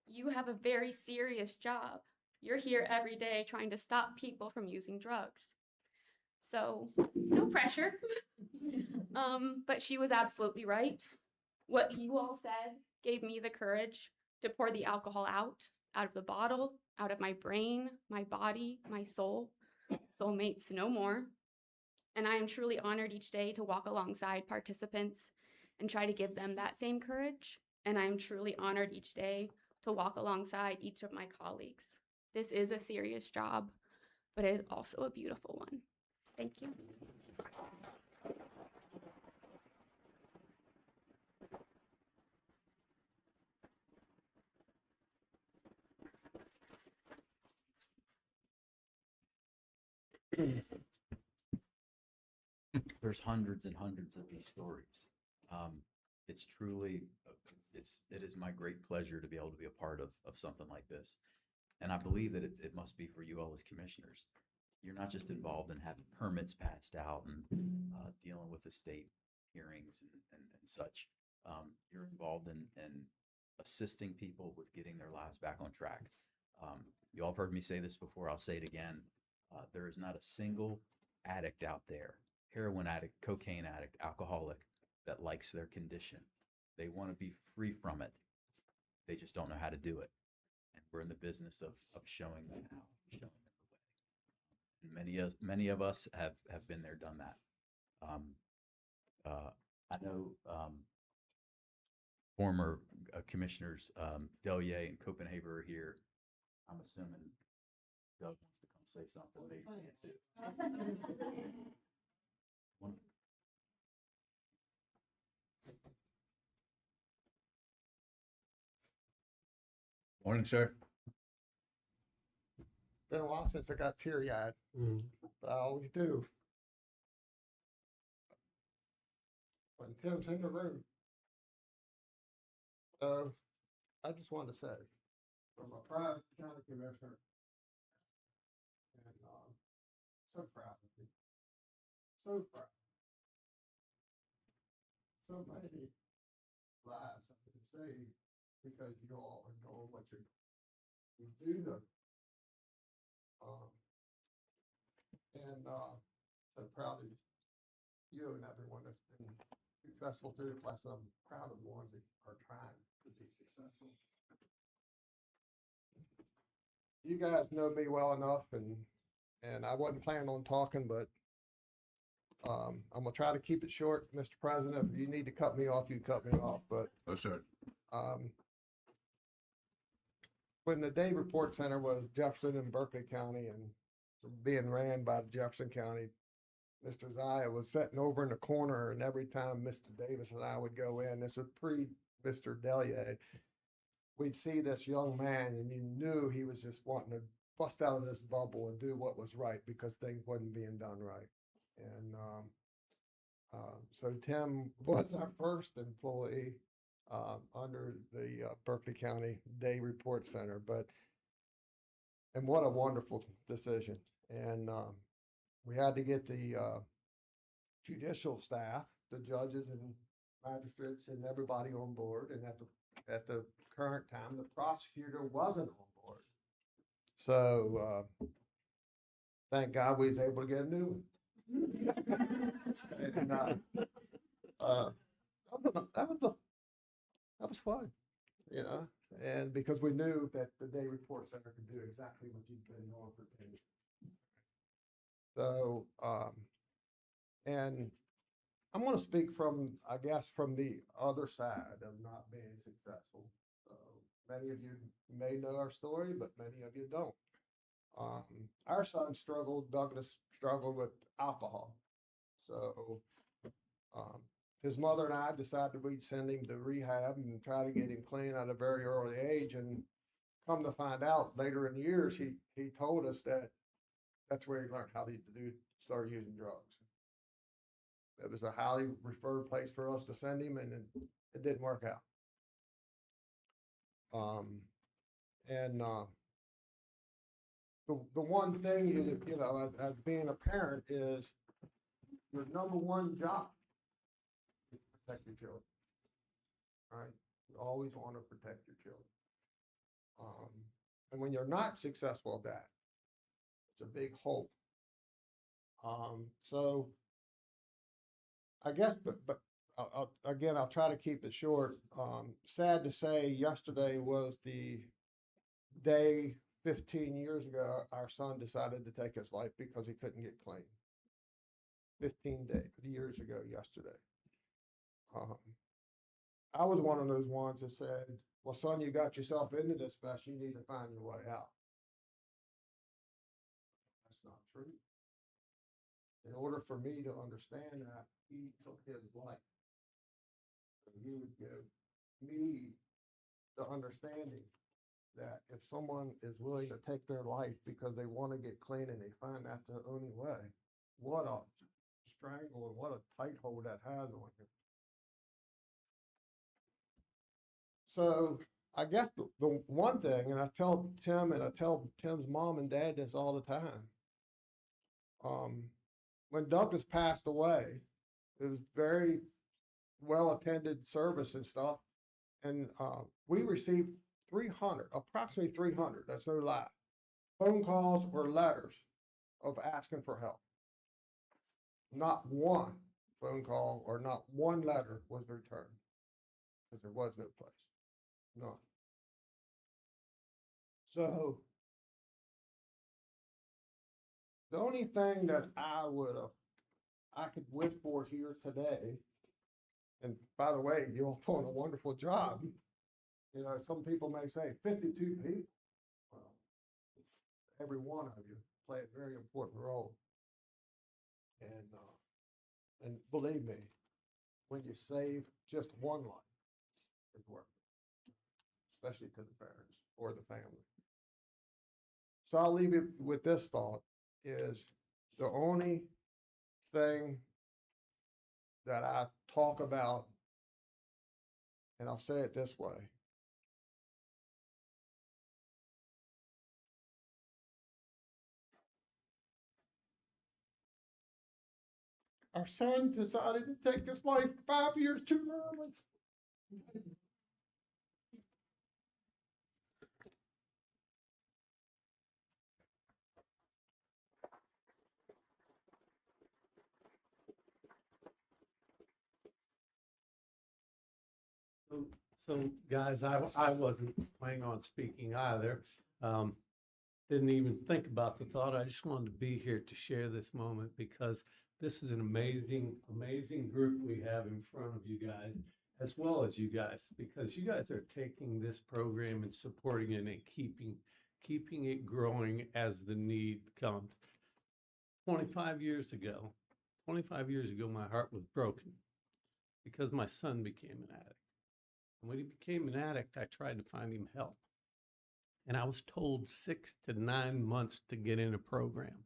S3: You have a very serious job. You're here every day trying to stop people from using drugs. So, no pressure." But she was absolutely right. What you all said gave me the courage to pour the alcohol out of the bottle, out of my brain, my body, my soul. Soulmates no more. And I am truly honored each day to walk alongside participants and try to give them that same courage. And I am truly honored each day to walk alongside each of my colleagues. This is a serious job, but it is also a beautiful one. Thank you.
S21: There's hundreds and hundreds of these stories. It's truly, it is my great pleasure to be able to be a part of something like this. And I believe that it must be for you all as commissioners. You're not just involved in having permits passed out and dealing with the state hearings and such. You're involved in assisting people with getting their lives back on track. You all have heard me say this before, I'll say it again. There is not a single addict out there, heroin addict, cocaine addict, alcoholic, that likes their condition. They want to be free from it. They just don't know how to do it. And we're in the business of showing them how, showing them the way. And many of us have been there, done that. I know former commissioners Delier and Copenhagen are here. I'm assuming Doug wants to come say something. Maybe he can too.
S1: Morning, sir.
S4: Been a while since I got teary-eyed, but I always do. When Tim's in the room. So, I just wanted to say, from a private county commissioner, and so proud of you. So proud. So many lives have been saved because you all are doing what you do know. And so proud of you and everyone that's been successful too. Plus, I'm proud of the ones that are trying to be successful. You guys know me well enough, and I wasn't planning on talking, but I'm gonna try to keep it short, Mr. President. If you need to cut me off, you cut me off. But
S1: Oh, sir.
S4: When the Day Report Center was Jefferson and Berkeley County and being ran by Jefferson County, Mr. Zaya was sitting over in the corner, and every time Mr. Davis and I would go in, this was pre-Mr. Delier, we'd see this young man, and you knew he was just wanting to bust out of this bubble and do what was right because things wasn't being done right. And so Tim was our first employee under the Berkeley County Day Report Center, and what a wonderful decision. And we had to get the judicial staff, the judges and magistrates and everybody on board. And at the current time, the prosecutor wasn't on board. So, thank God we was able to get a new one. And, that was fun, you know, and because we knew that the Day Report Center could do exactly what you've been doing for 10 years. So, and I'm going to speak from, I guess, from the other side of not being successful. So many of you may know our story, but many of you don't. Our son struggled, Douglas struggled with alcohol. So his mother and I decided we'd send him to rehab and try to get him clean at a very early age. And come to find out later in the years, he told us that that's where he learned how to start using drugs. It was a highly referred place for us to send him, and it didn't work out. The one thing you know, as being a parent, is your number one job is to protect your children. Right? You always want to protect your children. And when you're not successful at that, it's a big hole. So I guess, but I'll try to keep it short. Sad to say, yesterday was the day 15 years ago our son decided to take his life because he couldn't get clean. 15 years ago yesterday. I was one of those ones that said, well, son, you got yourself into this mess, you need to find your way out. That's not true. In order for me to understand that, he took his life. So he would give me the understanding that if someone is willing to take their life because they want to get clean and they find that's the only way, what a strangle and what a tight hold that has on you. So I guess the one thing, and I tell Tim and I tell Tim's mom and dad this all the time. When Douglas passed away, it was very well attended service and stuff. And we received approximately 300, that's no lie, phone calls or letters of asking for help. Not one phone call or not one letter was returned because there was no place. None. So the only thing that I could wish for here today, and by the way, you're all doing a wonderful job. You know, some people may say 52 people. Well, every one of you play a very important role. And believe me, when you save just one life, it's worth it, especially to the parents or the family. So I'll leave it with this thought: is the only thing that I talk about, and I'll say it this way. Our son decided to take his life 5 years too early.
S7: So guys, I wasn't planning on speaking either. Didn't even think about the thought. I just wanted to be here to share this moment because this is an amazing, amazing group we have in front of you guys, as well as you guys, because you guys are taking this program and supporting it and keeping it growing as the need comes. 25 years ago, my heart was broken because my son became an addict. And when he became an addict, I tried to find him help. And I was told 6 to 9 months to get in a program.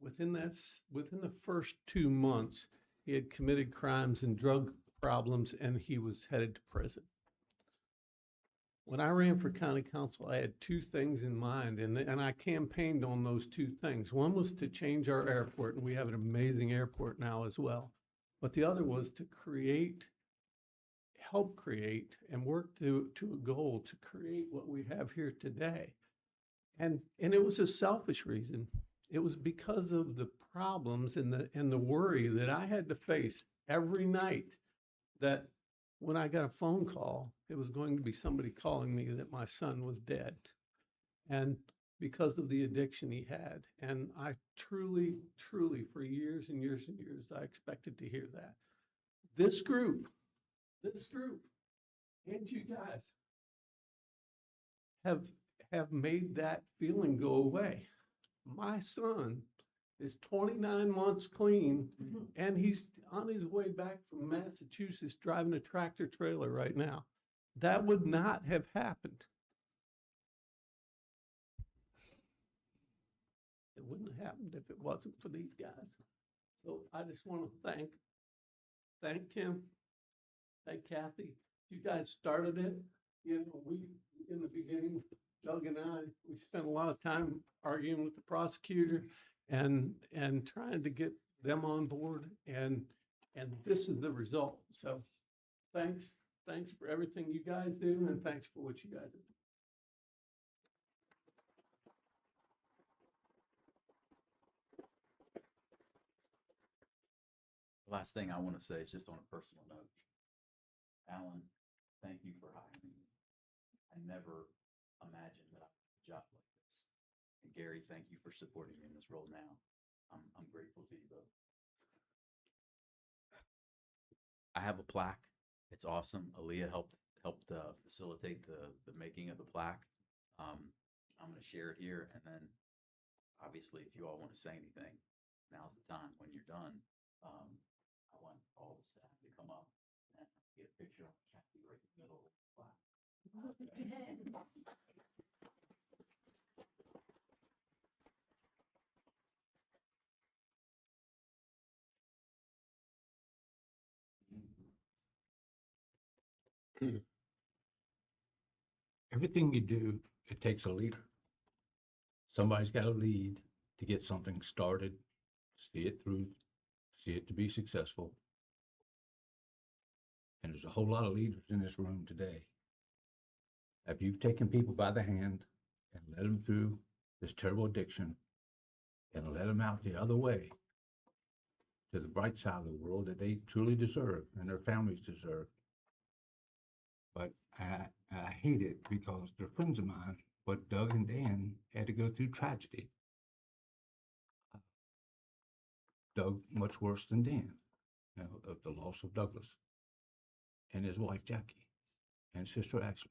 S7: Within the first 2 months, he had committed crimes and drug problems, and he was headed to prison. When I ran for county council, I had 2 things in mind, and I campaigned on those 2 things. One was to change our airport, and we have an amazing airport now as well. But the other was to help create and work to a goal to create what we have here today. And it was a selfish reason. It was because of the problems and the worry that I had to face every night, that when I got a phone call, it was going to be somebody calling me that my son was dead. And because of the addiction he had. And I truly, truly, for years and years and years, I expected to hear that. This group, and you guys have made that feeling go away. My son is 29 months clean, and he's on his way back from Massachusetts driving a tractor trailer right now. That would not have happened. It wouldn't have happened if it wasn't for these guys. So I just want to thank Tim, thank Kathy. You guys started it. You know, we, in the beginning, Doug and I, we spent a lot of time arguing with the prosecutor and trying to get them on board, and this is the result. So thanks for everything you guys do, and thanks for what you guys do.
S21: Last thing I want to say is just on a personal note. Alan, thank you for hiring me. I never imagined that I would have a job like this. And Gary, thank you for supporting me in this role now. I'm grateful to you both. I have a plaque. It's awesome. Aaliyah helped facilitate the making of the plaque. I'm going to share it here, and then obviously, if you all want to say anything, now's the time. When you're done, I want all the staff to come up and get a picture of Kathy right in the middle of the plaque.
S1: Everything you do, it takes a leader. Somebody's got to lead to get something started, see it through, see it to be successful. And there's a whole lot of leaders in this room today. If you've taken people by the hand and led them through this terrible addiction and led them out the other way to the bright side of the world that they truly deserve and their families deserve. But I hate it because they're friends of mine, but Doug and Dan had to go through tragedy. Doug much worse than Dan, you know, of the loss of Douglas and his wife Jackie and sister Ashley.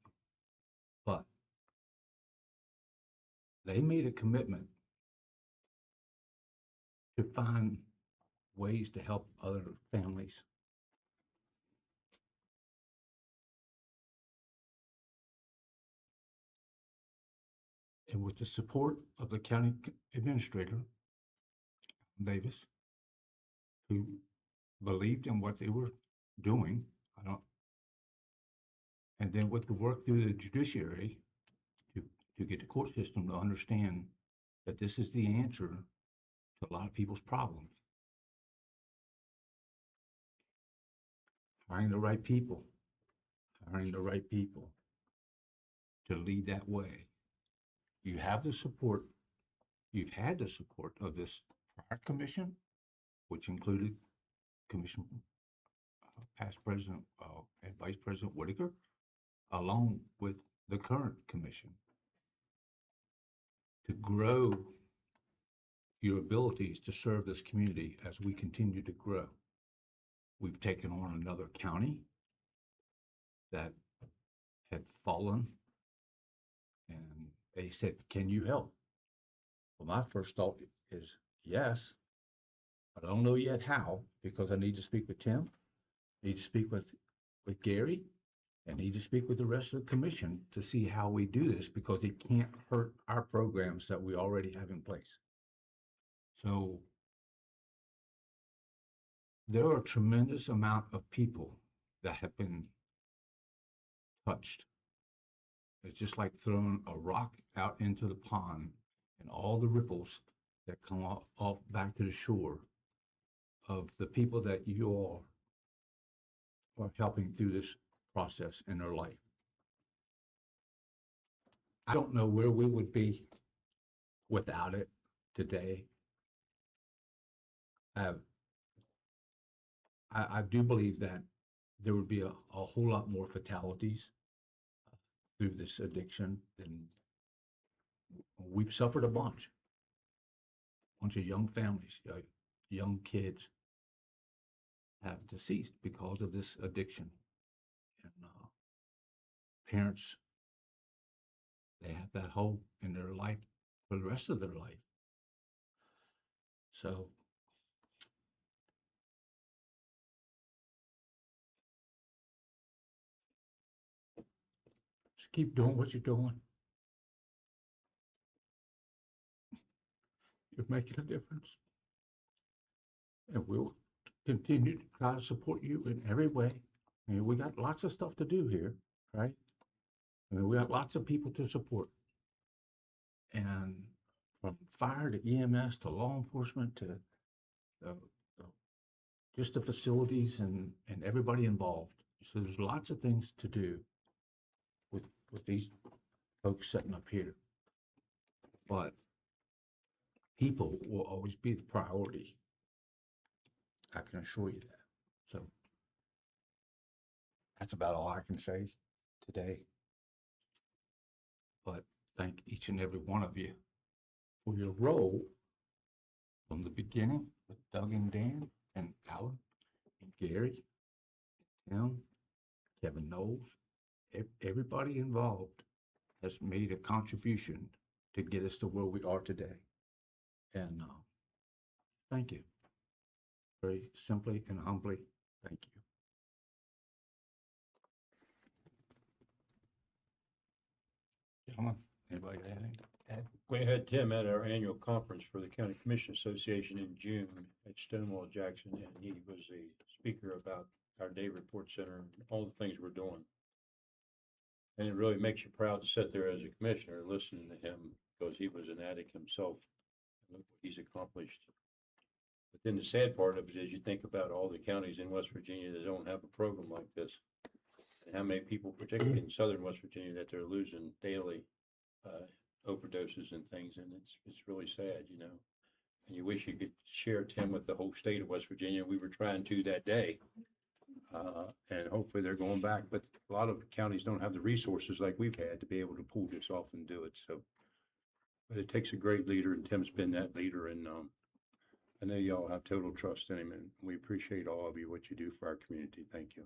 S1: But they made a commitment to find ways to help other families. And with the support of the county administrator, Davis, who believed in what they were doing, and then with the work through the judiciary to get the court system to understand that this is the answer to a lot of people's problems. Hiring the right people to lead that way. You have the support, you've had the support of this prior commission, which included Commission past President and Vice President Whitaker, along with the current commission, to grow your abilities to serve this community as we continue to grow. We've taken on another county that had fallen, and they said, "Can you help?" Well, my first thought is yes. I don't know yet how, because I need to speak with Tim, need to speak with Gary, and need to speak with the rest of the commission to see how we do this, because it can't hurt our programs that we already have in place. So there are a tremendous amount of people that have been touched. It's just like throwing a rock out into the pond and all the ripples that come off back to the shore of the people that you all are helping through this process in their life. I don't know where we would be without it today, I do believe that there would be a whole lot more fatalities through this addiction than we've suffered a bunch. Bunch of young families, young kids have deceased because of this addiction. And parents, they have that hole in their life for the rest of their life. So just keep doing what you're doing. You're making a difference. And we'll continue to try to support you in every way. I mean, we got lots of stuff to do here, right? I mean, we got lots of people to support. And from fire to EMS to law enforcement to uh, uh, just the facilities and everybody involved. So there's lots of things to do with these folks sitting up here. But people will always be the priority. I can assure you that. So that's about all I can say today. But thank each and every one of you for your role from the beginning with Doug and Dan and Alan and Gary, Tim, Kevin Knowles. Everybody involved has made a contribution to get us to where we are today. And thank you. Very simply and humbly, thank you. Gentlemen, anybody got anything to add?
S9: We had Tim at our annual conference for the County Commission Association in June at Stonewall Jackson, and he was the speaker about our day report center and all the things we're doing. And it really makes you proud to sit there as a commissioner listening to him, because he was an addict himself. Look what he's accomplished. But then the sad part of it is you think about all the counties in West Virginia that don't have a program like this, and how many people, particularly in southern West Virginia, that they're losing daily overdoses and things, and it's really sad, you know. And you wish you could share, Tim, with the whole state of West Virginia. We were trying to that day, and hopefully they're going back. But a lot of counties don't have the resources like we've had to be able to pull this off and do it. So, but it takes a great leader, and Tim's been that leader, and I know y'all have total trust in him, and we appreciate all of you, what you do for our community. Thank you.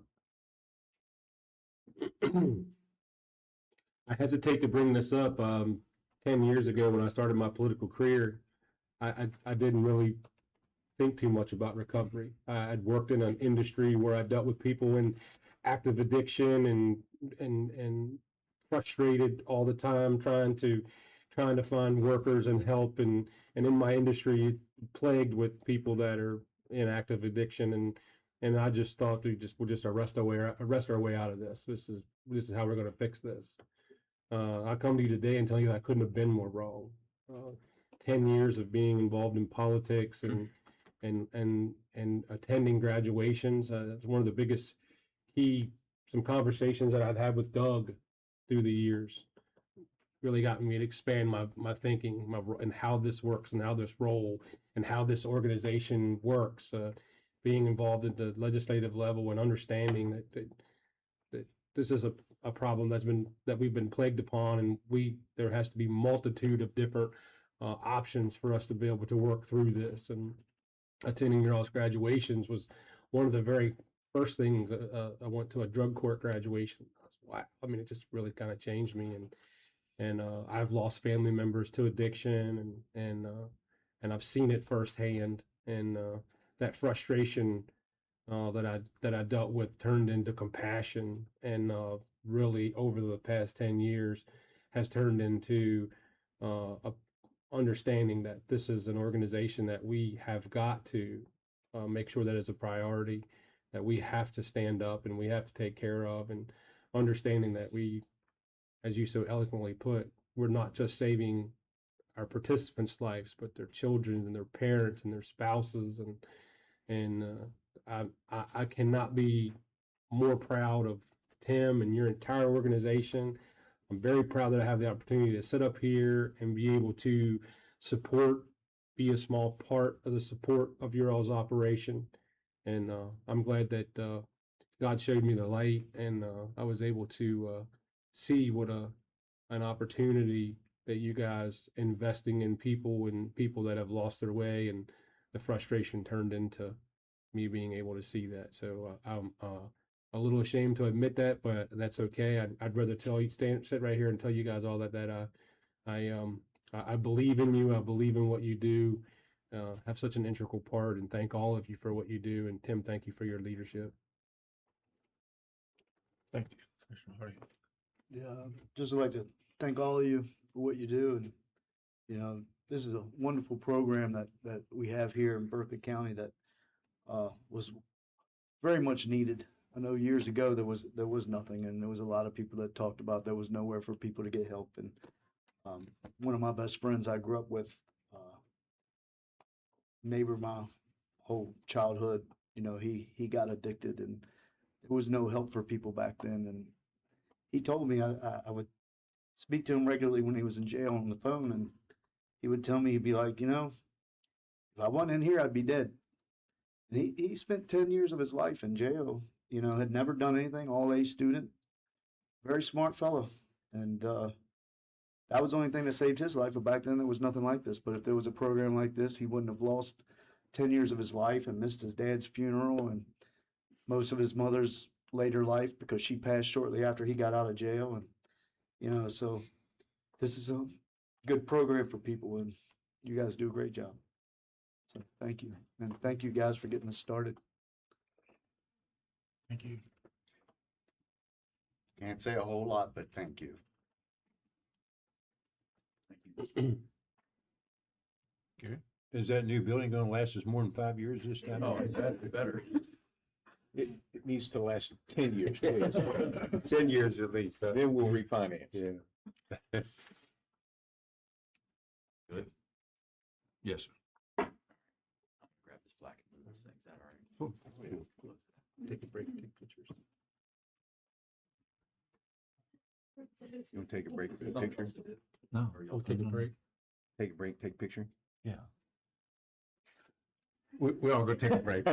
S2: I hesitate to bring this up. 10 years ago, when I started my political career, I didn't really think too much about recovery. I'd worked in an industry where I dealt with people in active addiction and frustrated all the time, trying to find workers and help, and in my industry, plagued with people that are in active addiction, and I just thought we'll just arrest our way out of this. This is how we're going to fix this. I come to you today and tell you I couldn't have been more wrong. 10 years of being involved in politics and attending graduations. It's one of the biggest some conversations that I've had with Doug through the years really got me to expand my thinking and how this works and how this role and how this organization works. Being involved at the legislative level and understanding that this is a problem that we've been plagued upon, and there has to be multitude of different options for us to be able to work through this. And attending your all's graduations was one of the very first things. I went to a drug court graduation. Wow, I mean, it just really kind of changed me. And I've lost family members to addiction, and I've seen it firsthand. And that frustration that I dealt with turned into compassion, and really over the past 10 years has turned into a understanding that this is an organization that we have got to make sure that is a priority, that we have to stand up and we have to take care of, and understanding that we, as you so eloquently put, we're not just saving our participants' lives, but their children and their parents and their spouses, and I cannot be more proud of Tim and your entire organization. I'm very proud that I have the opportunity to sit up here and be able to support, be a small part of the support of your all's operation. And I'm glad that God showed me the light, and I was able to see what an opportunity that you guys investing in people and people that have lost their way, and the frustration turned into me being able to see that. So I'm a little ashamed to admit that, but that's okay. I'd rather sit right here and tell you guys all that I believe in you. I believe in what you do. Have such an integral part, and thank all of you for what you do. And Tim, thank you for your leadership.
S1: Thank you, Commissioner Hardy.
S5: Yeah, just like to thank all of you for what you do. And, you know, this is a wonderful program that we have here in Berkeley County that was very much needed. I know years ago there was nothing, and there was a lot of people that talked about there was nowhere for people to get help. And one of my best friends I grew up with, neighbor my whole childhood, you know, he got addicted, and there was no help for people back then. And he told me I would speak to him regularly when he was in jail on the phone, and he would tell me, he'd be like, you know, if I wasn't in here, I'd be dead. And he spent 10 years of his life in jail, you know, had never done anything, all A student, very smart fellow. And that was the only thing that saved his life. But back then there was nothing like this. But if there was a program like this, he wouldn't have lost 10 years of his life and missed his dad's funeral and most of his mother's later life, because she passed shortly after he got out of jail. And, you know, so this is a good program for people, and you guys do a great job. So thank you. And thank you guys for getting us started.
S1: Thank you.
S8: Can't say a whole lot, but thank you.
S1: Gary?
S9: Is that new building gonna last us more than 5 years this time?
S21: Oh, it better.
S6: It needs to last 10 years, please.
S2: 10 years at least.
S6: Then we'll refinance.
S2: Yeah.
S21: Good.
S1: Yes, sir.
S21: Grab this plaque and move this thing. Is that all right?
S2: Take a break, take pictures.
S6: You want to take a break for the picture?
S1: No.
S2: Oh, take a break.
S6: Take a break, take a picture?
S1: Yeah. We all go take a break.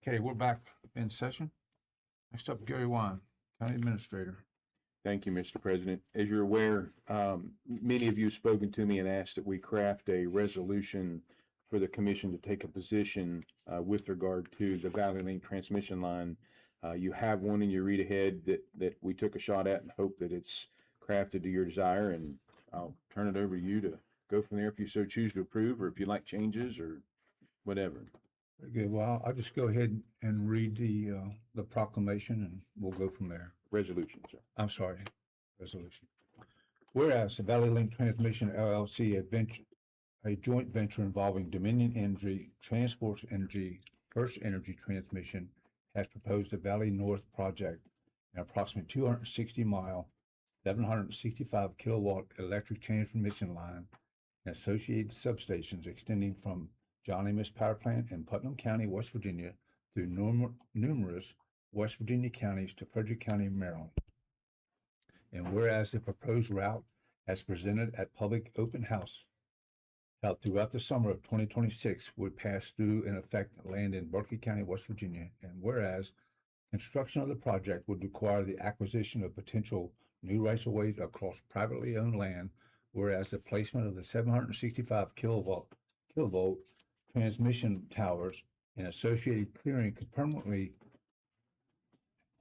S1: Okay, we're back in session. Next up, Gary Wine, County Administrator.
S6: Thank you, Mr. President. As you're aware, many of you have spoken to me and asked that we craft a resolution for the commission to take a position with regard to the Valley Link transmission line. You have one in your read ahead that we took a shot at and hope that it's crafted to your desire, and I'll turn it over to you to go from there if you so choose to approve, or if you like changes or whatever.
S1: Very good. Well, I'll just go ahead and read the proclamation and we'll go from there.
S6: Resolution, sir.
S1: I'm sorry, resolution. Whereas the Valley Link Transmission LLC, a joint venture involving Dominion Energy, Transport Energy, First Energy Transmission, has proposed a Valley North project, an approximately 260-mile, 765 kilowatt electric transmission line and associated substations extending from John Amos Power Plant in Putnam County, West Virginia, through numerous West Virginia counties to Frederick County, Maryland. And whereas the proposed route as presented at public open house held throughout the summer of 2026 would pass through and affect land in Berkeley County, West Virginia, and whereas construction of the project would require the acquisition of potential new rights-of-way across privately owned land, whereas the placement of the 765 kilovolt transmission towers and associated clearing could permanently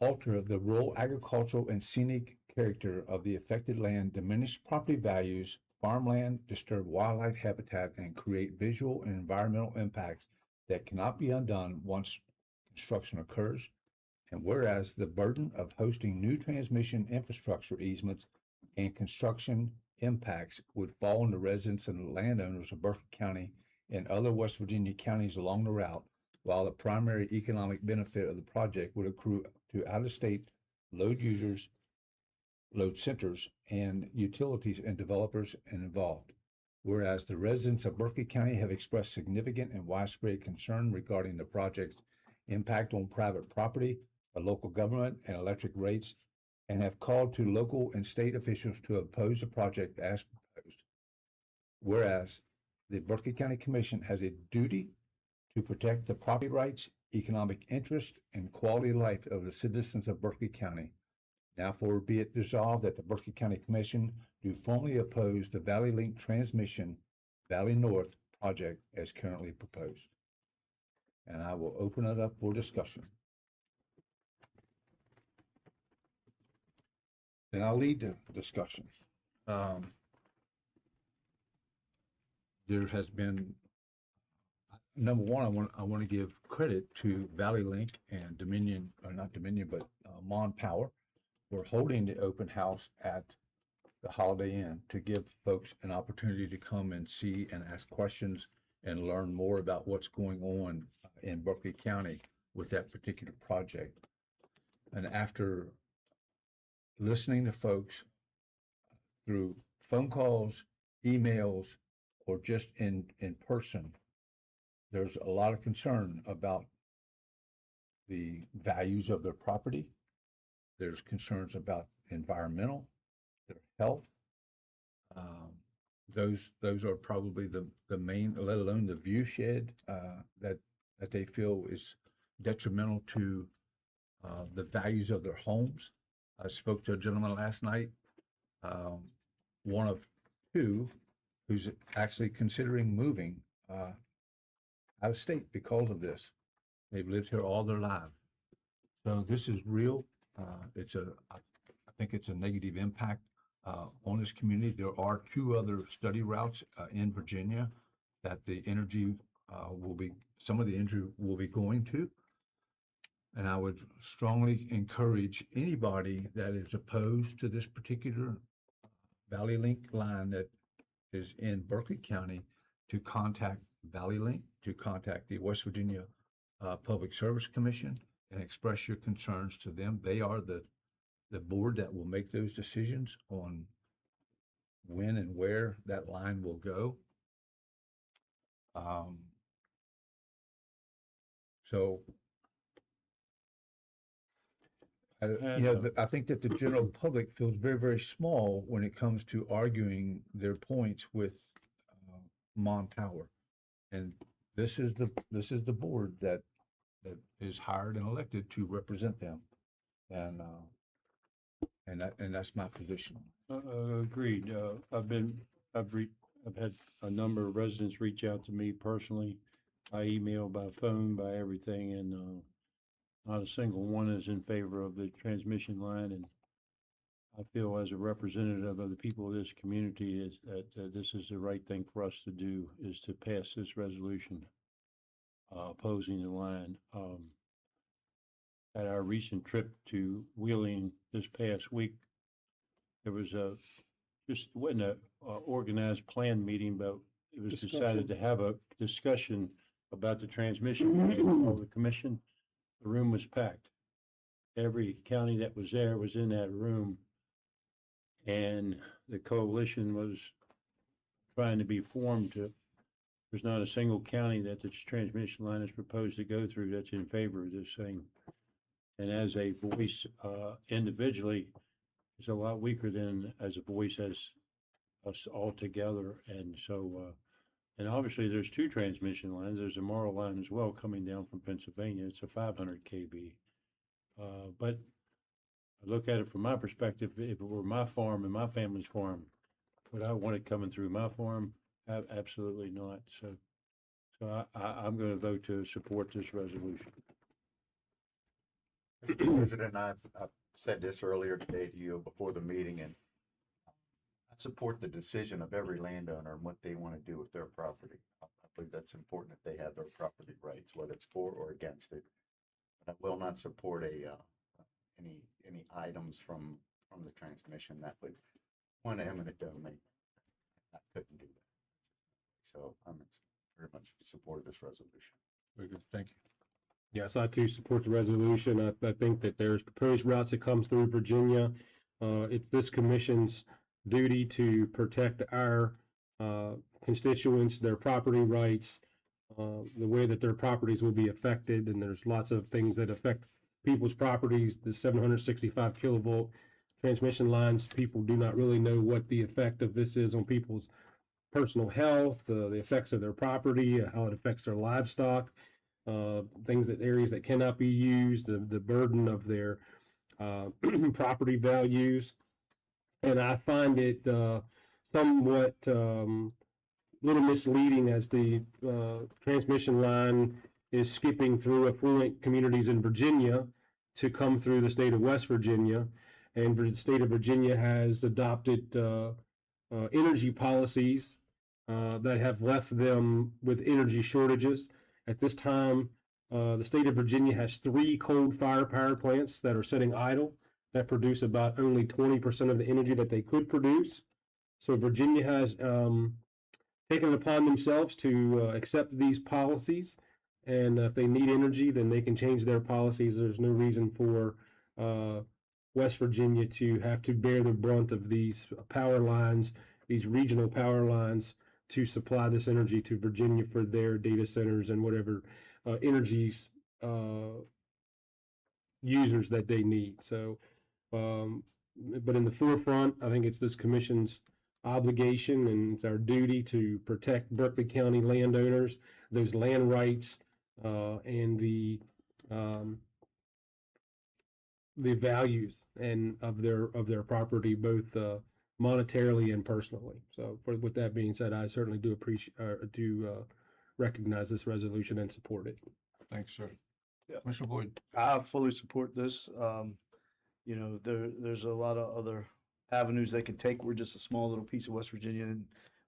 S1: alter the rural agricultural and scenic character of the affected land, diminish property values, farmland, disturb wildlife habitat, and create visual and environmental impacts that cannot be undone once construction occurs. And whereas the burden of hosting new transmission infrastructure easements and construction impacts would fall on the residents and the landowners of Berkeley County and other West Virginia counties along the route, while the primary economic benefit of the project would accrue to out-of-state load users, load centers, and utilities and developers involved. Whereas the residents of Berkeley County have expressed significant and widespread concern regarding the project's impact on private property, local government, and electric rates, and have called to local and state officials to oppose the project as proposed. Whereas the Berkeley County Commission has a duty to protect the property rights, economic interest, and quality of life of the citizens of Berkeley County. Therefore, be it resolved that the Berkeley County Commission do formally oppose the Valley Link Transmission Valley North project as currently proposed. And I will open it up for discussion. Then I'll lead the discussion. There has been, number one, I want to give credit to Valley Link and Dominion, or not Dominion, but Mon Power for holding the open house at the Holiday Inn to give folks an opportunity to come and see and ask questions and learn more about what's going on in Berkeley County with that particular project. And after listening to folks through phone calls, emails, or just in person, there's a lot of concern about the values of their property. There's concerns about environmental, their health. Those are probably the main, let alone the view shed that they feel is detrimental to the values of their homes. I spoke to a gentleman last night, one of two, who's actually considering moving out of state because of this. They've lived here all their lives. So this is real. I think it's a negative impact on this community. There are two other study routes in Virginia that the energy some of the energy will be going to. And I would strongly encourage anybody that is opposed to this particular Valley Link line that is in Berkeley County to contact Valley Link, to contact the West Virginia Public Service Commission and express your concerns to them. They are the board that will make those decisions on when and where that line will go. I think that the general public feels very, very small when it comes to arguing their points with Mon Power. And this is the board that that is hired and elected to represent them. And that's my position.
S9: Agreed. I've had a number of residents reach out to me personally, by email, by phone, by everything, and, not a single one is in favor of the transmission line, and I feel as a representative of the people of this community is that this is the right thing for us to do, is to pass this resolution, opposing the line. At our recent trip to Wheeling this past week, there was wasn't a organized plan meeting, but it was decided to have a discussion about the transmission line of the commission. The room was packed. Every county that was there was in that room. And the coalition was trying to be formed there's not a single county that this transmission line is proposed to go through that's in favor of this thing. And as a voice, individually, it's a lot weaker than as a voice as us all together. And so, and obviously there's two transmission lines. There's a Morrow line as well coming down from Pennsylvania. It's a 500 kV. But I look at it from my perspective, if it were my farm and my family's farm, would I want it coming through my farm? Absolutely not. So I'm going to vote to support this resolution.
S8: Mr. President, I've said this earlier today to you before the meeting, and I support the decision of every landowner and what they want to do with their property. I believe that's important that they have their property rights, whether it's for or against it. But I will not support any items from the transmission that would want to eminent domain. I couldn't do that. So I'm very much in support of this resolution.
S1: Very good. Thank you.
S2: Yes, I too support the resolution. I think that there's proposed routes that comes through Virginia. It's this commission's duty to protect our constituents, their property rights, the way that their properties will be affected. And there's lots of things that affect people's properties. The 765 kilovolt transmission lines, people do not really know what the effect of this is on people's personal health, the effects of their property, how it affects their livestock. Areas that cannot be used, the burden of their property values. And I find it somewhat little misleading as the transmission line is skipping through affluent communities in Virginia to come through the state of West Virginia. And the state of Virginia has adopted energy policies that have left them with energy shortages. At this time, the state of Virginia has 3 coal-fired power plants that are sitting idle that produce about only 20% of the energy that they could produce. So Virginia has taken it upon themselves to accept these policies. And if they need energy, then they can change their policies. There's no reason for West Virginia to have to bear the brunt of these power lines, these regional power lines, to supply this energy to Virginia for their data centers and whatever energies users that they need. So, but in the forefront, I think it's this commission's obligation and it's our duty to protect Berkeley County landowners, those land rights, and the values and of their property, both monetarily and personally. So, with that being said, I certainly do recognize this resolution and support it.
S1: Thanks, sir.
S5: Yeah.
S1: Commissioner Boyd.
S5: I fully support this. You know, there's a lot of other avenues they can take. We're just a small little piece of West Virginia and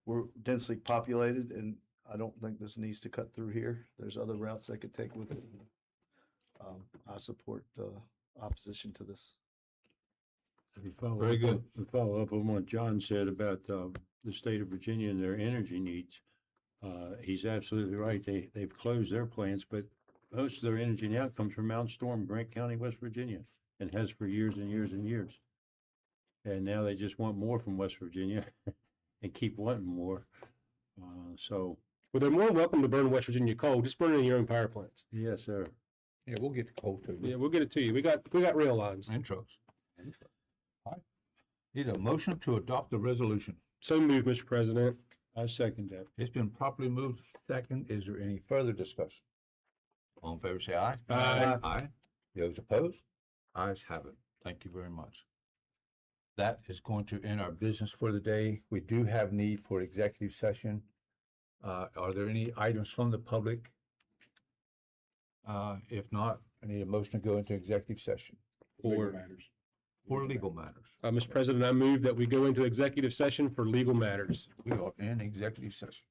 S5: we're densely populated, and I don't think this needs to cut through here. There's other routes they could take with it. I support opposition to this.
S1: Very good.
S9: To follow up on what John said about the state of Virginia and their energy needs, he's absolutely right. They've closed their plants, but most of their energy now comes from Mount Storm, Grant County, West Virginia, and has for years and years and years. And now they just want more from West Virginia and keep wanting more. Well,
S2: they're more welcome to burn West Virginia coal. Just burn it in your own power plants.
S9: Yes, sir.
S1: Yeah, we'll get the coal too.
S2: Yeah, we'll get it to you. We got rail lines
S1: and trucks. All right. Need a motion to adopt the resolution.
S2: So moved, Mr. President.
S9: I second that.
S1: It's been properly moved second. Is there any further discussion? All in favor, say aye.
S2: Aye.
S1: Aye. Those opposed? Ayes have it. Thank you very much. That is going to end our business for the day. We do have need for executive session. Are there any items from the public? If not, I need a motion to go into executive session
S2: For,
S1: for legal matters.
S2: Mr. President, I move that we go into executive session for legal matters.
S1: We are in executive session.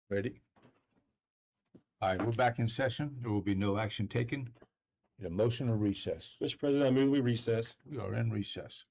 S1: Ready? All right, we're back in session. There will be no action taken. Need a motion or recess?
S2: Mr. President, I move we recess.
S1: We are in recess.